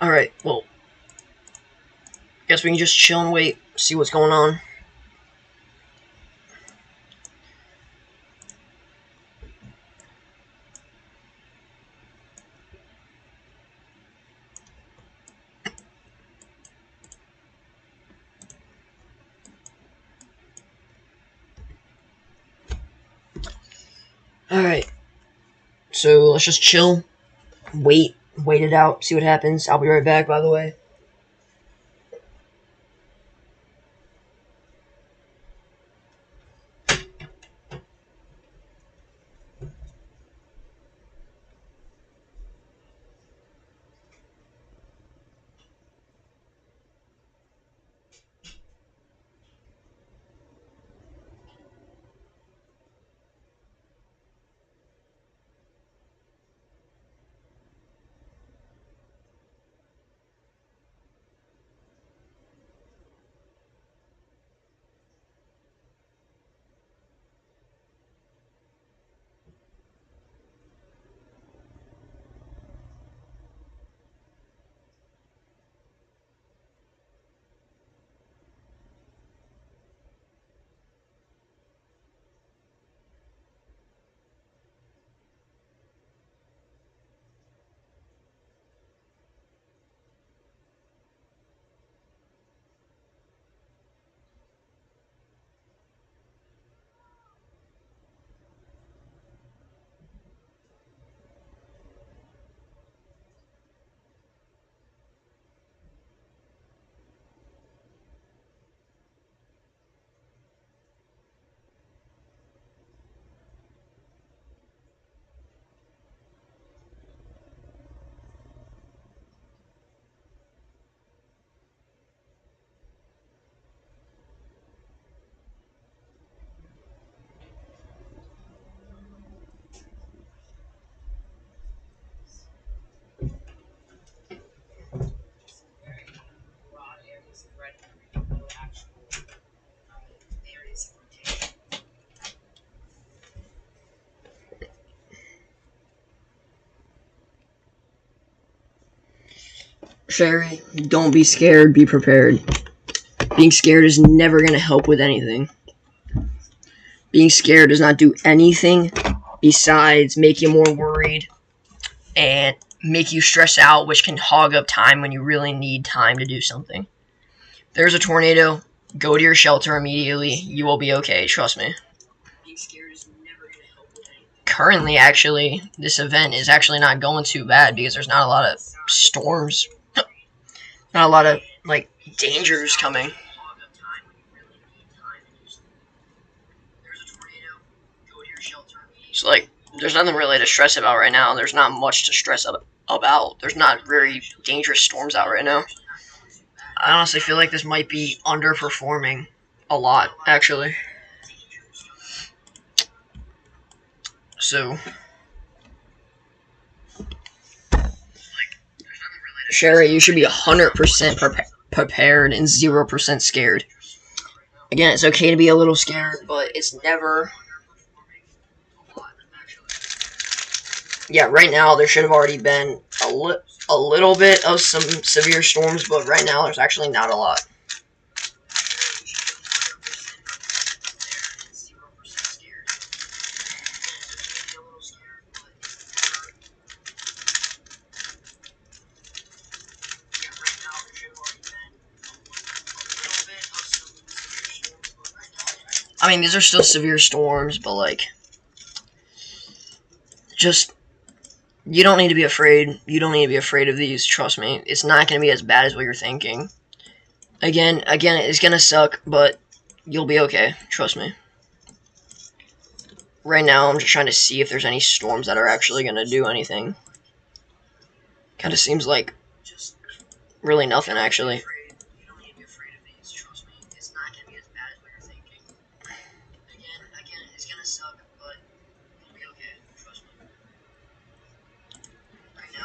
Alright, well, guess we can just chill and wait, see what's going on. Alright, so let's just chill, wait wait it out, see what happens. I'll be right back, by the way. Broad areas of red and no actual areas of rotation. Sherry, don't be scared, be prepared. Being scared is never going to help with anything. Being scared does not do anything besides make you more worried and make you stress out, which can hog up time when you really need time to do something. There's a tornado, go to your shelter immediately. You will be okay, trust me. Being scared is never going to help with anything. Currently, actually, this event is actually not going too bad because there's not a lot of storms. Not a lot of, like, dangers coming. So, like, there's nothing really to stress about right now. There's not much to stress about. There's not very dangerous storms out right now. I honestly feel like this might be underperforming a lot, actually. So, Sherry, you should be 100% prepared and 0% scared. Again, it's okay to be a little scared, but it's never... Yeah, right now there should have already been a little bit of some severe storms, but right now there's actually not a lot. I mean, these are still severe storms, but, like, just, you don't need to be afraid. You don't need to be afraid of these, trust me. It's not going to be as bad as what you're thinking. Again, it's going to suck, but you'll be okay, trust me. Right now, I'm just trying to see if there's any storms that are actually going to do anything. Kind of seems like really nothing, actually.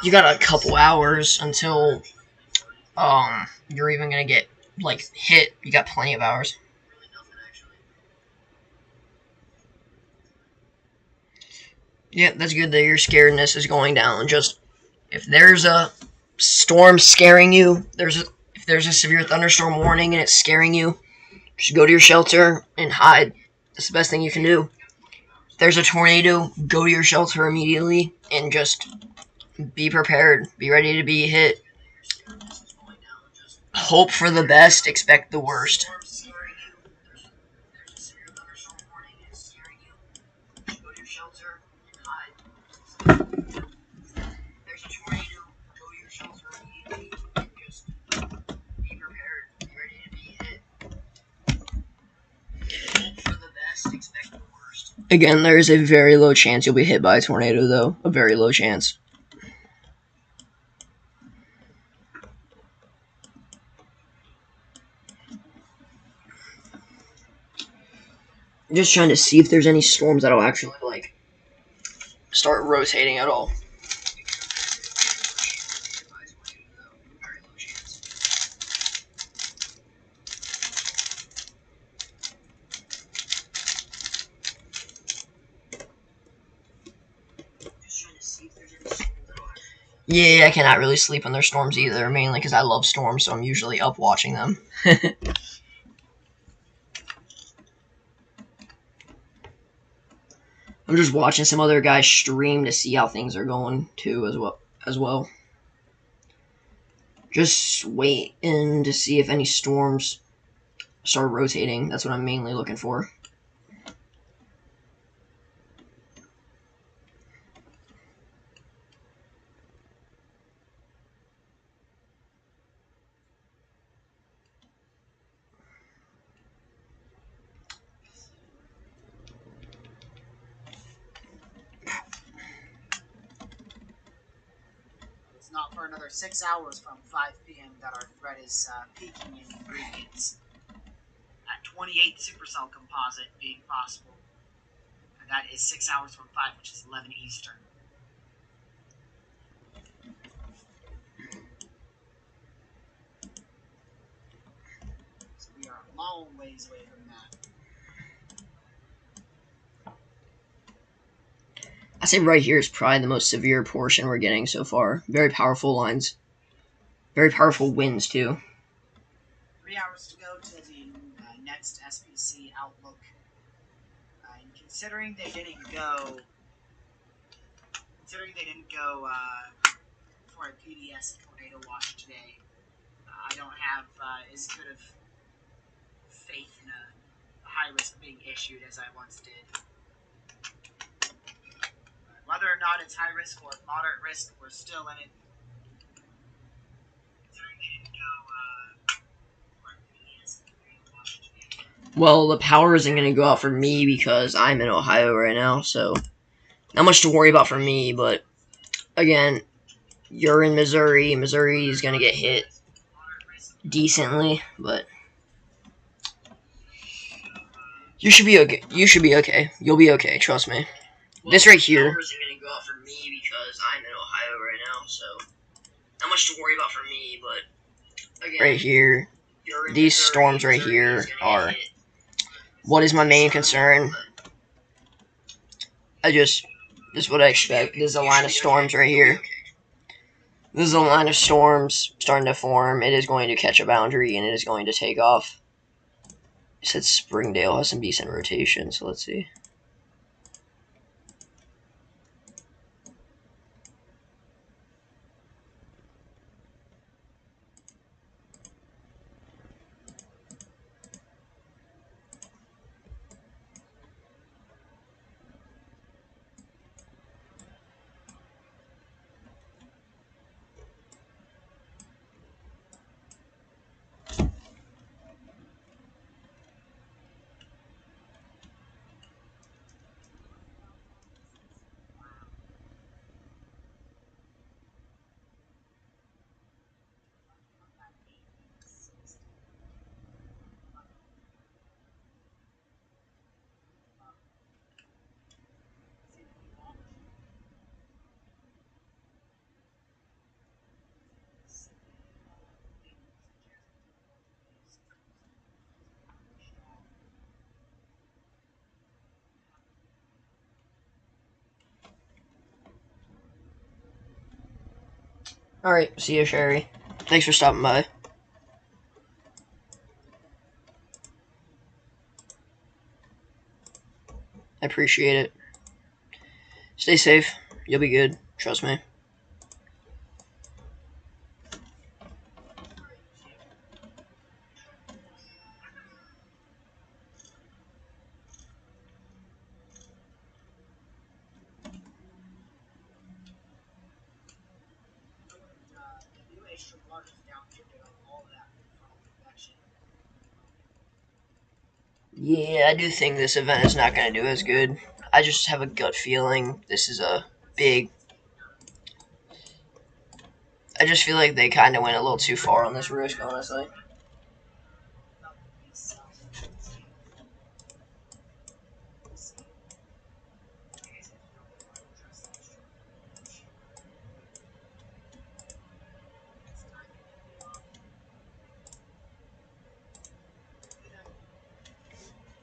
You got a couple hours until you're even gonna get, like, hit. You got plenty of hours. Yeah, that's good that your scaredness is going down. Just, if there's a storm scaring you, if there's a severe thunderstorm warning and it's scaring you, just go to your shelter and hide. That's the best thing you can do. If there's a tornado, go to your shelter immediately and just be prepared. Be ready to be hit. Hope for the best, expect the worst. Again, there is a very low chance you'll be hit by a tornado, though. A very low chance. Just trying to see if there's any storms that'll actually, like, start rotating at all. Yeah, I cannot really sleep when there's storms either, mainly because I love storms, so I'm usually up watching them. I'm just watching some other guys stream to see how things are going too, as well. Just waiting to see if any storms start rotating. That's what I'm mainly looking for. It's not for another 6 hours from 5 p.m. that our threat is peaking in ingredients. At 28 supercell composite being possible. And that is 6 hours from 5, which is 11 Eastern. So we are a long ways away from that. I say right here is probably the most severe portion we're getting so far. Very powerful lines. Very powerful winds, too. 3 hours to go to the next SPC outlook. And considering they didn't go for a PDS tornado watch today, I don't have as good of faith in a high risk being issued as I once did. Whether or not it's high risk or moderate risk, we're still in it. Well, the power isn't going to go out for me because I'm in Ohio right now, so not much to worry about for me, but again, you're in Missouri. Missouri is going to get hit decently, but you should be okay. You should be okay. You'll be okay, trust me. This right here isn't going to go out for me because I'm in Ohio right now, so not much to worry about for me, but again, right here, these storms right here are what is my main concern. This is what I expect. This is a line of storms right here. This is a line of storms starting to form. It is going to catch a boundary, and it is going to take off. It said Springdale has some decent rotation, so let's see. Alright, see you, Sherry. Thanks for stopping by. I appreciate it. Stay safe. You'll be good. Trust me. Yeah, I do think this event is not going to do as good. I just have a gut feeling this is a big. I just feel like they kind of went a little too far on this risk, honestly.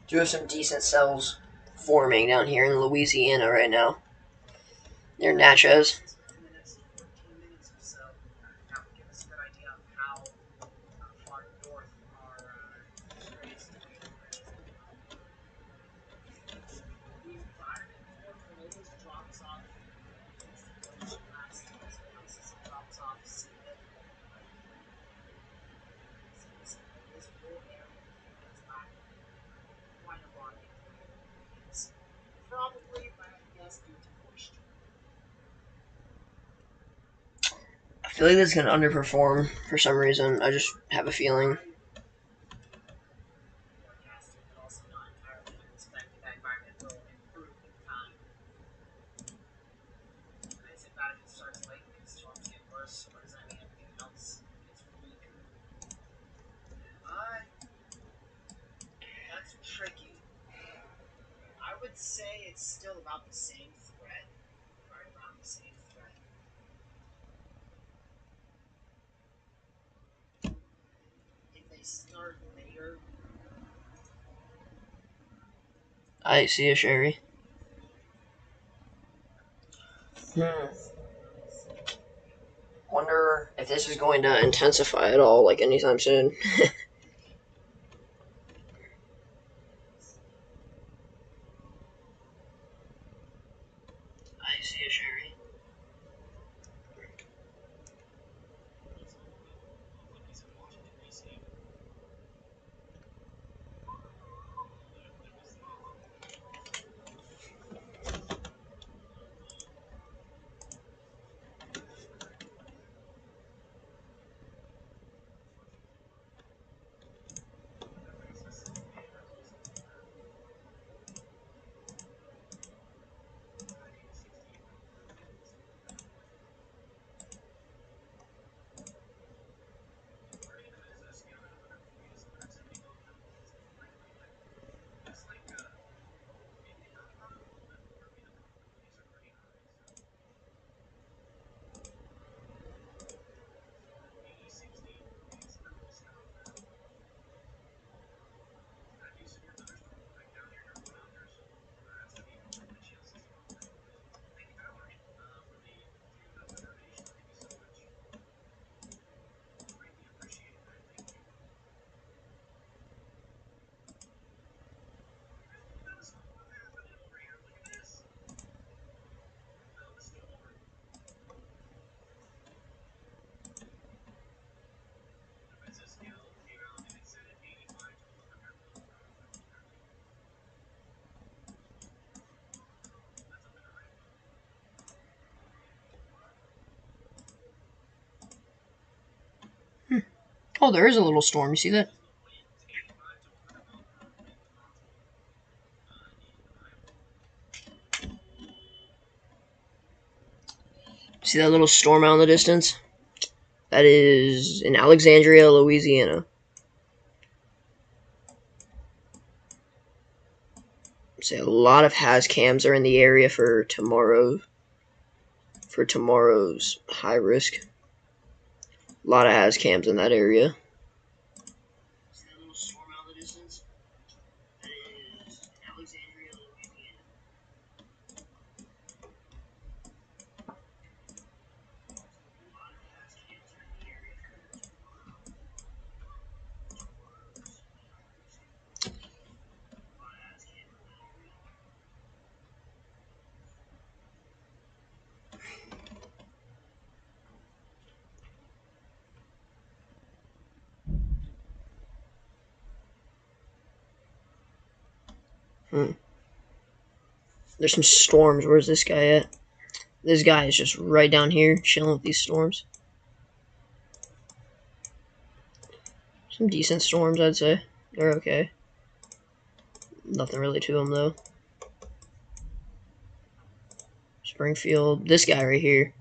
Do have some decent cells forming down here in Louisiana right now. Near Natchez. Probably, but I guess due to moisture. I feel like this is going to underperform for some reason. I just have a feeling. Forecasting, but also not entirely unexpected. That environment will improve with time. Is it bad if it starts late and the storms get worse, or does that mean everything else gets weaker? That's tricky. I would say it's still about the same threat, right around the same threat. If they start later, I see a Sherry. Wonder if this is going to intensify at all, like anytime soon. I see a Sherry. Oh, there is a little storm. You see that? See that little storm out in the distance? That is in Alexandria, Louisiana. Say a lot of has cams are in the area for tomorrow's high risk. A lot of has cams in that area. See that little storm out in the distance? That is in Alexandria, Louisiana. A lot of has cams are in the area for tomorrow's high risk. A lot of has cams in that area. There's some storms. Where's this guy at? This guy is just right down here chilling with these storms. Some decent storms, I'd say. They're okay. Nothing really to him, though. Springfield. This guy right here.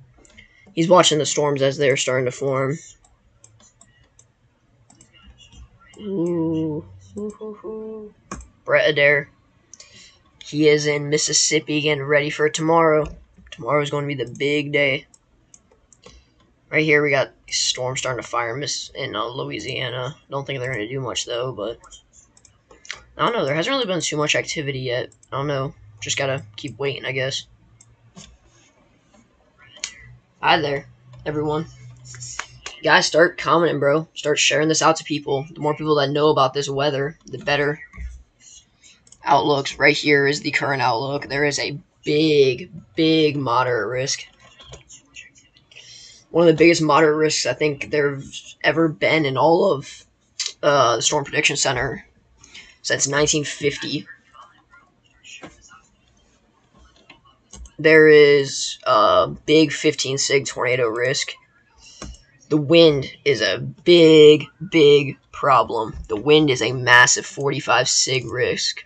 He's watching the storms as they're starting to form. Ooh. Brett Adair. He is in Mississippi getting ready for tomorrow. Tomorrow is going to be the big day. Right here we got storms starting to fire in Louisiana. Don't think they're going to do much, though, but I don't know. There hasn't really been too much activity yet. I don't know. Just got to keep waiting, I guess. Hi there, everyone. Guys, start commenting, bro. Start sharing this out to people. The more people that know about this weather, the better. Outlooks. Right here is the current outlook. There is a big moderate risk. One of the biggest moderate risks I think there's ever been in all of the Storm Prediction Center since 1950. There is a big 15 sig tornado risk. The wind is a big problem. The wind is a massive 45 sig risk,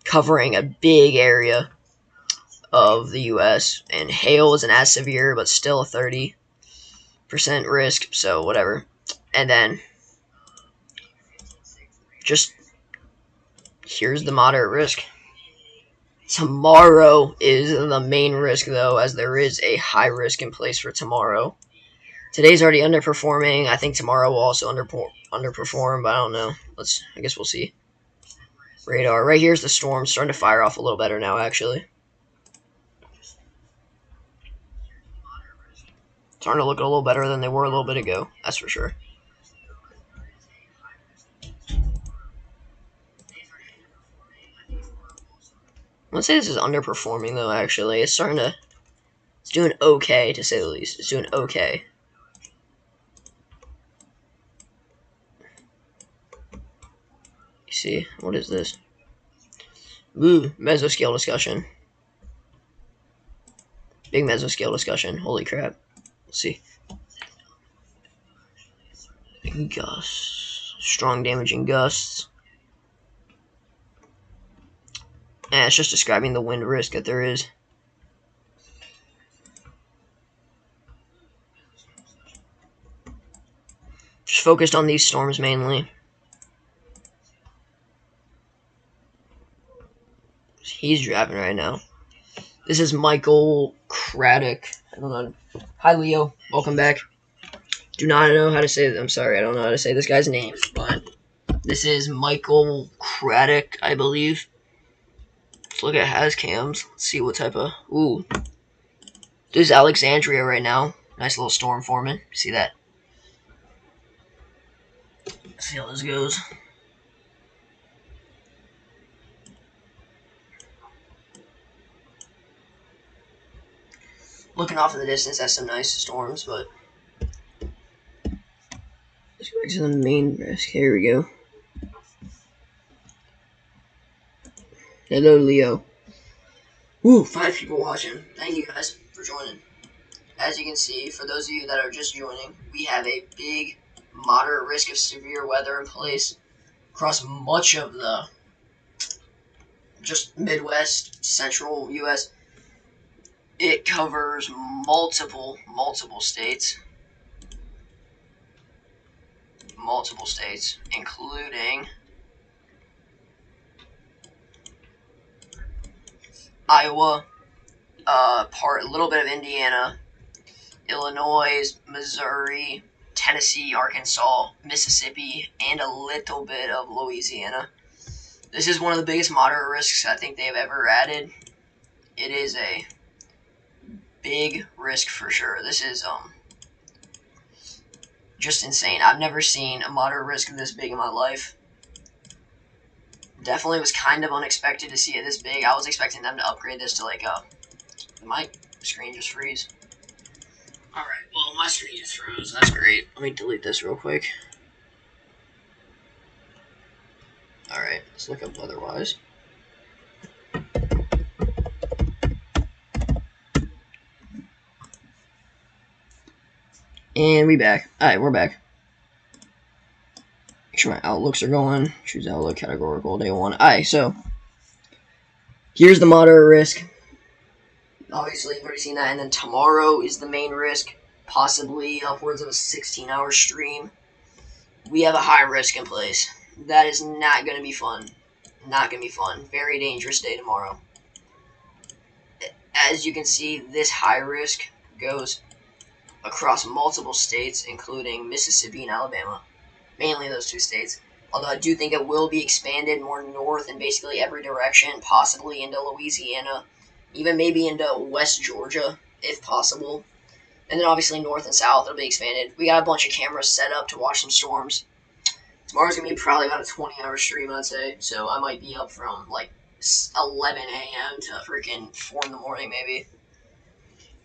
covering a big area of the U.S. And hail isn't as severe, but still a 30% risk, so whatever. And then just here's the moderate risk. Tomorrow is the main risk, though, as there is a high risk in place for tomorrow. Today's already underperforming. I think tomorrow will also underperform, but I don't know. I guess we'll see. Radar. Right here's the storm starting to fire off a little better now, actually. Starting to look a little better than they were a little bit ago. That's for sure. Let's say this is underperforming, though, actually. It's doing okay, to say the least. It's doing okay. You see, what is this? Ooh, mesoscale discussion. Big mesoscale discussion. Holy crap. Let's see. Gusts. Strong damaging gusts. And it's just describing the wind risk that there is. Just focused on these storms mainly. He's driving right now. This is Michael Craddock. I don't know. Hi, Leo. Welcome back. Do not know how to say this. I'm sorry. I don't know how to say this guy's name. But this is Michael Craddock, I believe. Let's look at Hascams. Let's see what type of... Ooh. This is Alexandria right now. Nice little storm forming. See that? Let's see how this goes. Looking off in the distance at some nice storms, but let's go back to the main risk. Here we go. Hello, Leo. Woo, 5 people watching. Thank you guys for joining. As you can see, for those of you that are just joining, we have a big, moderate risk of severe weather in place across much of the just Midwest, Central U.S. It covers multiple states. Multiple states, including Iowa, a little bit of Indiana, Illinois, Missouri, Tennessee, Arkansas, Mississippi, and a little bit of Louisiana. This is one of the biggest moderate risks I think they've ever added. It is a big risk for sure. This is just insane. I've never seen a moderate risk this big in my life. Definitely was kind of unexpected to see it this big. I was expecting them to upgrade this to like my screen just freeze. Alright, well my screen just froze. That's great. Let me delete this real quick. Alright, let's look up weather-wise. And we back. Alright, we're back. Make sure my outlooks are going. Choose outlook categorical day 1. Alright, so Here's the moderate risk. Obviously, you've already seen that. And then tomorrow is the main risk, possibly upwards of a 16-hour stream. We have a high risk in place. That is not going to be fun. Not going to be fun. Very dangerous day tomorrow. As you can see, this high risk goes across multiple states, including Mississippi and Alabama. Mainly those two states. Although I do think it will be expanded more north in basically every direction, possibly into Louisiana, even maybe into West Georgia, if possible. And then obviously north and south, it'll be expanded. We got a bunch of cameras set up to watch some storms. Tomorrow's going to be probably about a 20-hour stream, I'd say. So I might be up from like 11 a.m. to freaking 4 in the morning, maybe.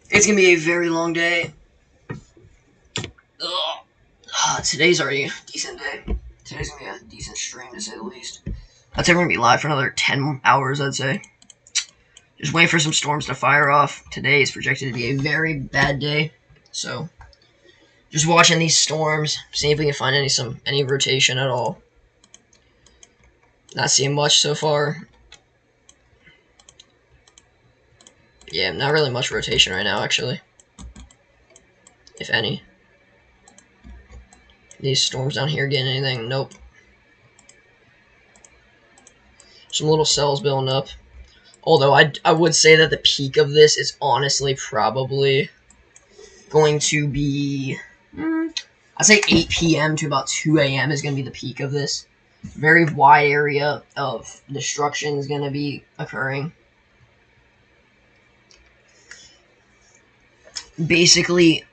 It's going to be a very long day. Today's already a decent day. Today's going to be a decent stream, to say the least. I'd say we're going to be live for another 10 hours, I'd say. Just waiting for some storms to fire off. Today is projected to be a very bad day. So, just watching these storms, seeing if we can find any rotation at all. Not seeing much so far. Yeah, not really much rotation right now, actually. If any. These storms down here getting anything? Nope. Some little cells building up. Although I would say that the peak of this is honestly probably going to be, I'd say 8 p.m. to about 2 a.m. is going to be the peak of this. Very wide area of destruction is going to be occurring. Basically,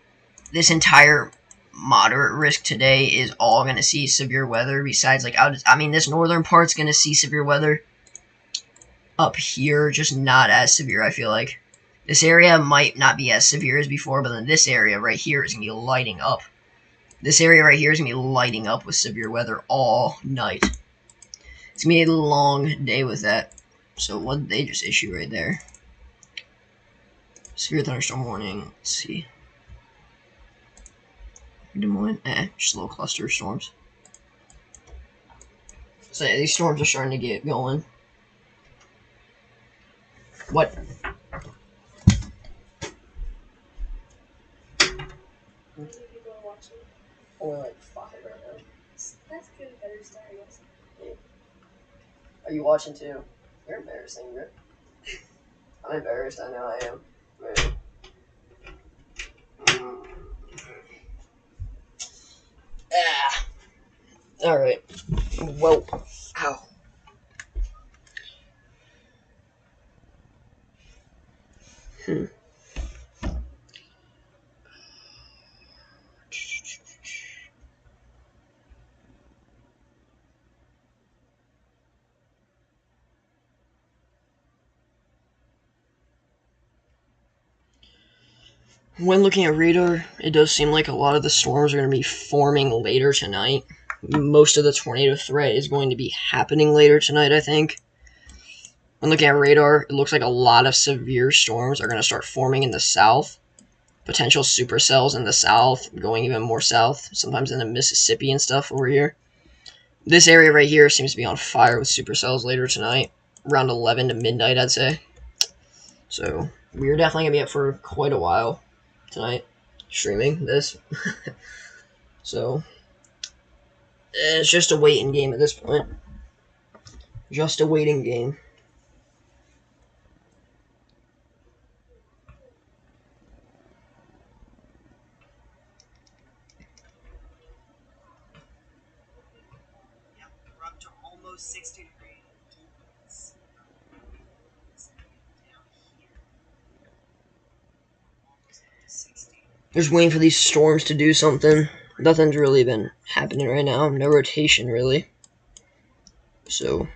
this entire moderate risk today is all going to see severe weather. Besides, like, this northern part's going to see severe weather. Up here, just not as severe, I feel like. This area might not be as severe as before, but then this area right here is going to be lighting up. This area right here is going to be lighting up with severe weather all night. It's going to be a long day with that. So what did they just issue right there? Severe thunderstorm warning. Let's see. Des Moines. Just a little cluster of storms. So yeah, these storms are starting to get going. What? People are watching. Only like 5 right now. That's good. Better start, I guess. Yeah. Are you watching too? You're embarrassing, bro. I'm embarrassed. I know I am. Right. Alright. Whoa. Ow. When looking at radar, it does seem like a lot of the storms are going to be forming later tonight. Most of the tornado threat is going to be happening later tonight, I think. When looking at radar, it looks like a lot of severe storms are going to start forming in the south. Potential supercells in the south, going even more south, sometimes in the Mississippi and stuff over here. This area right here seems to be on fire with supercells later tonight, around 11 to midnight, I'd say. So, we're definitely going to be up for quite a while tonight, streaming this. So, it's just a waiting game at this point. Just a waiting game. Yep, we're up to almost 60 degrees. Down here. Almost up to 60. Just waiting for these storms to do something. Nothing's really been happening right now. No rotation, really. So,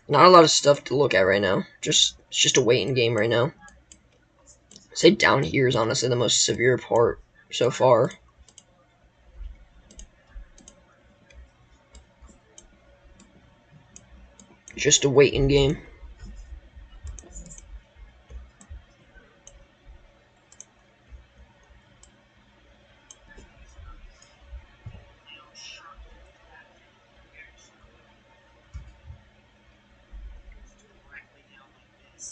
not a lot of stuff to look at right now. It's just a waiting game right now. I'd say down here is honestly the most severe part so far. Just a waiting game. Directly down like this.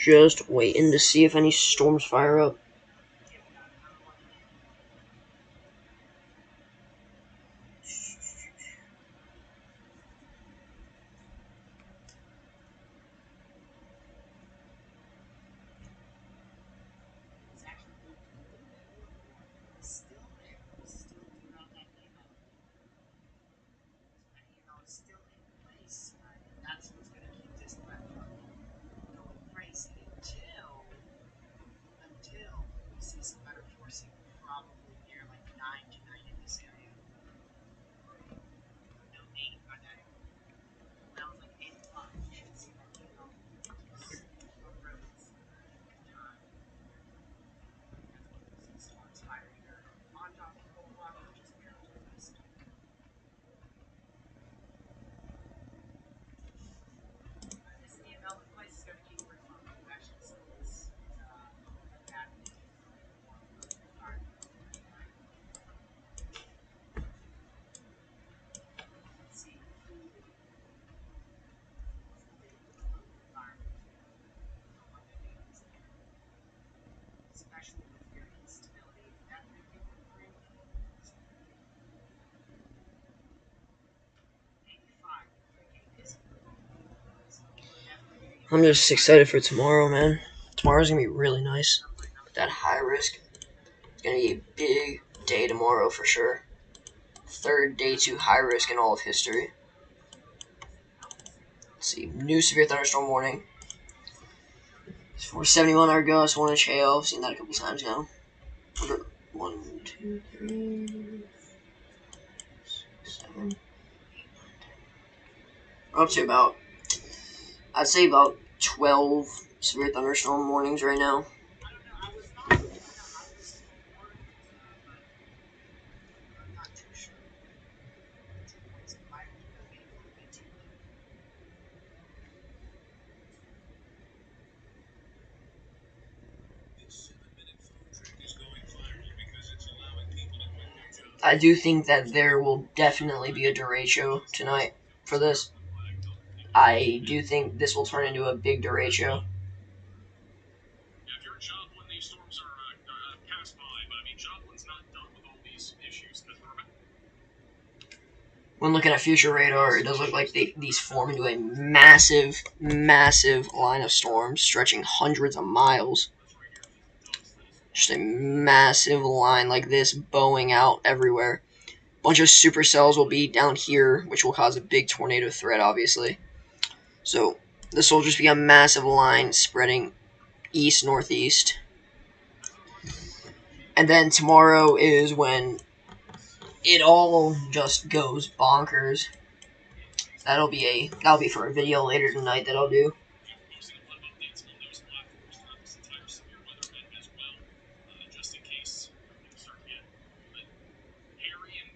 Just waiting to see if any storms fire up. It's actually moved to the middle of Florida. It's still there. It's still throughout that email. That email is still in place. That's what's going to keep this threat from going crazy until we see some better forcing, probably near like 9 to 9 in this area. No, 8 by that. That was like 8 o'clock. You should see that email. On roads. Time. That's what those storms fire either on top of cold water or just barely missed. This email in place is going to keep pretty low. Actually, so it's bad. See, especially with your instability that we've been through. 85, is I'm just excited for tomorrow, man. Tomorrow's gonna be really nice. With that high risk. It's gonna be a big day tomorrow for sure. Third day to high risk in all of history. Let's see, new severe thunderstorm warning. 471 gusts, 1 inch hail. I've seen that a couple times now. 1, 2, 3, 6, 7. We're up to about, I'd say about 12 severe thunderstorm warnings right now. I don't know. I was not I was warned, but I'm not too sure. 2 points might be a little bit too low. I do think that there will definitely be a derecho tonight for this. I do think this will turn into a big derecho. If you're in Joplin, these storms are passed by, but I mean, Joplin's not done with all these issues because When looking at future radar, it does look like these form into a massive, massive line of storms stretching hundreds of miles. Just a massive line like this bowing out everywhere. Bunch of supercells will be down here, which will cause a big tornado threat, obviously. So this will just be a massive line spreading east-northeast. And then tomorrow is when it all just goes bonkers. That'll be for a video later tonight that I'll do. posting a lot of updates on those platforms throughout this entire severe weather event as well, just in case things start to get a bit hairy and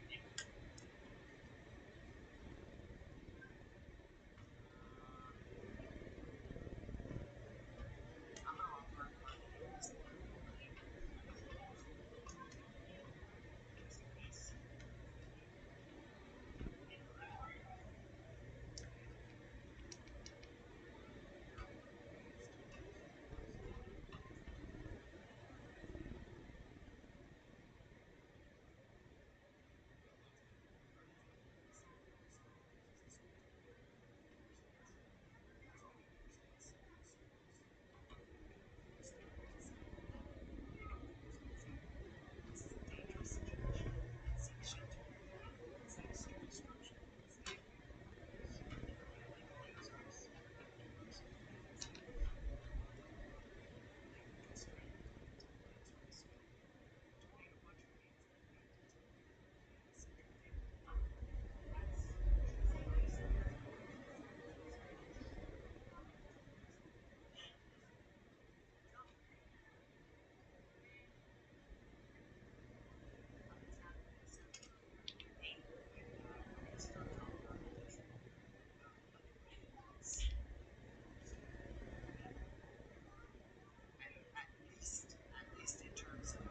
At least in terms of a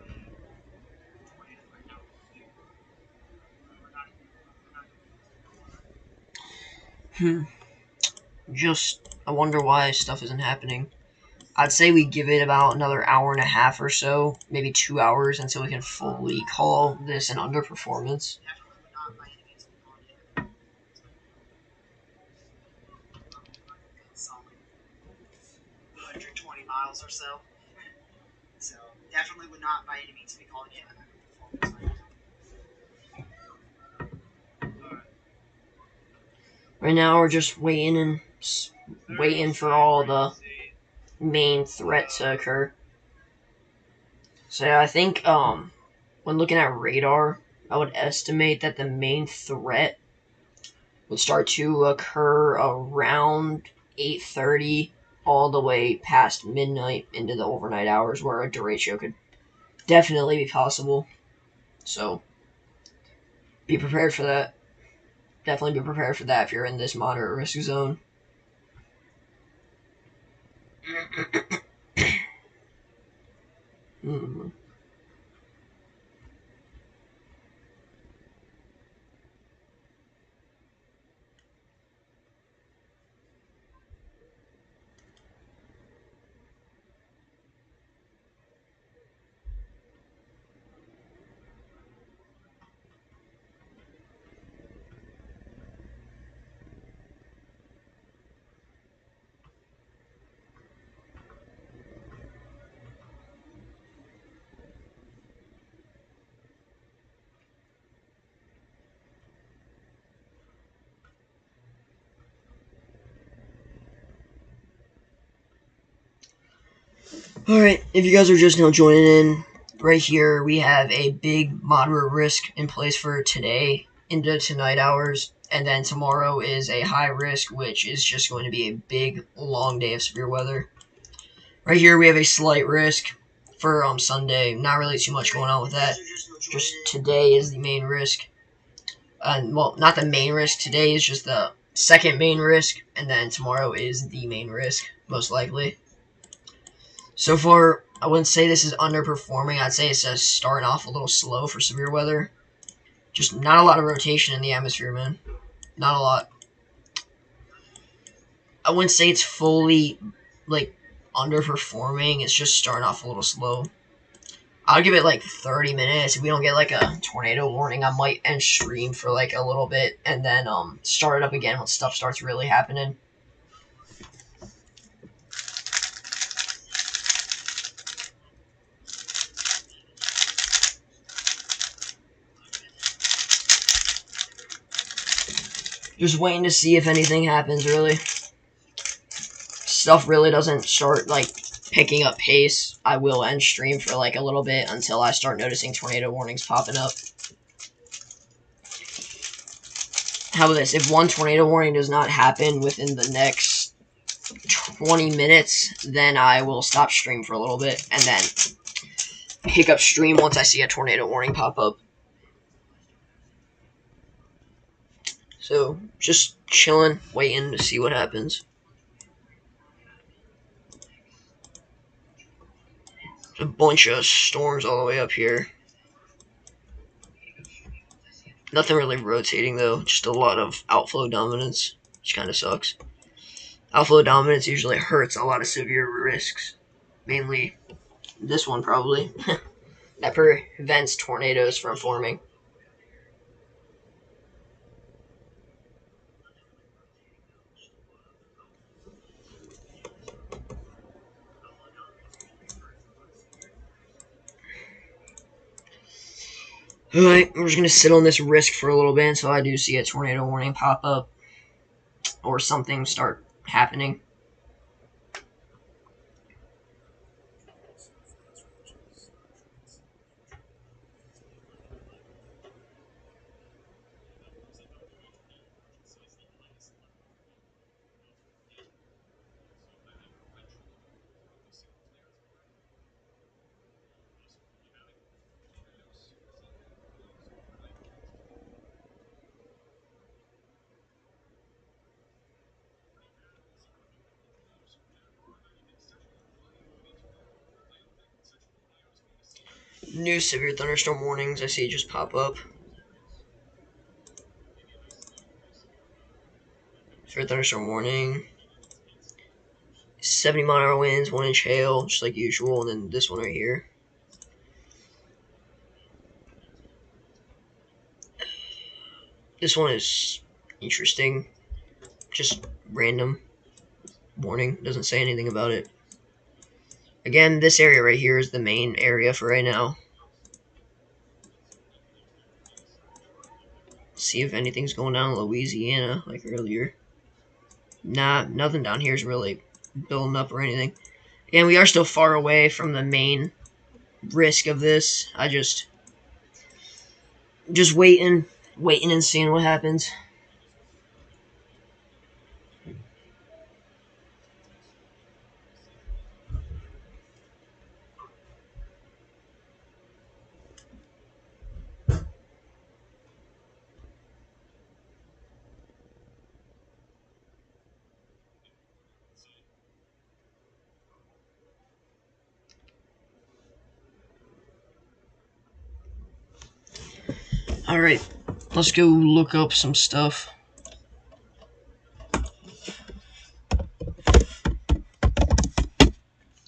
tornado right now here. We're not Just, I wonder why stuff isn't happening. I'd say we give it about another hour and a half or so, maybe 2 hours, until we can fully call this an underperformance. Definitely would not by any means be calling it a good solid 120 miles or so. So definitely would not by any means be calling it an underperformance. Right now, we're just waiting for all the main threat to occur. So yeah, I think when looking at radar, I would estimate that the main threat would start to occur around 8:30 all the way past midnight into the overnight hours, where a derecho could definitely be possible. So be prepared for that. Definitely be prepared for that if you're in this moderate risk zone. Hmm. Alright, if you guys are just now joining in, right here we have a big moderate risk in place for today into tonight hours, and then tomorrow is a high risk, which is just going to be a big long day of severe weather. Right here we have a slight risk for Sunday. Not really too much going on with that. Just today is the main risk. Well, not the main risk. Today is just the second main risk, and then tomorrow is the main risk, most likely. So far, I wouldn't say this is underperforming. I'd say it's just starting off a little slow for severe weather. Just not a lot of rotation in the atmosphere, man. Not a lot. I wouldn't say it's fully, underperforming. It's just starting off a little slow. I'll give it 30 minutes. If we don't get a tornado warning, I might end stream for a little bit and then start it up again when stuff starts really happening. Just waiting to see if anything happens, really. Stuff really doesn't start picking up pace. I will end stream for a little bit until I start noticing tornado warnings popping up. How about this? If one tornado warning does not happen within the next 20 minutes, then I will stop stream for a little bit and then pick up stream once I see a tornado warning pop up. So, just chilling, waiting to see what happens. A bunch of storms all the way up here. Nothing really rotating though, just a lot of outflow dominance, which kind of sucks. Outflow dominance usually hurts a lot of severe risks. Mainly this one probably. That prevents tornadoes from forming. Alright, we're just going to sit on this risk for a little bit until I do see a tornado warning pop up or something start happening. New severe thunderstorm warnings I see just pop up. Severe thunderstorm warning. 70-mile-an-hour winds, 1-inch hail, just like usual, and then this one right here. This one is interesting. Just random warning. Doesn't say anything about it. Again, this area right here is the main area for right now. See if anything's going down in Louisiana like earlier. Nah, nothing down here is really building up or anything. And we are still far away from the main risk of this. I just waiting and seeing what happens. Alright, let's go look up some stuff. Let's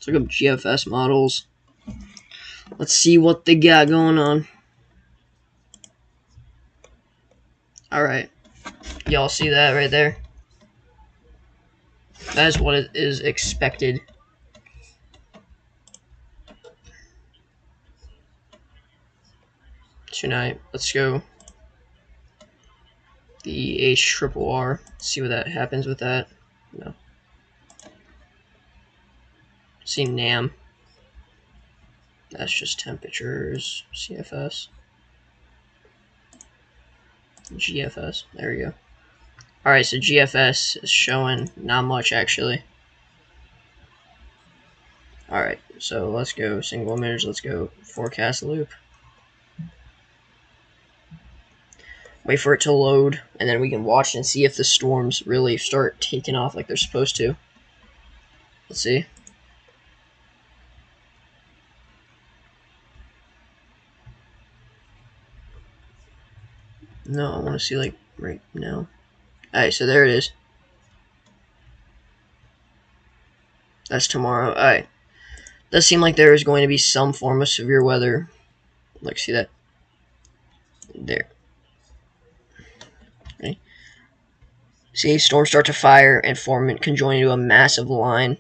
look up GFS models. Let's see what they got going on. Alright, y'all see that right there? That is what it is expected. Tonight, let's go. The HRRR. See what that happens with that. No. See NAM. That's just temperatures. CFS. GFS. There we go. Alright, so GFS is showing not much actually. Alright, so let's go single image. Let's go forecast loop. Wait for it to load, and then we can watch and see if the storms really start taking off like they're supposed to. Let's see. No, I want to see like right now. Alright, so there it is. That's tomorrow. Alright. Does seem like there is going to be some form of severe weather. Like, see that? There. Okay. See, storms start to fire and form and conjoin into a massive line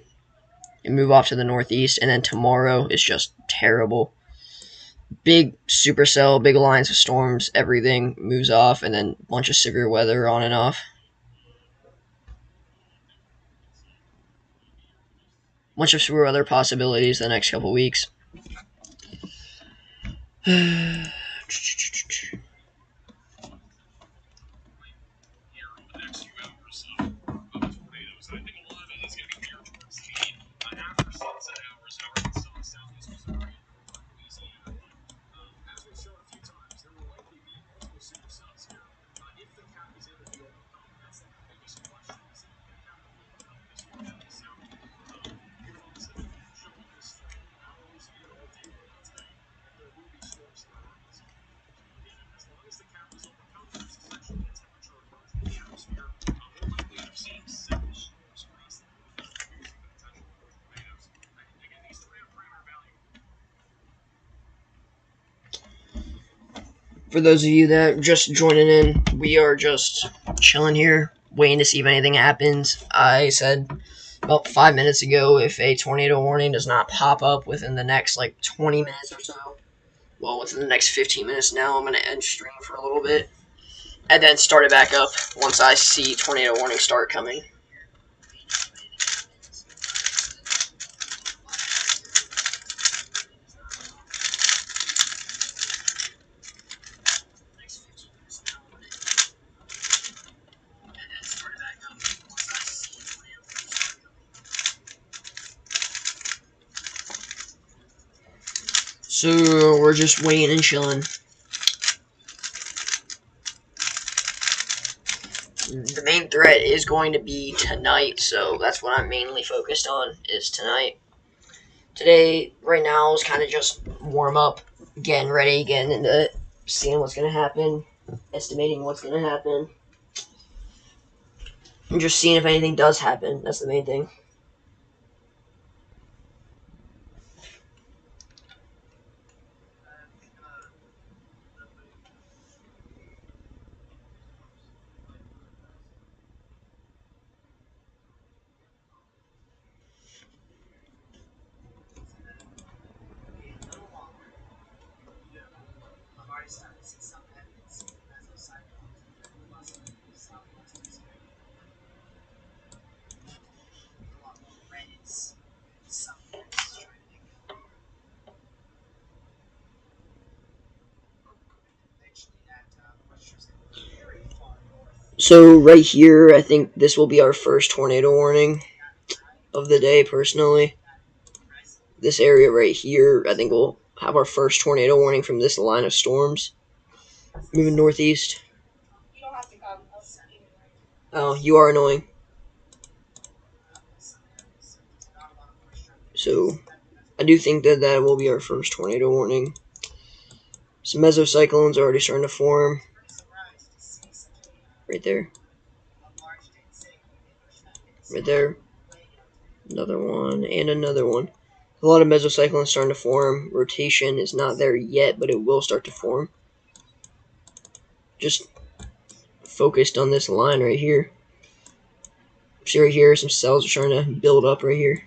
and move off to the northeast, and then tomorrow is just terrible. Big supercell, big lines of storms, everything moves off, and then a bunch of severe weather on and off. Bunch of severe weather possibilities the next couple weeks. Here over the next few hours of tornadoes. And I think a lot of it is going to be geared towards the after sunset hours in Arkansas, southeast Missouri, and Louisiana. As we've shown a few times, there will likely be multiple supercells here. If the cap is able to be overcome, that's the biggest question. Is if the cap will overcome this tornado. So, given all this evidence showing this for hours and all day long today, that there will be storms here in Arkansas. And as long as the cap is overcome, that's essentially the temperature approach in the atmosphere. We're likely to see several storms across the north, using the potential for tornadoes. Again, these tornado parameter values. For those of you that are just joining in, we are just chilling here, waiting to see if anything happens. I said about 5 minutes ago, if a tornado warning does not pop up within the next like 20 minutes or so, well, within the next 15 minutes now, I'm going to end stream for a little bit, and then start it back up once I see tornado warning start coming. So we're just waiting and chilling. The main threat is going to be tonight, so that's what I'm mainly focused on, is tonight. Today, right now, is kind of just warm up, getting ready, getting into it, seeing what's going to happen, estimating what's going to happen, and just seeing if anything does happen. That's the main thing. already starting to see some evidence of mesocyclones plus southwestern Spain. A lot more reds than some reds trying to make eventually that pushes it very far north. So right here, I think this will be our first tornado warning of the day, personally. This area right here, I think we'll have our first tornado warning from this line of storms. Moving northeast. You don't have to come. I'll see you. Oh, you are annoying. So, I do think that that will be our first tornado warning. Some mesocyclones are already starting to form. Right there. Right there. Another one, and another one. A lot of mesocyclones starting to form. Rotation is not there yet, but it will start to form. Just focused on this line right here. See right here, some cells are trying to build up right here.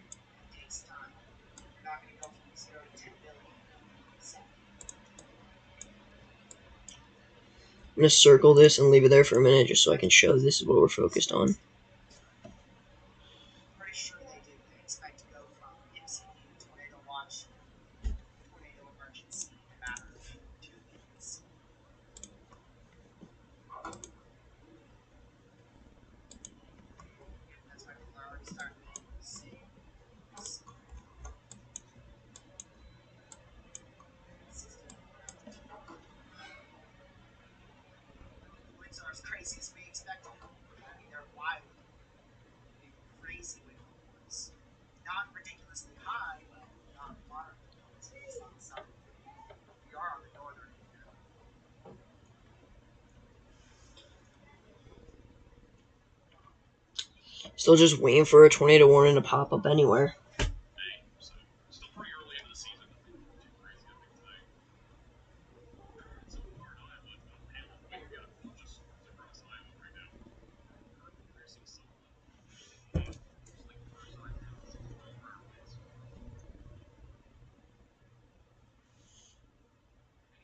I'm going to circle this and leave it there for a minute just so I can show this is what we're focused on. Pretty sure they do. They expect to go from MCU tornado watch tornado emergency in a matter of 2 minutes. That's why people are already starting to see this. The winds are as crazy as we expected. I mean, they're wild. Big, crazy wind force. Not ridiculously high, but not moderately low. It's on the south. We are on the northern end now. Still just waiting for a tornado warning to pop up anywhere. Hey, so still pretty early into the season. Nothing too crazy I think today. So far, not have much of a panel. We've got just across Iowa right now. We're seeing some of the mostly clear side now. 6 mile per hour winds.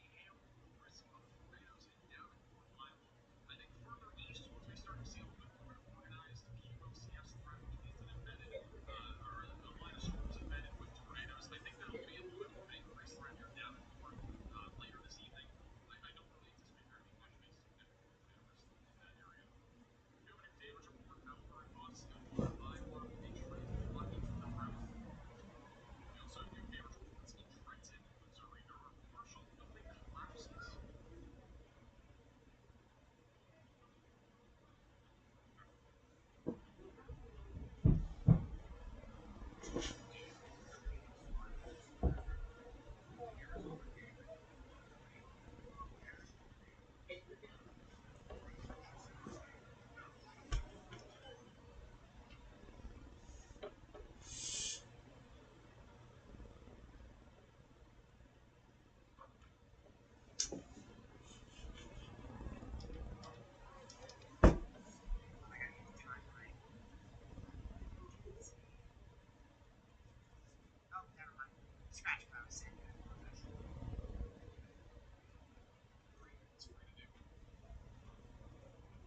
Anyhow, risk of tornadoes in Davenport, Iowa. I think further east, once we start to see a little bit more organized QOCS threat, which means an embedded, or a line of storms embedded with tornadoes, I think that'll be a little bit more of an increased threat here in Davenport later this evening. I don't really anticipate there to be much of a significant tornado risk in that area. We do have a new damage report out for us in Iowa, Detroit, Lucky, Monroe. We also have new damage reports in Trenton, Missouri. There are partial building collapses. Oh, never mind. Scratch what I was saying. That's free to do.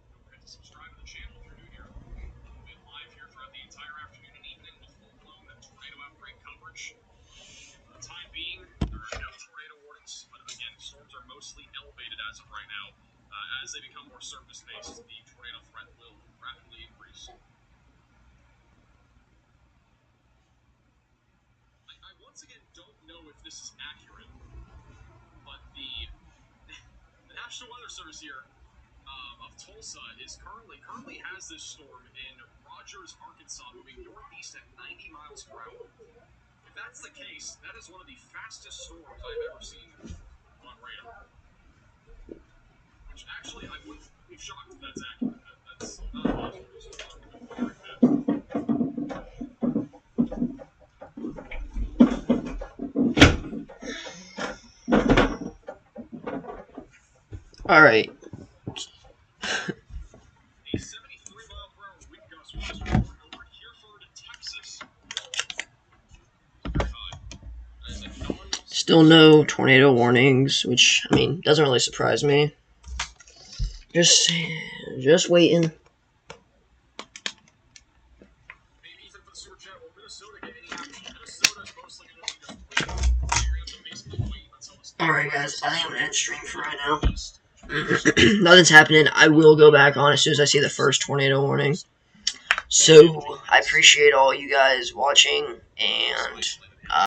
Don't forget to subscribe to the channel if you're new here. We'll be live here throughout the entire afternoon and evening with full-blown tornado outbreak coverage. For the time being, there are no tornado warnings, but again, storms are mostly elevated as of right now. As they become more surface-based, the tornado threat will rapidly increase. I once again don't know if this is accurate, but the National Weather Service here of Tulsa is currently has this storm in Rogers, Arkansas, moving northeast at 90 miles per hour. If that's the case, that is one of the fastest storms I've ever seen on radar. Which actually, I wouldn't be shocked if that's accurate. That's not illogical. So a lot of people fearing that. Alright. A 73-mile-per-hour wind gust was just reported over Hereford, Texas. Very high. That is a Still no tornado warnings, which, I mean, doesn't really surprise me. Just waiting. Maybe even for the Super Chat, will Minnesota get any action? Minnesota's mostly going to be just waiting. You're going to have to basically wait until it's Alright, guys, I think I'm gonna end stream for right now. Nothing's happening. I will go back on as soon as I see the first tornado warning. So, I appreciate all you guys watching, and